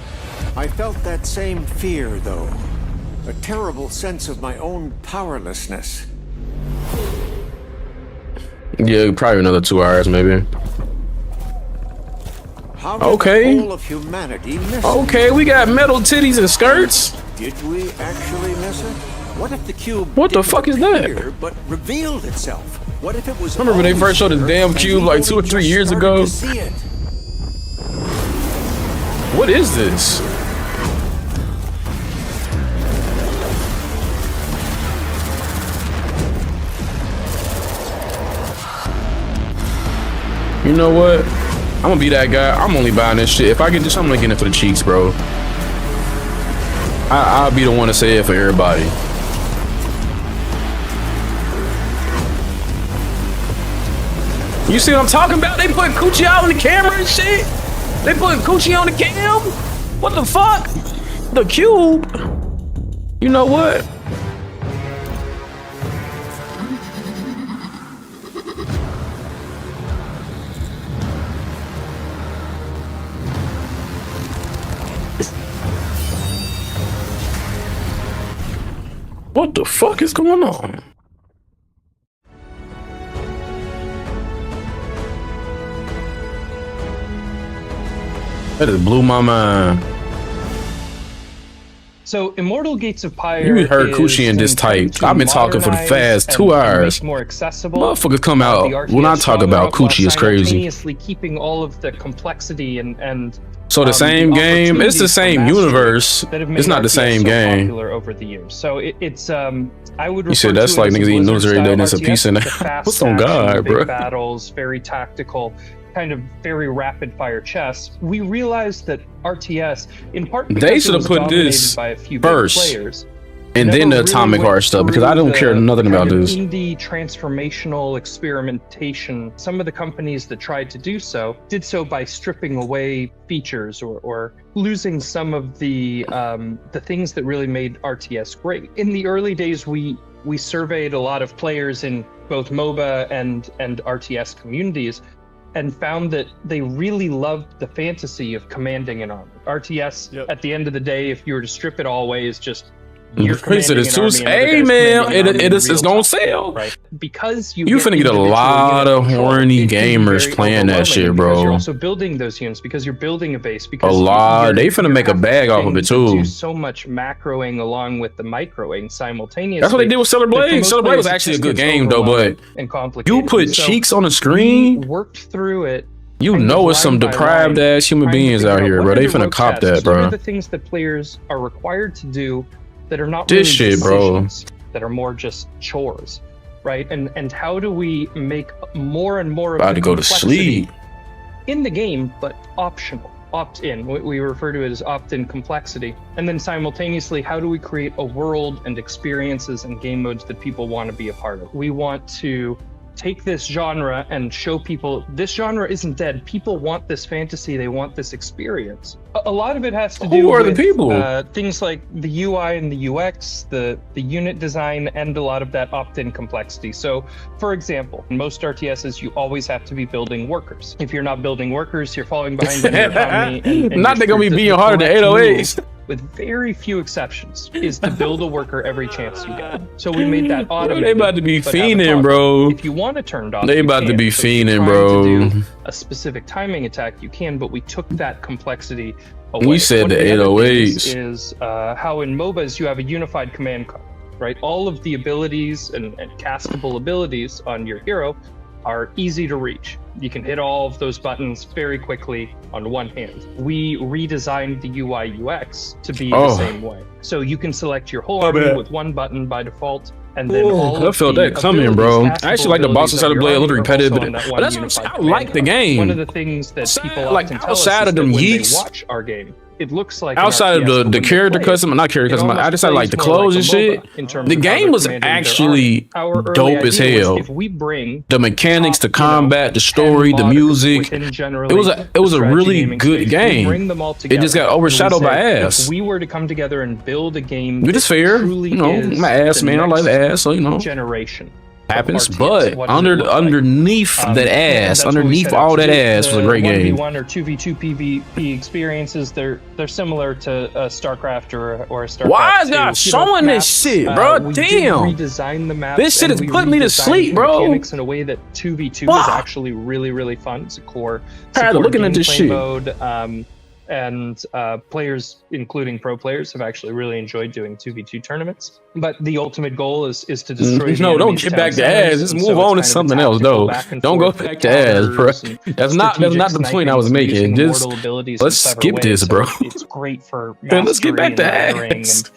I felt that same fear, though. A terrible sense of my own powerlessness. Yeah, probably another 2 hours, maybe. How did okay. the whole of humanity miss okay, we got metal titties and skirts. Did we actually miss it? What if the cube What the fuck is that? appear, but revealed itself? What if it was Remember when they first showed this damn cube like 2 or 3 years ago? What is this? You know what? I'm gonna be that guy. I'm only buying this shit. If I get this, I'm only getting it for the cheeks, bro. I'll be the one to say it for everybody. You see what I'm talking about? They put Coochie out on the camera and shit. They put Coochie on the cam. What the fuck? The cube. You know what? What the fuck is going on? That just blew my mind. So, Immortal Gates of Pyre. You heard Coochie in this type. I've been talking for the past 2 hours. More accessible. Motherfuckers come out when I talk about Coochie is crazy. Simultaneously keeping all of the complexity and so the same game. It's the same universe. It's not the same game. Popular over the years. So it's I would. You said that's like niggas eating noodles every day and it's a piece in there. What's on God, bro? Battles, very tactical, kind of very rapid fire chess. We realized that RTS, in part, they should have put this first, and then the Atomic Heart stuff, because I don't care nothing about this. Indie transformational experimentation. Some of the companies that tried to do so did so by stripping away features or losing some of the things that really made RTS great. In the early days, we surveyed a lot of players in both MOBA and RTS communities, and found that they really loved the fantasy of commanding an army. RTS, at the end of the day, if you were to strip it all away, is just you're commanding an army. Hey man, it's gonna sell. Right. Because you finna get a lot of horny gamers playing that shit, bro. Because you're also building those units, because you're building a base, because a lot. They finna make a bag off of it too. Do so much macroing along with the microing simultaneously. That's what they did with Stellar Blade. Stellar Blade was actually a good game though, but you put cheeks on the screen. We worked through it. You know it's some deprived ass human beings out here, bro. They finna cop that, bro. What are the things that players are required to do that are not this really shit, bro, that are more just chores, right? And how do we make more and more of about to go to sleep in the game, but optional, opt-in? We refer to it as opt-in complexity. And then simultaneously, how do we create a world and experiences and game modes that people want to be a part of? We want to take this genre and show people this genre isn't dead. People want this fantasy. They want this experience. A lot of it has to do Who are with the people? Things like the UI and the UX, the unit design, and a lot of that opt-in complexity. So, for example, in most RTSs, you always have to be building workers. If you're not building workers, you're falling behind in your economy. And Not they're gonna be being harder than 808s. With very few exceptions, is to build a worker every chance you get. So we made that Bro, automated. they about to be but have a fiending, toggle. bro. If you want to turn it off, They you about to can. be So if you're fiending, trying bro. to do a specific timing attack, you can, but we took that complexity away. We said One the of other 808s. things is how in MOBAs you have a unified command card, right? All of the abilities and castable abilities on your hero are easy to reach. You can hit all of those buttons very quickly on one hand. We redesigned the UI UX to be the same way. So you can select your whole army with one button by default, and then all I of felt the that coming, bro. abilities, I actually like the castable boss inside of abilities Blade, a of little your repetitive, army are also on that but one that's what I'm saying. unified I like the command card. game. One of the things that people like, often tell us outside is of that them when yeeks, they watch our game, it looks like an outside of RTS, but the when they character play it, custom, not character it custom, I almost decided like plays the more clothes and like a shit. MOBA in terms The of how game they're was commanding their actually army. Our early dope as idea was hell. if we bring The mechanics, the top, you know, combat, the story, the 10 music. within generally It was a strategy really gaming good space, we game. bring them all It just together, got and we overshadowed by say, ass. If we were to come together and build a game, Which is that fair. truly You know, is I'm an ass the man. I like the next ass, so you know. generation. Happens, RTS, but what does it look like? underneath that and ass, that's what we underneath set out all to that do. ass was a great game. 1v1 or 2v2 PvP experiences, they're similar to StarCraft or a StarCraft. Why is 2. y'all You know, showing this maps, shit, bro? we did Damn. redesign the maps. This shit and is we putting me to redesigned sleep, the bro. Mechanics in a way that 2v2 Fuck. is actually really, really fun. It's a core. Tired of looking at this gameplay shit. Mode, and players, including pro players, have actually really enjoyed doing 2v2 tournaments. But the ultimate goal is to destroy. No, don't get back to ass. Just move on to something else, though. Don't go back to ass, bro. That's not the point I was making. Just let's skip this, bro. It's great for Let's get back to mastery and ass.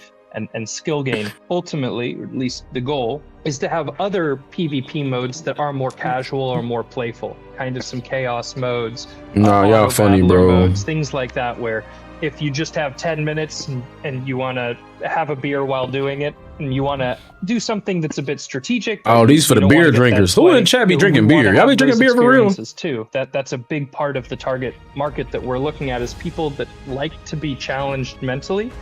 and skill gain. Ultimately, or at least the goal, is to have other PvP modes that are more casual or more playful, kind of some chaos modes. Nah, y'all auto funny, battler bro. modes, things like that, where if you just have 10 minutes and you want to have a beer while doing it, and you want to do something that's a bit strategic. Oh, these for the beer drinkers. Who in the chat be drinking beer? Y'all be drinking beer for real? Too. That's a big part of the target market that we're looking at, is people that like to be challenged mentally,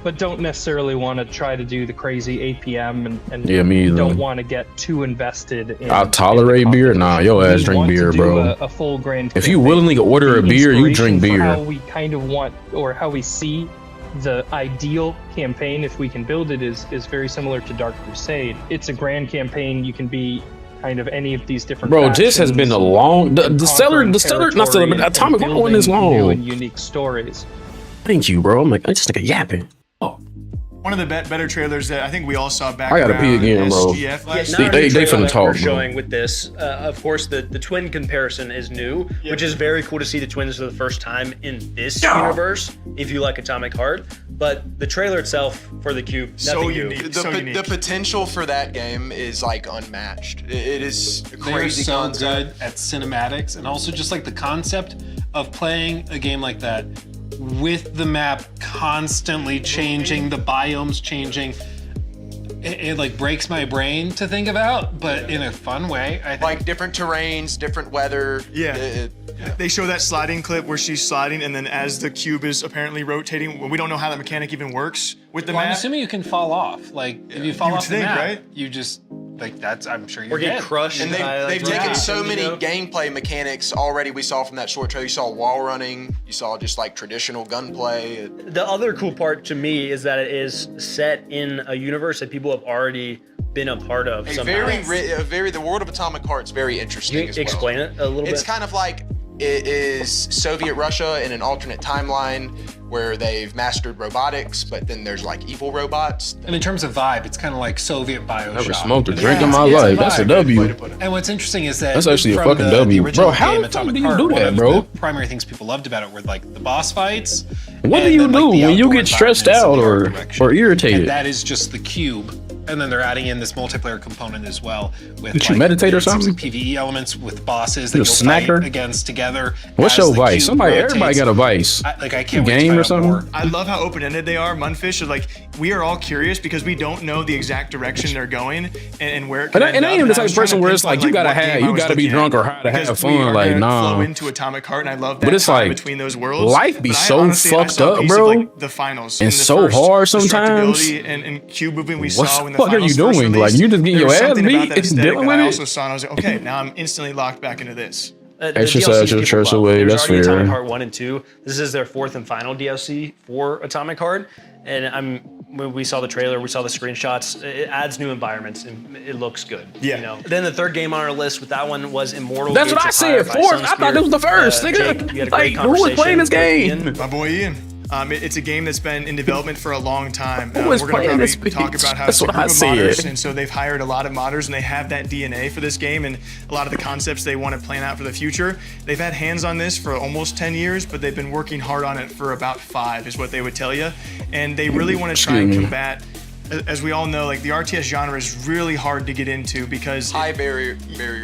but don't necessarily want to try to do the crazy APM and Yeah, me either. don't want to get too invested in. I'll tolerate beer. Nah, your ass drink beer, bro. A full grand If you campaign. willingly order a The beer, you drink inspiration for beer. How we kind of want, or how we see the ideal campaign, if we can build it, is very similar to Dark Crusade. It's a grand campaign. You can be kind of any of these different. Bro, this has been a long. The stellar, not stellar, but territory Atomic and Heart one is building new long. and unique stories. Thank you, bro. I'm like, I just like a yapping. One of the better trailers that I think we all saw back. I gotta pee around again, bro. SGF Yeah, last not year. every they trailer finna that talk, we're bro. showing with this. Of course, the twin comparison is new, which is very cool to see the twins for the first time in this universe. If you like Atomic Heart, but the trailer itself for the Cube, nothing new. The potential for that game is like unmatched. It is a They're crazy so concept. good at cinematics, and also just like the concept of playing a game like that with the map constantly changing, the biomes changing. It like breaks my brain to think about, but in a fun way. I think. Like different terrains, different weather. Yeah. They show that sliding clip where she's sliding, and then as the cube is apparently rotating, we don't know how that mechanic even works with the Well, I'm map. assuming you can fall off. Like if you fall You would off the think, map, right? you just like that's. I'm sure you're Or get dead. crushed. And they've taken so many gameplay mechanics already. We saw from that short trailer. You saw wall running. You saw just like traditional gunplay. The other cool part to me is that it is set in a universe that people have already been a part of. somehow. The world of Atomic Heart's very interesting. Can you as well. explain it a little bit? It's kind of like it is Soviet Russia in an alternate timeline where they've mastered robotics, but then there's like evil robots. And in terms of vibe, it's kind of like Soviet Bioshock. Never smoked a drink in my life. That's a W. And what's interesting is that That's actually a from fucking the W. original Bro, how game, the fuck Atomic do you Heart, do one that, of bro? the primary things people loved about it were like the boss fights. What do and you then, like, do the when you outdoor get stressed environments out and the art or direction. irritated? And that is just the cube And then they're adding in this multiplayer component as well. With Did you meditate or something? PvE elements with bosses that You you'll a snacker? fight against together. What's as your the vice? cube Everybody rotates. got a vice. I can't wait to Game find or out something? more. I love how open-ended they are. Munfish is like, we are all curious because we don't know the exact direction they're going and where it can And I ain't even the type of person where it's like you gotta be drunk or high to have fun. Like, flow nah. into Atomic Heart, and I love that But it's time like, between those worlds. life be But I so honestly, I fucked saw a up, piece bro. of, like, the finals And the so first hard sometimes. destructibility and cube movement we What saw the in the fuck are you finals first doing? release. Like, you just getting There your was ass something about beat that and aesthetic dealing that with I it? also saw, and I was like, okay, now I'm instantly locked back into this. The Exercise DLC your people stress love. away, There's that's already fair. Atomic Heart 1 and 2. This is their 4th and final DLC for Atomic Heart. And when we saw the trailer, we saw the screenshots, it adds new environments and it looks good. Yeah. You know? Then the third game on our list with that one was Immortal. That's what Gates I of said. Fire by Fourth. I thought this was the first. Jake, Nigga. you had a Like, great who was playing this conversation game? with Ian. My boy Ian. It's a game that's been in development for a long time. Who is We're gonna playing probably this talk bitch? about how That's it's a what group I of said. modders, and so they've hired a lot of modders, and they have that DNA for this game and a lot of the concepts they want to plan out for the future. They've had hands on this for almost 10 years, but they've been working hard on it for about 5, is what they would tell you. And they really want to try and Excuse me. combat. As we all know, like the RTS genre is really hard to get into because High barrier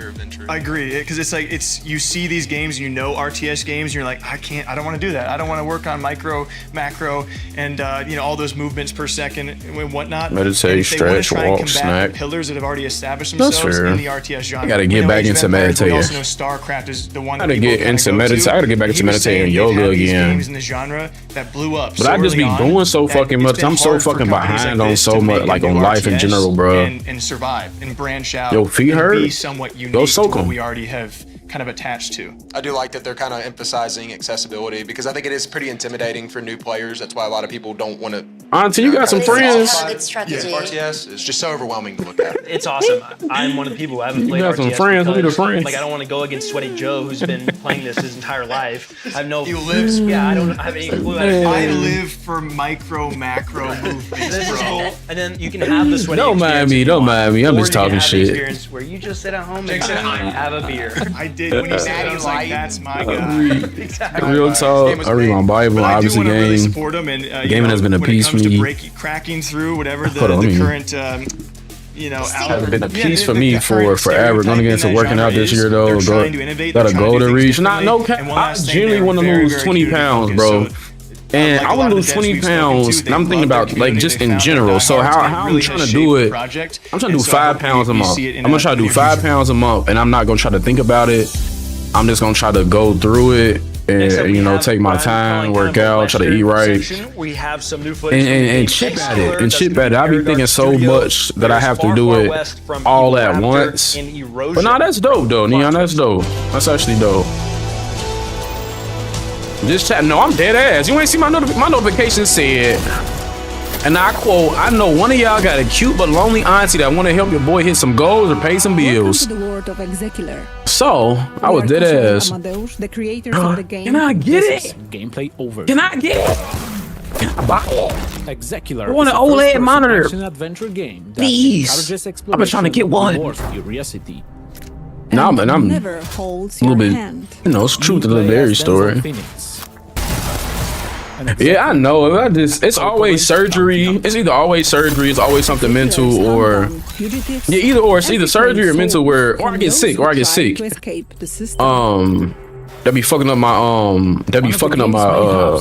of entry. I agree, because it's like you see these games, and you know RTS games, and you're like, I don't want to do that. I don't want to work on micro, macro, and all those movements per second and whatnot. Meditate, And if they wanna stretch, try and walk, combat snack. The pillars that have already established That's themselves fair. in the RTS genre. I gotta get We know back Age of into Empires, We meditating. also know StarCraft is the one. I that gotta people get kinda into go meditating. to. I gotta get back into He was saying meditating they've yoga had these again. games in the genre that blew up. But so I just be early on doing so that fucking it's much. been I'm so hard for fucking companies behind like on this so to much, make like a on new life in RTS general, bro. and survive and branch out. Yo, feet and hurt? Be somewhat unique Go to soak what 'em. we already have kind of attached to. I do like that they're kind of emphasizing accessibility because I think it is pretty intimidating for new players. That's why a lot of people don't want to. Auntie, you got some It's friends. also a good strategy. RTS is just so overwhelming to look at. It's awesome. I'm one of the people who haven't played got some RTS friends. Who be the because, friends? like, I don't want to go against Sweaty Joe, who's been playing this his entire life. I have no. He lives. Yeah, I don't have any clue. I live for micro, macro movements, This is bro. cool. And then you can have the Sweaty Don't mind experience me. if you Don't want. mind me. I'm Or just you can talking have the shit. experience where you just sit at home and have a beer. I did when he said it, I was like, "That's my guy." Exactly. Real talk. I read my Bible. But I do Obviously, want to really game. support him, and Gaming has been a when piece it for comes me. to cracking through whatever Hold on, the let me- current, Hasn't been a yeah, piece the- for the me current for forever. Gonna get into stereotype in working that out this genre year is though. they're trying to innovate, Got a they're goal trying to to do things reach. Not no differently. cap. And one I last thing, genuinely they're want to very, lose very 20 cute and pounds, focused. bro. So, And like I a lot want to of lose the devs 20 we've spoken pounds. to, And I'm they thinking love their about like community. just They in found general. that So Die Hard how tech I'm really trying has to do shaped it. the project. I'm trying to And do so I 5 hope pounds a we month. see it in I'm gonna a try to do near 5 future. pounds a month, and I'm not gonna try to think about it. I'm just gonna try to go through it and take my time, work out, try to eat right. We have some new footage And chip at it and chip at it. I be thinking so much that I have to do it all at once. But nah, that's dope though, Neon. That's dope. That's actually dope. Just chat. No, I'm dead ass. You ain't see my notification said, and I quote, "I know one of y'all got a cute but lonely auntie that want to help your boy hit some goals or pay some bills." Welcome to the world of Execular. So I was We dead are Kishore ass. Amadeus, the creators of the game. Can I get This it? Gameplay over. Can I get it? Can I buy it? Execular. I want is an a OLED first-person monitor. action-adventure game that Please. encourages I've been trying to get one. rewards curiosity. Nah, man, I'm a never holds little your bit. hand. You know, it's truth to the Play dairy as Denzel story. Phoenix. Yeah, I know. It's always surgery. It's either always surgery. It's always something mental, or yeah, either or. It's either surgery or mental, or I get sick, or I get sick. To escape the system. That be fucking up my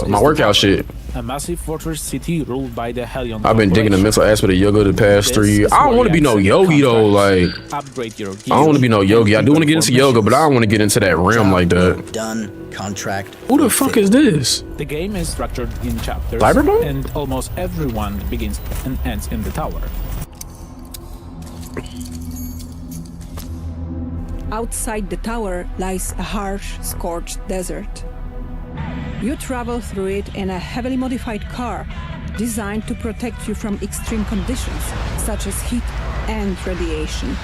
my workout shit. A massive fortress city ruled by the Hellion. I've been digging the mental aspect of yoga the past 3 years. I don't want to be no yogi though. Like, Upgrade your I don't want to be no yogi. I do want to get into yoga, but I don't want to get into that realm like that. Done. Contract. Who the fuck is this? The game is structured in chapters, Cyberpunk? and almost everyone begins and ends in the tower. Outside the tower lies a harsh, scorched desert. You travel through it in a heavily modified car designed to protect you from extreme conditions such as heat and radiation.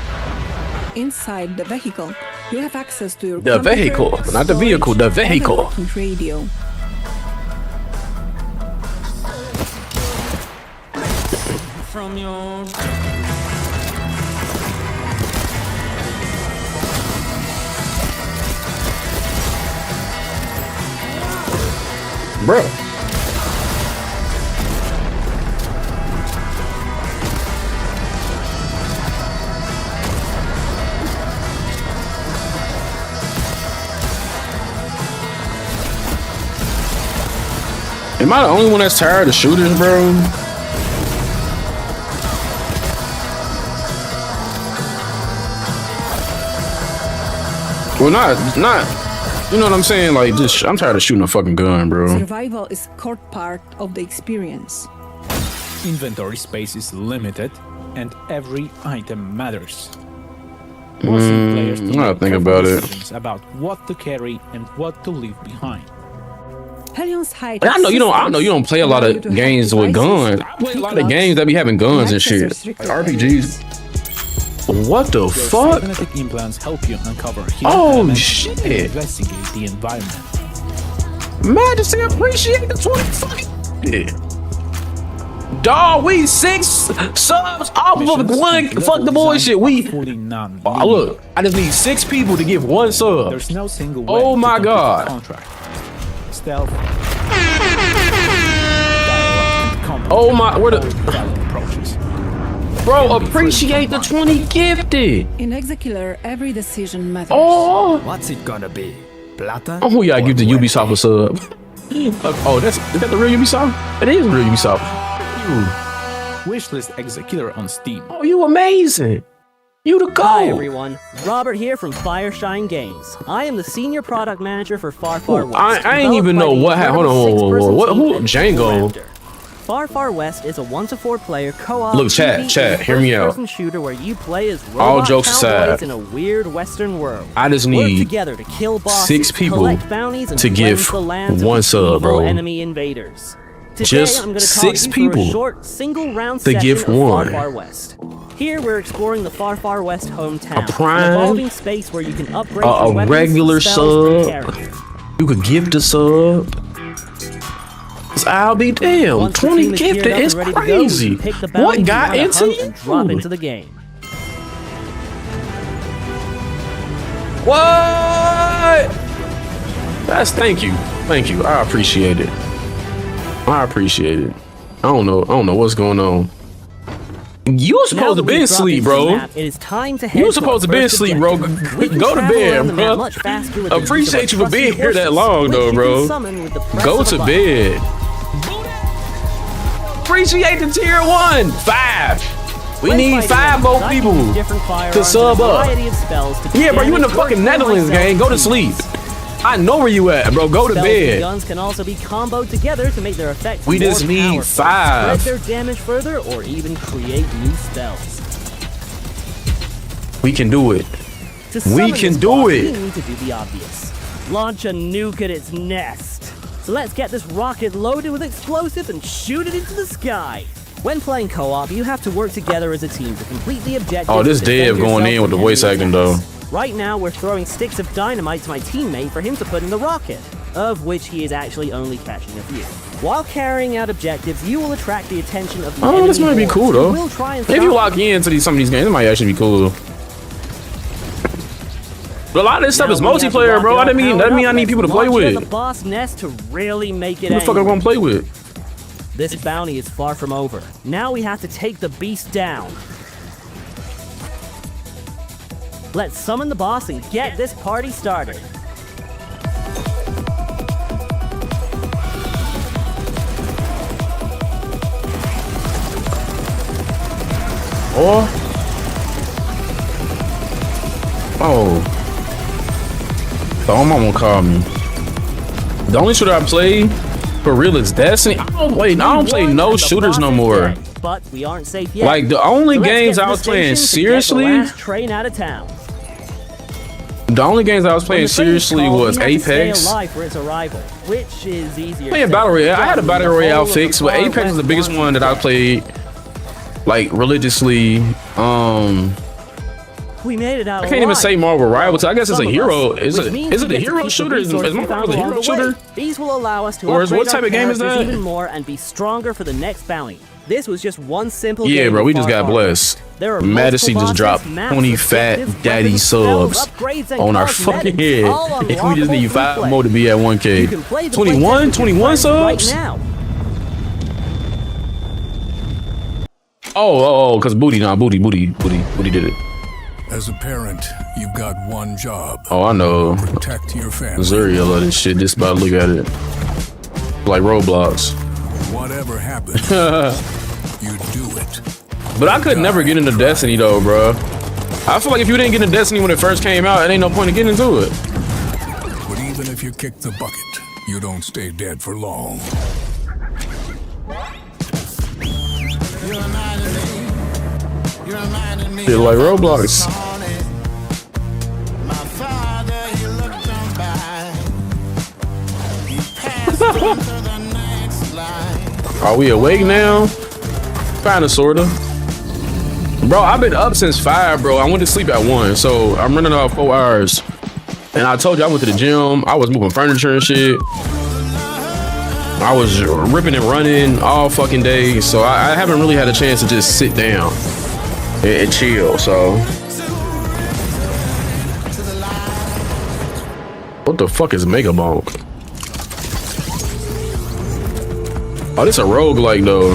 Inside the vehicle, you have access to your The computer, vehicle, not the vehicle, the storage, vehicle. and radio. From your Bro. Am I the only one that's tired of shooters, bro? Well, not. You know what I'm saying? Like, just I'm tired of shooting a fucking gun, bro. Survival is core part of the experience. Inventory space is limited, and every item matters. Forcing players to I make think careful about it. decisions about what to carry and what to leave behind. Helion's high I know you don't play a lot of games with guns. I play a lot of games that be having guns and shit. RPGs. What the fuck? Cybernetic implants help you uncover hidden Oh elements shit! and investigate the environment. Majesty, appreciate the 20 fucking. Dog, we 6 subs off of the one. Fuck the bullshit. We. Oh, look, I just need 6 people to give 1 sub. There's no single way Oh to my complete the god. contract. Stealth. Oh my, where the. Approaches. Bro, appreciate the 20 gifted. In Executor, every decision matters. Oh. What's it gonna be? Plata? Oh yeah, I give the Ubisoft a sub. Oh, is that the real Ubisoft? It is the real Ubisoft. Wishlist Executor on Steam. Oh, you amazing. You the go. Hi everyone, Robert here from Fireshine Games. I am the senior product manager for Far Far West. I ain't even know what happened. Hold on, what? Who? Django. Far Far West is a 1-to-4 player co-op. Look, chat, hear me out. First-person shooter where you play as All robot jokes cowboys aside, in a weird Western world. I just Work need together to kill bosses, 6 people collect bounties, and to give cleanse the lands of 1 sub, evil bro. enemy invaders. Today, Just I'm gonna talk 6 you through people a short single-round to session give of Far 1. Far West. Here we're exploring the Far Far West hometown, A prime, an evolving space where you can upgrade your a weapons, regular spells, and sub. characters. You could gift a sub. I'll be damn. Once the 20 team is geared gifted up and is ready to go, crazy. we pick the bounties What you got wanna into hunt and drop you? into the game. What? That's thank you. I appreciate it. I don't know what's going on. You were supposed to be asleep, bro. It is time to You were supposed to be asleep, bro. Go to bed, bro. Appreciate you for being here that long, though, bro. Go to bed. Appreciate the tier 1. 5. We need 5 more people to sub up. Yeah, bro, you in the fucking Netherlands, gang. Go to sleep. I know where you at, bro. Go to Spells and bed. guns can also be comboed together to make their effects We more just need powerful, 5. spread their damage further, or even create new spells. We can do it. To We summon can this do boss, it. We need to do the obvious. Launch a nuke at its nest. So let's get this rocket loaded with explosives and shoot it into the sky. When playing co-op, you have to work together as a team to complete the objective. Oh, this and defend Dev going yourself in with the from voice enemy acting, though. attacks. Right now, we're throwing sticks of dynamite to my teammate for him to put in the rocket, of which he is actually only catching a few. While carrying out objectives, you will attract the attention of the Oh, this enemy might be hordes cool, who though. will try and If you stop lock into some of these games, it might actually be cool. But a lot of this stuff is Now we have multiplayer, the bro. rocket That mean I need people to play launch it with. at the boss nest to really make it Who the fuck am I angry. gonna play with? This bounty is far from over. Now we have to take the beast down. Let's summon the boss and get this party started. Oh. The mama call me. The only shooter I play for real is Destiny. I don't play no shooters no more. But we aren't safe yet. Like the only So let's games get to I the was playing station to get the seriously, last train out of town. the only games I was playing When the train is seriously called, was we have to stay Apex. alive for its arrival, which is easier. Playing said Battle than Royale. I had a done. Battle The whole Royale of the fix, but Far Apex is West the biggest wants one that I played like religiously. We made it out I can't even alive. say Marvel Rivals. I guess it's a Some of hero. us, Is which it means we a get to hero keep the shooter? Is resources Marvel we found a along hero the way. shooter? These will allow us to Or is- upgrade what type our of game is characters that? even more and be stronger for the next bounty. This was just one simple Yeah, game bro, of we just Far got Far blessed. West. There are Majesty multiple just dropped bosses, maps, 20 fat objectives, daddy weapons, spells, subs upgrades, and on our cosmetics, fucking head. all If we just need unlockable 5 free more to be at You 1K. can play the 21 playtest with your subs? friends right now. Oh, because Booty did it. As a parent, you've got one job. Oh, I know. Protect your family. Missouri, I love this shit. Just about to look at it. Like Roblox. Whatever happens, you do it. But I could never get into Destiny though, bro. I feel like if you didn't get into Destiny when it first came out, it ain't no point in getting into it. But even if you kick the bucket, you don't stay dead for long. Feel like Roblox. Are we awake now? Kinda, sorta. Bro, I've been up since 5, bro. I went to sleep at 1, so I'm running off 4 hours. And I told you I went to the gym. I was moving furniture and shit. I was ripping and running all fucking day, so I haven't really had a chance to just sit down and chill. So, what the fuck is Mega Bonk? Oh, this a roguelike though.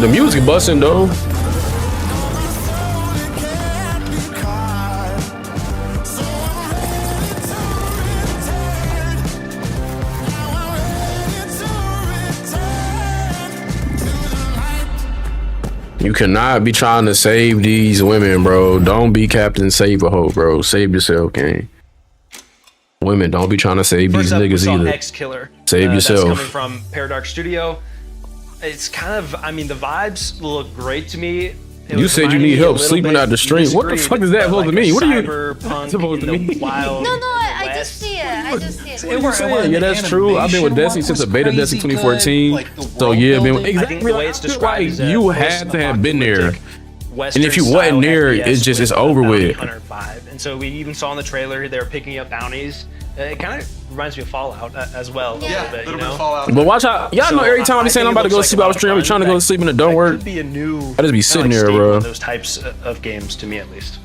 The music busting though. You cannot be trying to save these women, bro. Don't be Captain Save a Hoe, bro. Save yourself, gang. Women, don't be trying to save these niggas either. X Killer. Save yourself. That's coming from Paradox Studio. It's kind of, I mean, the vibes look great to me. You said you need help sleeping out the street. What the fuck is that supposed to mean? What are you supposed to mean? No, I just see it. I just see it. What are you saying? Yeah, that's true. I've been with Destiny since the beta Destiny 2014. So yeah, man. Exactly. The way it's described, you had to have been there. And if you wasn't there, it's over with. Hunter vibe. And so we even saw in the trailer they're picking up bounties. It kind of reminds me of Fallout as well. Yeah, a little bit, of Fallout. But watch out, y'all know every time I be saying I'm about to go sleep, I was streaming, I be trying to go to sleep and it don't work. Be a new, I just be sitting there, bro. Those types of games, to me at least.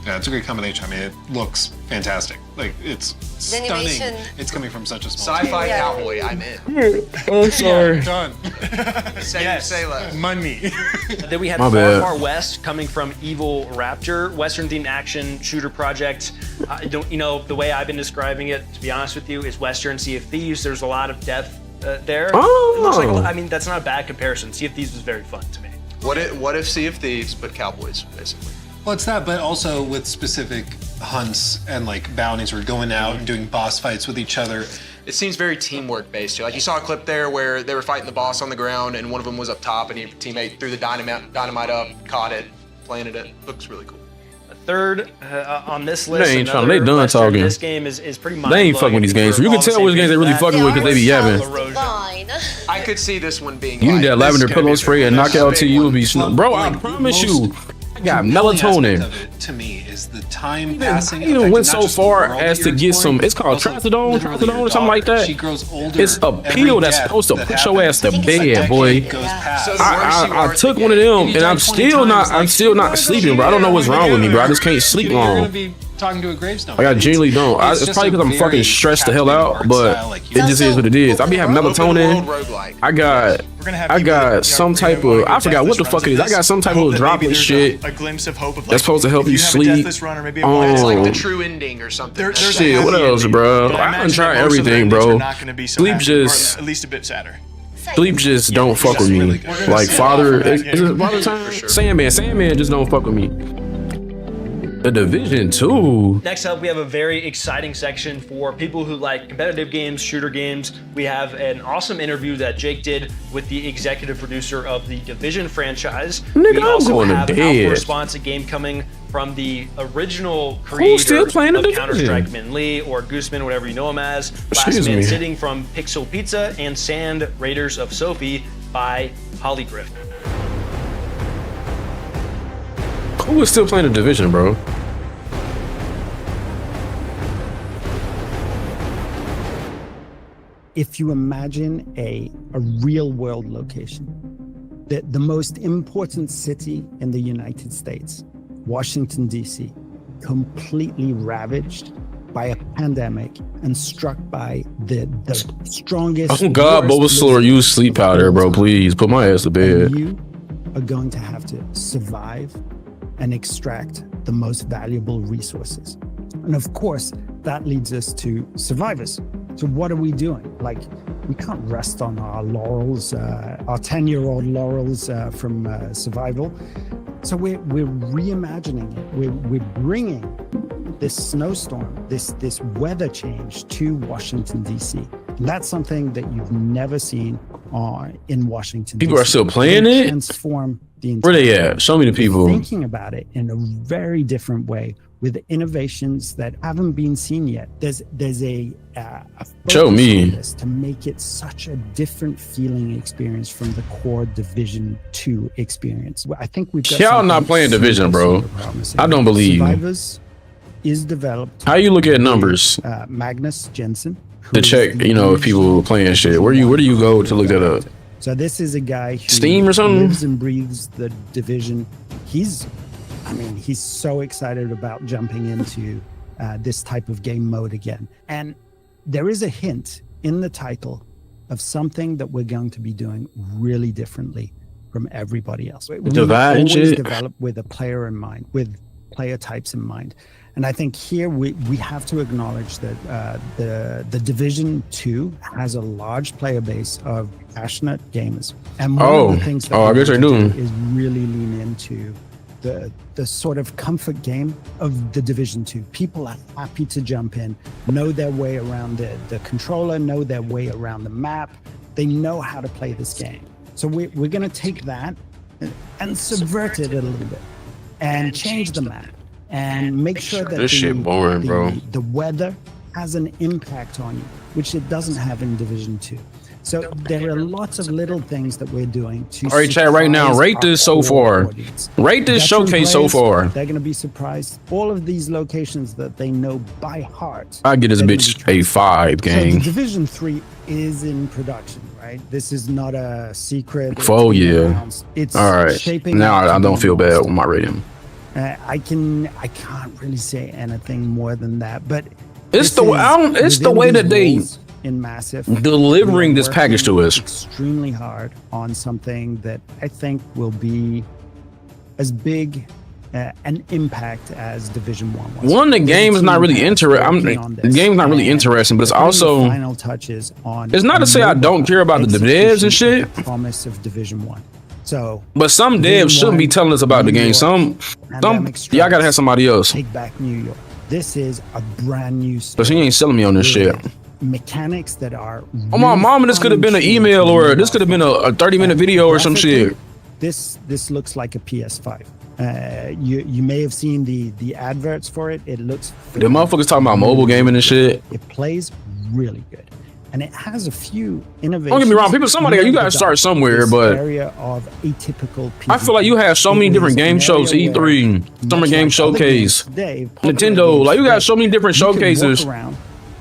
Yeah, it's a great combination. I mean, it looks fantastic. Like, it's stunning. Animation. It's coming from such a small Sci-fi team. cowboy, I'm in. I'm sorry. Yeah, done. Say less. Money. Then we had My Far bad. Far West coming from Evil Raptor, Western-themed action shooter project. You know, the way I've been describing it, to be honest with you, is Western Sea of Thieves. There's a lot of depth there. Oh. It looks like, I mean, that's not a bad comparison. Sea of Thieves was very fun to me. What if Sea of Thieves but cowboys, basically? Well, it's that, but also with specific hunts and like bounties, we're going out and doing boss fights with each other. It seems very teamwork based too. Like you saw a clip there where they were fighting the boss on the ground and one of them was up top and your teammate threw the dynamite up, caught it, planted it. Looks really cool. Third on this list, They ain't trying. They done talking. This game is pretty much. They ain't fucking with these games. You can tell which games they really fucking with because they be yapping. I could see this one being. You need that lavender this is gonna pillow be spray and knock out till you will be bro. I promise you, I got melatonin. Of it, to me, is the time passing. You even went so far as to get some. It's called trazodone or something like that. She grows older. It's a pill that's supposed to put your ass to bed, boy. I took one of them and I'm still not sleeping, bro. I don't know what's wrong with me, bro. I just can't sleep long. Talking to a gravestone. I genuinely don't. It's probably because I'm fucking stressed the hell out, but it just is what it is. I be having melatonin. I got some type of, I forgot what the fuck it is. I got some type of droplet shit a glimpse of hope of that's supposed to help you sleep. It's like the true ending or something. Shit, what else, bro? I done tried everything, bro. Sleep just, at least a bit sadder. sleep just don't fuck with me. Like Father, is it Father Time? Sandman just don't fuck with me. The Division 2. Next up, we have a very exciting section for people who like competitive games, shooter games. We have an awesome interview that Jake did with the executive producer of the Division franchise. Nigga, we also I'm going have to an Alpha bed. Response, a game coming from the original creator still playing the of Division? Counter-Strike, Min Lee, or Gooseman, whatever you know him as. Last Excuse Man me. Sitting from Pixel Pizza, and Sand Raiders of Sophie by Polygriff. Who is still playing the Division, bro? If you imagine a real world location, the most important city in the United States, Washington, D.C., completely ravaged by a pandemic and struck by the strongest. Oh God, worst Bulbasaur, use sleep powder, bro. Please put my ass to bed. You are going to have to survive and extract the most valuable resources. And of course, that leads us to survivors. So what are we doing? Like, we can't rest on our laurels, our 10-year-old laurels from survival. So we're reimagining it. We're bringing this snowstorm, this weather change to Washington, D.C. And that's something that you've never seen in Washington, People D.C. are still playing it? Transform the entire Where they at? Show me the people. Thinking about it in a very different way with innovations that haven't been seen yet. There's a Show me. on this to make it such a different feeling experience from the core Division 2 experience. I think we've got Y'all not playing Division, bro. I don't believe you. Survivors is developed. How you look at numbers Magnus Jensen to check, you know, if people are playing shit? Where do you go to look that up? So this is a guy who Steam or something? lives and breathes the Division. He's so excited about jumping into this type of game mode again. And there is a hint in the title of something that we're going to be doing really differently from everybody else. We always develop with a player in mind, with player types in mind. And I think here we have to acknowledge that the Division 2 has a large player base of passionate gamers. And one of the things that I guess they're doing is really lean into the sort of comfort game of the Division 2. People are happy to jump in, know their way around the controller, know their way around the map. They know how to play this game. So we're going to take that and subvert it a little bit and change the map and make sure that this shit boring, bro. The weather has an impact on you, which it doesn't have in Division 2. So there are lots of little things that we're doing to. All right, chat right now. Rate this so far. Rate this showcase so far. They're going to be surprised. All of these locations that they know by heart. I get this bitch a 5, gang. So Division 3 is in production, right? This is not a secret. Oh yeah. It's all right. Shaping now I don't feel bad with my rating. I can't really say anything more than that, but it's the way that they in massive delivering this package to us extremely hard on something that I think will be as big an impact as Division 1 was. The game is not really interesting. The game's not really interesting, but it's also final touches on. It's not to say I don't care about the devs and shit. Promise of Division 1. So, but some devs shouldn't be telling us about the game. Some y'all gotta have somebody else. Take back New York. This is a brand new story. But she ain't selling me on this shit. Mechanics that are. Oh my mama, this could have been an email or this could have been a 30-minute video or some shit. This looks like a PS5. You may have seen the adverts for it. It looks. The motherfuckers talking about mobile gaming and shit. It plays really good. And it has a few innovations. Don't get me wrong, you gotta start somewhere, but area of atypical PvP. I feel like you have so many different game shows, E3, Summer Game Showcase, Nintendo, like you got so many different showcases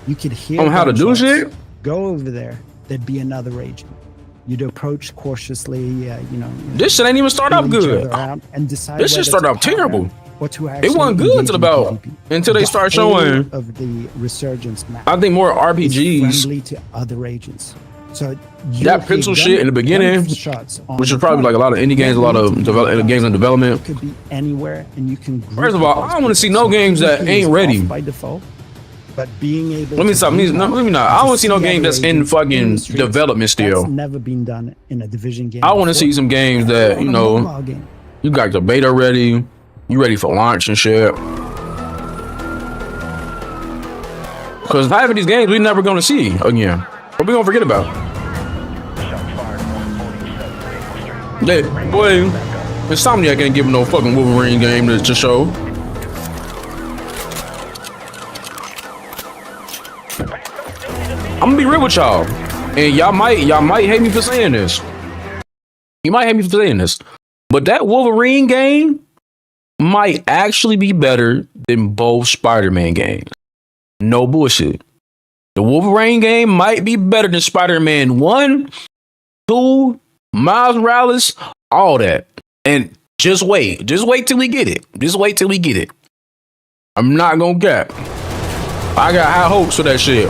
you could hear on how to do shit. Go over there, there'd be another agent. You'd approach cautiously, this shit ain't even start up good. This shit started out terrible. It wasn't good until they start showing of the resurgence map. I think more RPGs friendly to other agents. So that pixel shit in the beginning, which is probably like a lot of indie games, a lot of games in development. It could be anywhere, and you can. First of all, I don't want to see no games that ain't ready by default. But being able. Let me stop. Let me not. I don't want to see no game that's in fucking development still. That's never been done in a Division game. I want to see some games that you got the beta ready. You ready for launch and shit? Because half of these games we never gonna see again. What we gonna forget about? Yeah, boy, Insomniac ain't giving no fucking Wolverine game to show. I'm gonna be real with y'all, and y'all might hate me for saying this. You might hate me for saying this, but that Wolverine game might actually be better than both Spider-Man games. No bullshit. The Wolverine game might be better than Spider-Man 1, 2, Miles Morales, all that. And just wait till we get it. I'm not gonna cap. I got high hopes for that shit.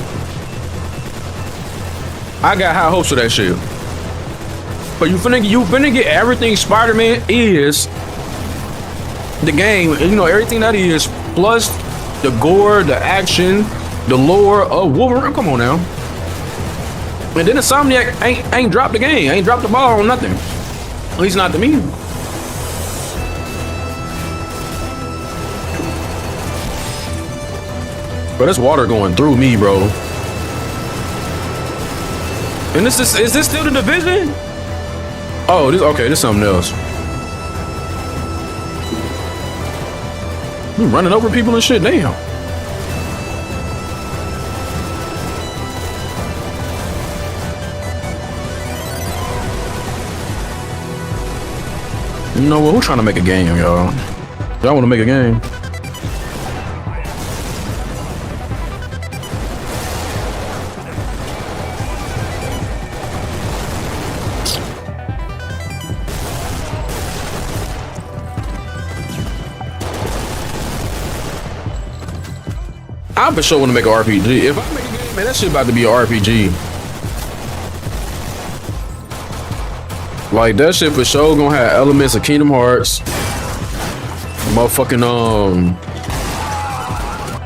But you finna get everything Spider-Man is the game, you know, everything that is, plus the gore, the action, the lore of Wolverine. Come on now. And then Insomniac ain't dropped the game, ain't dropped the ball on nothing. At least not to me. But there's water going through me, bro. And is this still the Division? Oh, this okay. This is something else. You running over people and shit. Damn. You know what? Who's trying to make a game, y'all? Y'all want to make a game? I for sure want to make an RPG. If I make a game, man, that shit about to be an RPG. Like that shit for sure gonna have elements of Kingdom Hearts. Motherfucking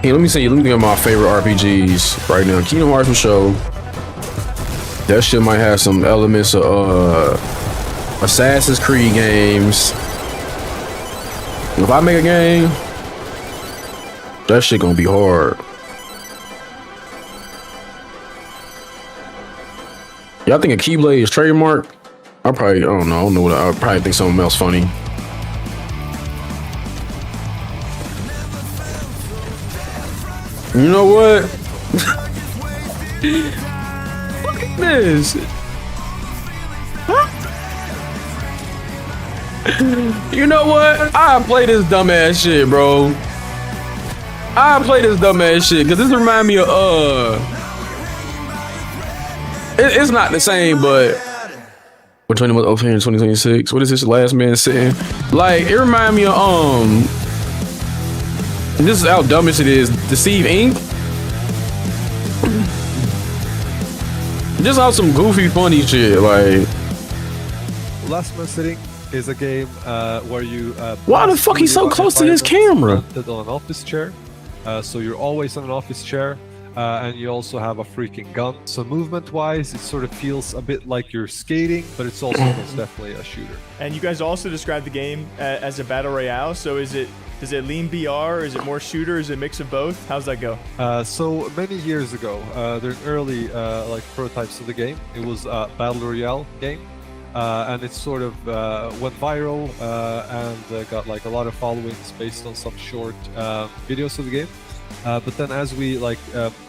Hey, let me think of my favorite RPGs right now. Kingdom Hearts for sure. That shit might have some elements of Assassin's Creed games. If I make a game, that shit gonna be hard. Y'all think a Keyblade is trademark? I don't know what I probably think something else funny. You know what? Look at this. You know what? I play this dumbass shit, bro. I play this dumbass shit because this remind me of it's not the same, but we're 2026. What is this? Last Man Sitting. Like it remind me of this is how dumbest it is. Deceive Inc. Just on some goofy, funny shit. Like Last Man Sitting is a game where you. Why the fuck he's so close to his camera? On an office chair. So you're always on an office chair, and you also have a freaking gun. So movement-wise, it sort of feels a bit like you're skating, but it's also most definitely a shooter. And you guys also described the game as a battle royale. So does it lean BR? Is it more shooter? Is it a mix of both? How's that go? So many years ago, there are early like prototypes of the game. It was a battle royale game. And it sort of went viral and got like a lot of followings based on some short videos of the game. But then as we like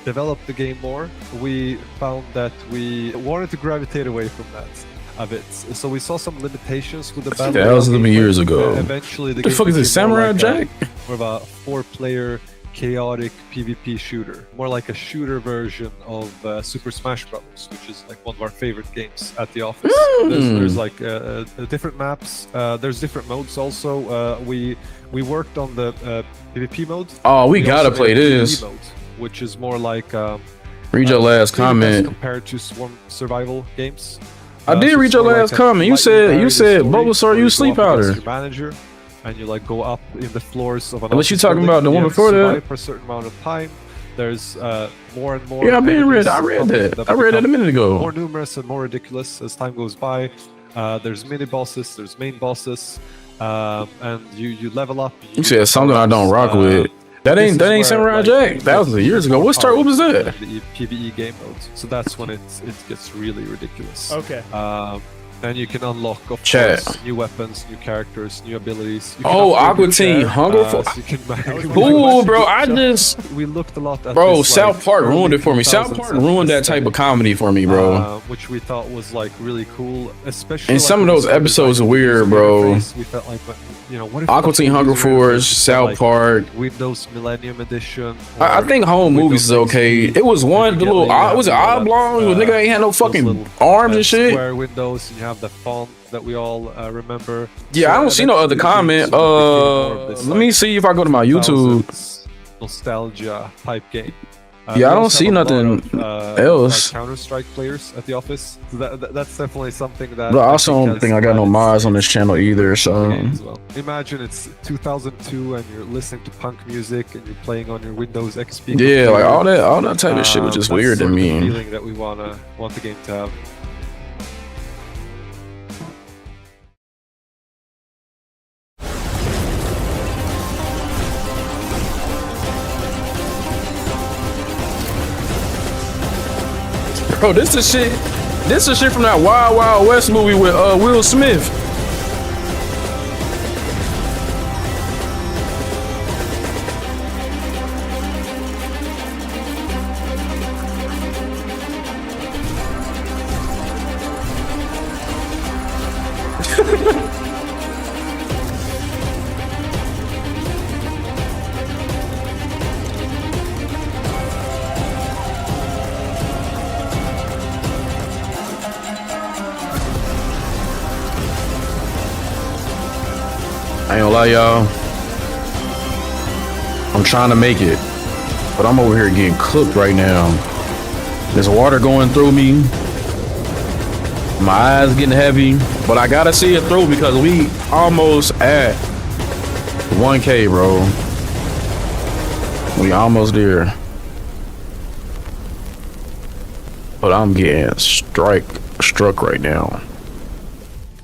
developed the game more, we found that we wanted to gravitate away from that a bit. So we saw some limitations with the battle. Thousands of years ago. Eventually, the fuck is this, Samurai Jack? More of a 4-player chaotic PvP shooter, more like a shooter version of Super Smash Bros., which is like one of our favorite games at the office. There's like different maps. There's different modes also. We worked on the PvP mode. Oh, we gotta play this. Mode, which is more like read your last comment compared to Swarm survival games. I did read your last comment. You said Bulbasaur use sleep powder. Manager. And you like go up in the floors of an. Unless you're talking about the one before that. For a certain amount of time, there's more and more. Yeah, I read that. I read that a minute ago. More numerous and more ridiculous as time goes by. There's mini bosses, there's main bosses, and you level up. You said something I don't rock with. That ain't Samurai Jack. Thousands of years ago. What was that? The PvE game mode. So that's when it gets really ridiculous. Okay. And you can unlock, of course, new weapons, new characters, new abilities. Aqua Teen Hunger for. Ooh, bro, we looked a lot at bro, this, South Park ruined it for me. South Park ruined that type of comedy for me, bro. Which we thought was like really cool, especially. And some of those episodes are weird, bro. We felt like, what if Aqua Teen Hunger Force, South Park, Windows Millennium Edition. I think Home Movies is okay. It was one the little was it Oblong? The nigga ain't had no fucking arms and shit. Square windows, and you have the font that we all remember. Yeah, I don't see no other comment. Let me see if I go to my YouTube. Nostalgia type game. Yeah, I don't see nothing else. Like Counter-Strike players at the office. So that's definitely something that. But I also don't think I got no mods on this channel either. So well. Imagine it's 2002 and you're listening to punk music and you're playing on your Windows XP. Yeah, like all that type of shit was just weird to me. That's the feeling that we want the game to have. Bro, this is shit from that Wild Wild West movie with Will Smith. I ain't gonna lie, y'all. I'm trying to make it, but I'm over here getting cooked right now. There's water going through me. My eyes getting heavy, but I gotta see it through because we almost at 1K, bro. We almost there. But I'm getting struck right now.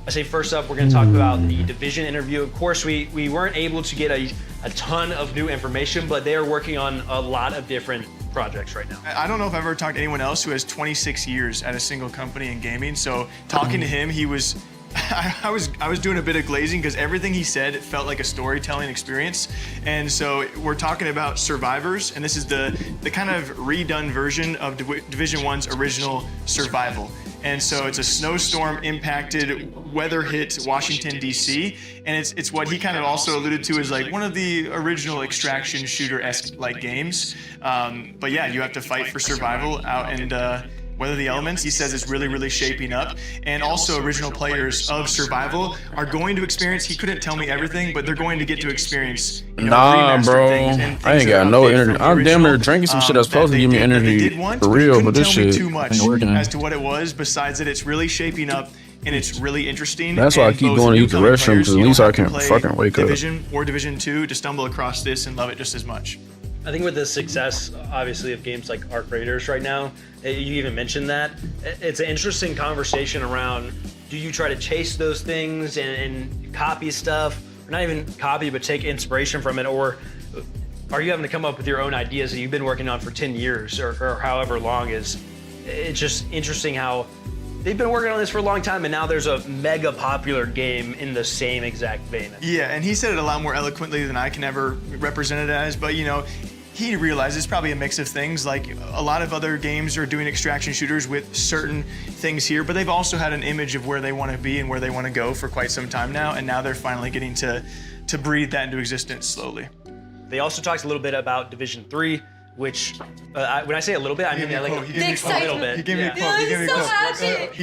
I say first up, we're going to talk about the Division interview. Of course, we weren't able to get a ton of new information, but they are working on a lot of different projects right now. I don't know if I've ever talked to anyone else who has 26 years at a single company in gaming. So talking to him, he was, I was doing a bit of glazing because everything he said felt like a storytelling experience. And so we're talking about Survivors, and this is the kind of redone version of Division 1's original Survival. And so it's a snowstorm impacted, weather hit Washington, D.C. And it's what he kind of also alluded to as like one of the original extraction shooter-esque like games. But yeah, you have to fight for survival out and weather the elements. He says it's really, really shaping up. And also original players of Survival are going to experience, he couldn't tell me everything, but they're going to get to experience, nah, bro. I ain't got no energy. I'm damn near drinking some shit that's supposed to give me energy for real, but this shit too much as to what it was, besides that it's really shaping up and it's really interesting. That's why I keep going to use the restroom, because at least I can fucking wake up. Division or Division 2 to stumble across this and love it just as much. I think with the success, obviously, of games like Arc Raiders right now, you even mentioned that, it's an interesting conversation around, do you try to chase those things and copy stuff, or not even copy, but take inspiration from it, or are you having to come up with your own ideas that you've been working on for 10 years or however long is? It's just interesting how they've been working on this for a long time, and now there's a mega popular game in the same exact vein. Yeah, and he said it a lot more eloquently than I can ever represent it as, but you know, he realizes it's probably a mix of things. Like a lot of other games are doing extraction shooters with certain things here, but they've also had an image of where they want to be and where they want to go for quite some time now, and now they're finally getting to breathe that into existence slowly. They also talked a little bit about Division 3, which, when I say a little bit, I mean like a little bit. He gave me a quote. He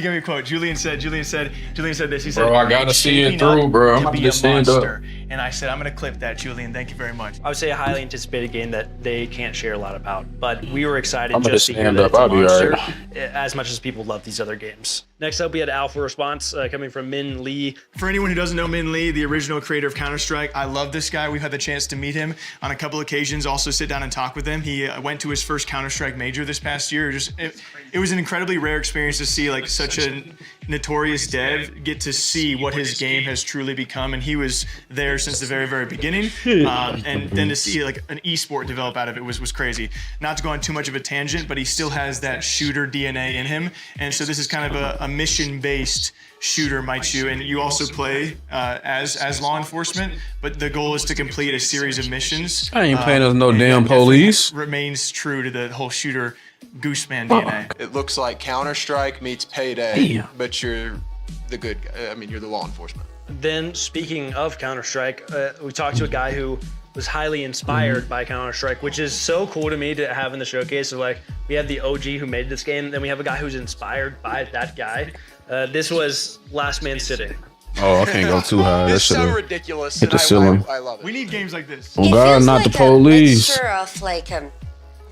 gave me a quote. Julian said this. He said, bro, I gotta see it through, bro. I'm about to stand up. And I said, I'm gonna clip that, Julian. Thank you very much. I would say a highly anticipated game that they can't share a lot about, but we were excited I'm just to hear that I'll be Monster, all right. as much as people love these other games. Next up, we had Alpha Response coming from Min Lee. For anyone who doesn't know Min Lee, the original creator of Counter-Strike, I love this guy. We've had the chance to meet him on a couple occasions, also sit down and talk with him. He went to his first Counter-Strike major this past year. It was an incredibly rare experience to see like such a notorious dev get to see what his game has truly become, and he was there since the very, very beginning. And then to see like an esport develop out of it was crazy. Not to go on too much of a tangent, but he still has that shooter DNA in him, and so this is kind of a mission-based shooter, might you, and you also play as law enforcement, but the goal is to complete a series of missions. I ain't playing as no damn police. Remains true to the whole shooter Gooseman DNA. It looks like Counter-Strike meets Payday, but you're the good guy. I mean, you're the law enforcement. Then, speaking of Counter-Strike, we talked to a guy who was highly inspired by Counter-Strike, which is so cool to me to have in the showcase. So like, we have the OG who made this game, then we have a guy who's inspired by that guy. This was Last Man Sitting. Oh, I can't go too high. It's so ridiculous. Hit the ceiling. I love it. We need games like this. Oh God, not like the police. A mixture of like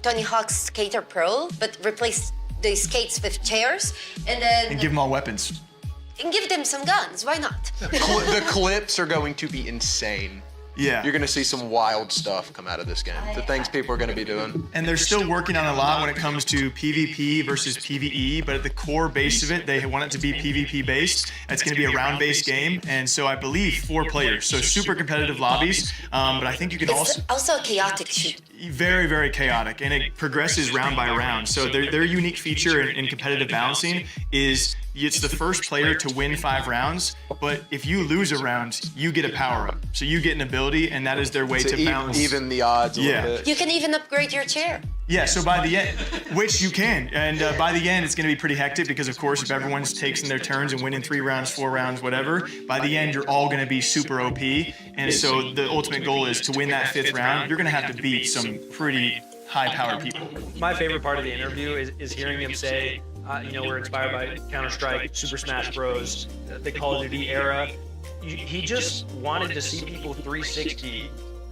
Tony Hawk's Skater Pro, but replace the skates with chairs, and then give them all weapons. And give them some guns. Why not? The clips are going to be insane. Yeah. You're going to see some wild stuff come out of this game. The things people are going to be doing. And they're still working on a lot when it comes to PvP versus PvE, but at the core base of it, they want it to be PvP based. It's going to be a round-based game, and so I believe 4 players, so super competitive lobbies. But I think you can also a chaotic shoot. Very, very chaotic, and it progresses round by round. So their unique feature in competitive balancing is it's the first player to win 5 rounds, but if you lose a round, you get a power-up. So you get an ability, and that is their way to balance. Even the odds a little bit. You can even upgrade your chair. Yeah, so by the end, which you can, and by the end, it's going to be pretty hectic because, of course, if everyone's taking their turns and winning 3 rounds, 4 rounds, whatever, by the end, you're all going to be super OP. And so the ultimate goal is to win that 5th round. You're going to have to beat some pretty high-powered people. My favorite part of the interview is hearing him say, we're inspired by Counter-Strike, Super Smash Bros, the Call of Duty era. He just wanted to see people 360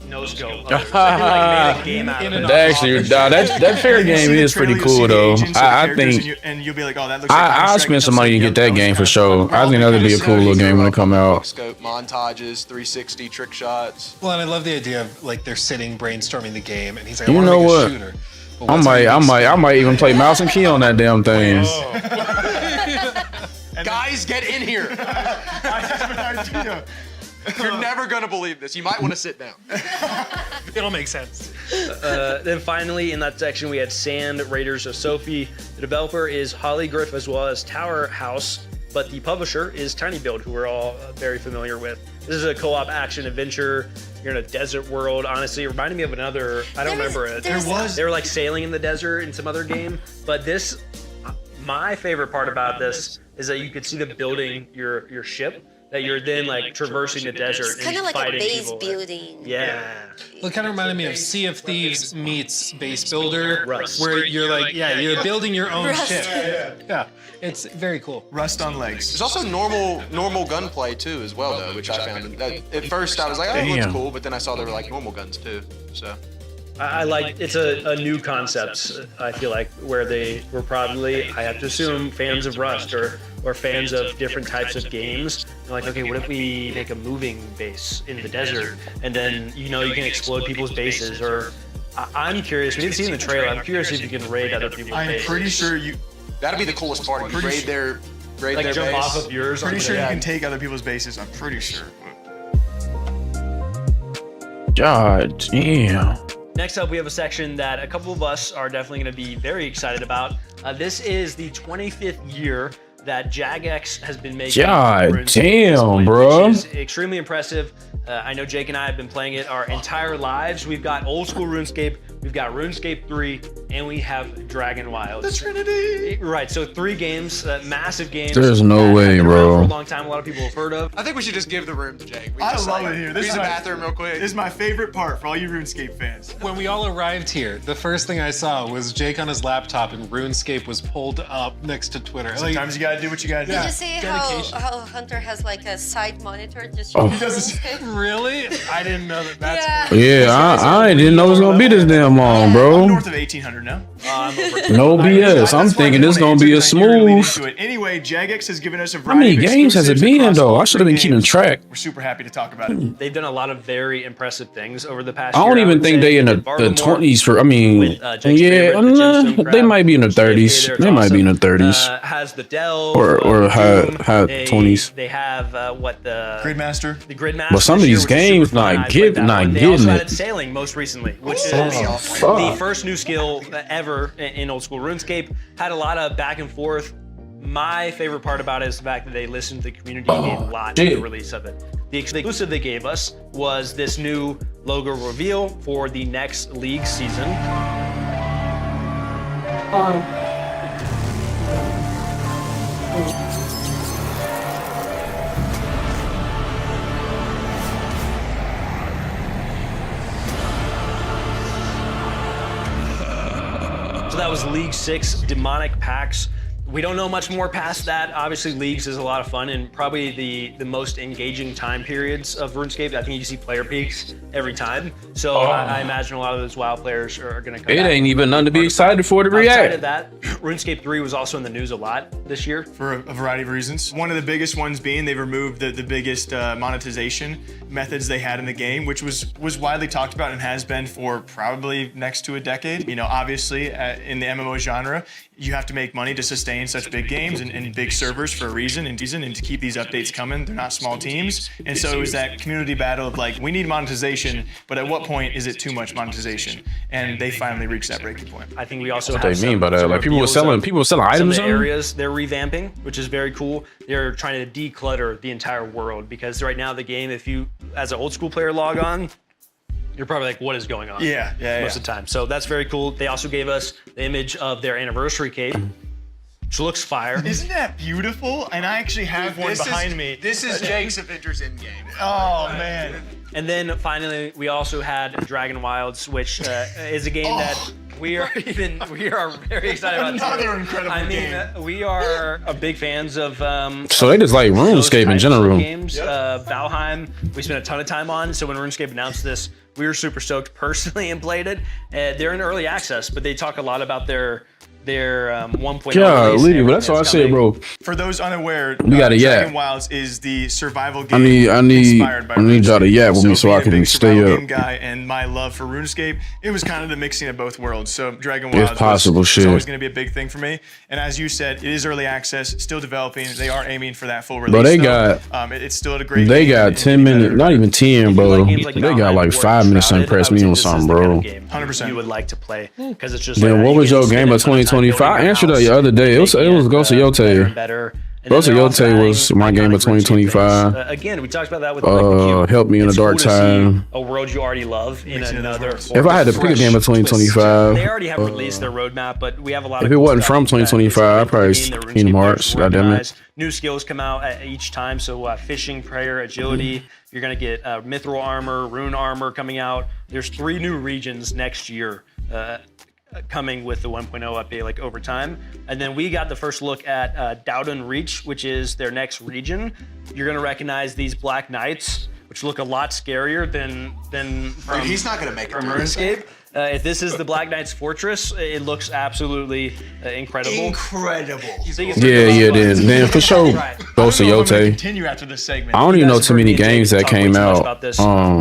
no-scope. Actually, that fair game is pretty cool though. I think and you'll be like, oh, that looks I'll spend some money to get that game for sure. I think that'll be a cool little game when it come out. Scope montages, 360 trick shots. Well, and I love the idea of like they're sitting brainstorming the game, and he's like, You know what? Shooter. I might even play mouse and key on that damn thing. Guys, get in here. You're never gonna believe this. You might want to sit down. It'll make sense. Then finally, in that section, we had Sand Raiders of Sophie. The developer is Holly Griff as well as Tower House, but the publisher is Tiny Build, who we're all very familiar with. This is a co-op action adventure. You're in a desert world. Honestly, it reminded me of another. I don't remember it. They were like sailing in the desert in some other game, but this. My favorite part about this is that you could see them building your ship. That you're then like traversing the desert. It's kind of like a base building. Yeah. Well, it kind of reminded me of Sea of Thieves meets Base Builder, where you're like, you're building your own ship. Yeah, it's very cool. Rust on legs. There's also normal gunplay too, as well, though, which I found. At first, I was like, oh, it looks cool, but then I saw there were like normal guns too. So. I like it's a new concept. I feel like where they were probably, I have to assume, fans of Rust or fans of different types of games. They're like, okay, what if we make a moving base in the desert, and then you can explode people's bases? Or I'm curious. We didn't see in the trailer. I'm curious if you can raid other people's bases. I'm pretty sure you. That'd be the coolest part. You raid their jump base. off of yours. Pretty sure you can take other people's bases. I'm pretty sure. God damn. Next up, we have a section that a couple of us are definitely going to be very excited about. This is the 25th year that Jagex has been making. God damn, bro. Which is extremely impressive. I know Jake and I have been playing it our entire lives. We've got old school RuneScape, we've got RuneScape 3, and we have Dragon Wilds. The Trinity! Right, so 3 games, massive games. There's no way, bro. For a long time, a lot of people have heard of. I think we should just give the room to Jake. I love it here. This is the bathroom real quick. This is my favorite part for all you RuneScape fans. When we all arrived here, the first thing I saw was Jake on his laptop and RuneScape was pulled up next to Twitter. Sometimes you gotta do what you gotta do. Did you see how Hunter has like a side monitor just Oh. He does this. Really? I didn't know that. That's Yeah, I didn't know it was gonna be this damn long, I'm bro. north of 1800 now. No BS. I'm thinking this gonna be a smooth. Anyway, Jagex has given us a How variety many of games has it exclusives been across though? all I should have been 3 keeping games. track. We're super happy to talk about it. They've done a lot of very impressive things over the past I year. don't even would think say. they in the Vargamore 20s for. I mean, with, Jake's favorite, the Gemstone they Crab. might be in the 30s. They're They might be in the awesome. 30s. Has the Delve Or high 20s. They have the Gridmaster. The Gridmaster. But some of this year, these which is games super fun. not I played that one. They also getting added it. sailing most recently, which is fuck. the first new skill ever in old school RuneScape. Had a lot of back and forth. My favorite part about it is the fact that they listened to the community and gave a lot to the release of it. The exclusive they gave us was this new logo reveal for the next league season. So that was League 6 Demonic Packs. We don't know much more past that. Obviously, Leagues is a lot of fun and probably the most engaging time periods of RuneScape. I think you see player peaks every time. So I imagine a lot of those WoW players are going to come back. It ain't even nothing to be excited for to react. Outside of that, RuneScape 3 was also in the news a lot this year. For a variety of reasons. One of the biggest ones being they've removed the biggest monetization methods they had in the game, which was widely talked about and has been for probably next to a decade. You know, obviously in the MMO genre, you have to make money to sustain such big games and big servers for a reason and to keep these updates coming. They're not small teams. And so it was that community battle of like, we need monetization, but at what point is it too much monetization? And they finally reached that breaking point. I think we also What they mean by that? Like people were selling items. Some of the or areas they're revamping, which is very cool. They're trying to declutter the entire world because right now the game, if you as an old school player log on, you're probably like, what is going on? Yeah, most of the time. So that's very cool. They also gave us the image of their anniversary cape, which looks fire. Isn't that beautiful? And I actually have one behind me. This is Jake's Avengers Endgame. Oh, man. And then finally, we also had Dragon Wilds, which is a game that we are very excited about. Another incredible game. We are big fans of. So they just like RuneScape in general. Games, Valheim, we spent a ton of time on. So when RuneScape announced this, we were super stoked personally and played it. They're in early access, but they talk a lot about their 1.0. Yeah, but that's all I said, bro. For those unaware, We got a Dragon yap. Wilds is the survival game. I need y'all to yap with me so I being a can big stay survival up. game guy and my love for RuneScape, it was kind of the mixing of both worlds. So Dragon Wilds possible, was shit. always going to be a big thing for me. And as you said, it is early access, still developing. They are aiming for that full release. Bro, they though. got it's still at a great. They game got and 10 minutes, not even 10, bro. games like They Valheim got like or 5 minutes to Shrouded, impress I would me say on this is something, the kind bro. of game 100%. you would like to play because it's just. Then like, what you was get to your game spend of a ton time 2025? I building your answered that house, the other day. It was Ghost of Yote. better. And Ghost of then they're also Yote adding was my game of iconic RuneScape 2025. things. Again, we talked about that with like the Cube. Help Me in the It's Dark cool to see Time. a world you already love in another. If I had to pick a game of 2025, They already have released their roadmap, but we have a lot of. if it cool wasn't stuff from that 2025, I'd probably game that RuneScape Kingdom players Hearts. Goddamn it. recognize. New skills come out at each time. So fishing, prayer, agility. You're gonna get mithril armor, rune armor coming out. There's 3 new regions next year. Coming with the 1.0 update like over time. And then we got the first look at Dowden Reach, which is their next region. You're gonna recognize these Black Knights, which look a lot scarier than from, Dude, he's not gonna make it from through this. RuneScape. If this is the Black Knight's fortress, it looks absolutely incredible. Incredible. Yeah, then for sure, Ghost of Yote. Continue after this segment. I don't even know too many games that came out.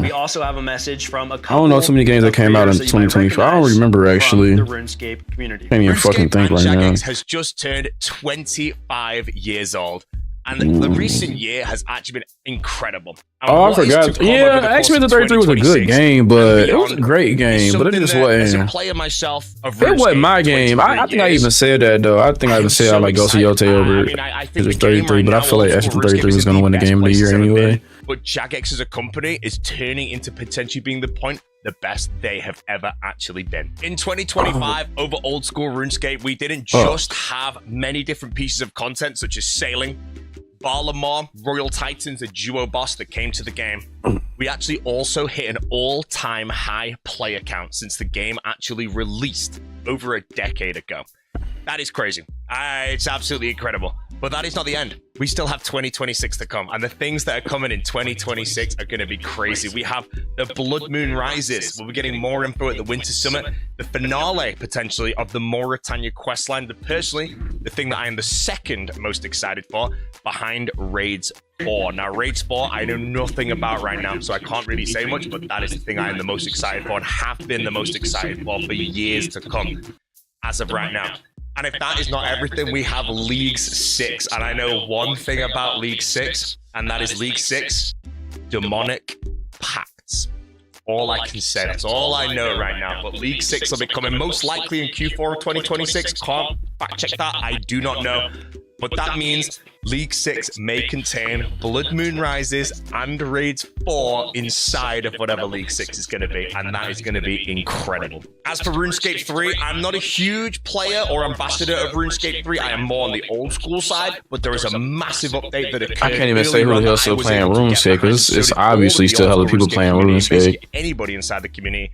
We also have a message from a couple I don't know too many games that came out in 2025. I don't remember actually. the RuneScape community. Can't even fucking think right now. Jagex has just turned 25 years old, and the recent year has actually been incredible. And Oh, I what is to forgot. come Yeah, over the course X-Men of 33 was a good 2026 game, but and it was a beyond great is game, but it something just that, as a wasn't. player myself of It wasn't RuneScape my for game. I 23 think I years, even said that though. I think I even said I so like Ghost of Yote excited. over I it. mean, I It think was the game 33, right but I now, feel like old X-Men school 33 RuneScape was is going to win the best game of the place year it's ever anyway. been. But Jagex as a company is turning into potentially being the best they have ever actually been. In 2025, over old school RuneScape, we didn't just have many different pieces of content such as sailing, Balamar, Royal Titans, a duo boss that came to the game. We actually also hit an all-time high player count since the game actually released over a decade ago. That is crazy. It's absolutely incredible. But that is not the end. We still have 2026 to come, and the things that are coming in 2026 are going to be crazy. We have the Blood Moon Rises. We'll be getting more info at the Winter Summit. The finale, potentially, of the Mauritania questline. Personally, the thing that I am the second most excited for, behind Raids 4. Now, Raids 4, I know nothing about right now, so I can't really say much, but that is the thing I am the most excited for and have been the most excited for years to come, as of right now. And if that is not everything, we have League 6. And I know one thing about League 6, and that is League 6, demonic pacts. All I can say. That's all I know right now. But League 6 will be coming most likely in Q4 of 2026. Can't fact check that. I do not know. But that means League 6 may contain Blood Moon Rises and Raids 4 inside of whatever League 6 is going to be. And that is going to be incredible. As for RuneScape 3, I'm not a huge player or ambassador of RuneScape 3. I am more on the old school side. But there is a massive update that occurred. I can't even say who the earlier hell on still that I was playing able to get RuneScape, behind. because So it's did all obviously of the still hella old people RuneScape playing community, RuneScape. basically anybody inside the community.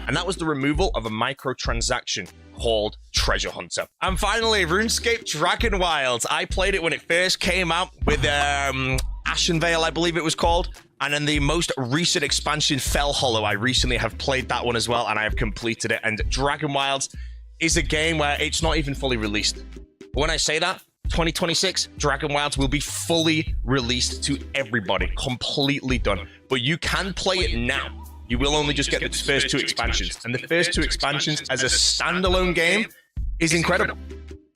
And that was the removal of a microtransaction called Treasure Hunter. And finally, RuneScape Dragon Wilds. I played it when it first came out with Ashenvale, I believe it was called. And then the most recent expansion, Fell Hollow. I recently have played that one as well, and I have completed it. And Dragon Wilds is a game where it's not even fully released. When I say that, 2026, Dragon Wilds will be fully released to everybody, completely done. But you can play it now. You will only just get the first 2 expansions. And the first 2 expansions as a standalone game is incredible.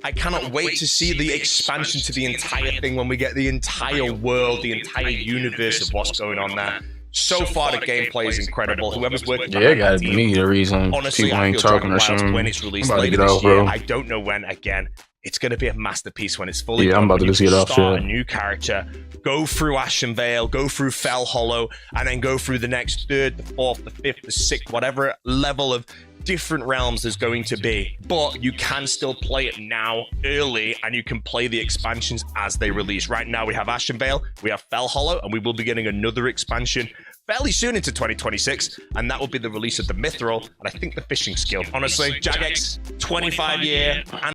I cannot wait to see the expansion to the entire thing when we get the entire world, the entire universe of what's going on there. So far, the gameplay is incredible. Whoever's working yeah, it got me the reason. Honestly, people I ain't feel talking Dragon or Wilds, something. when it's released I'm about to later get this off, year, bro. I don't know when. Again, it's going to be a masterpiece when it's fully Yeah, done. I'm about to When just you get off start shit. a new character, go through Ashenvale, go through Fell Hollow, and then go through the next 3rd, the 4th, the 5th, the 6th, whatever level of different realms there's going to be. But you can still play it now, early, and you can play the expansions as they release. Right now, we have Ashenvale, we have Fell Hollow, and we will be getting another expansion fairly soon into 2026, and that will be the release of the Mithril, and I think the fishing skill. Honestly, Jagex, 25-year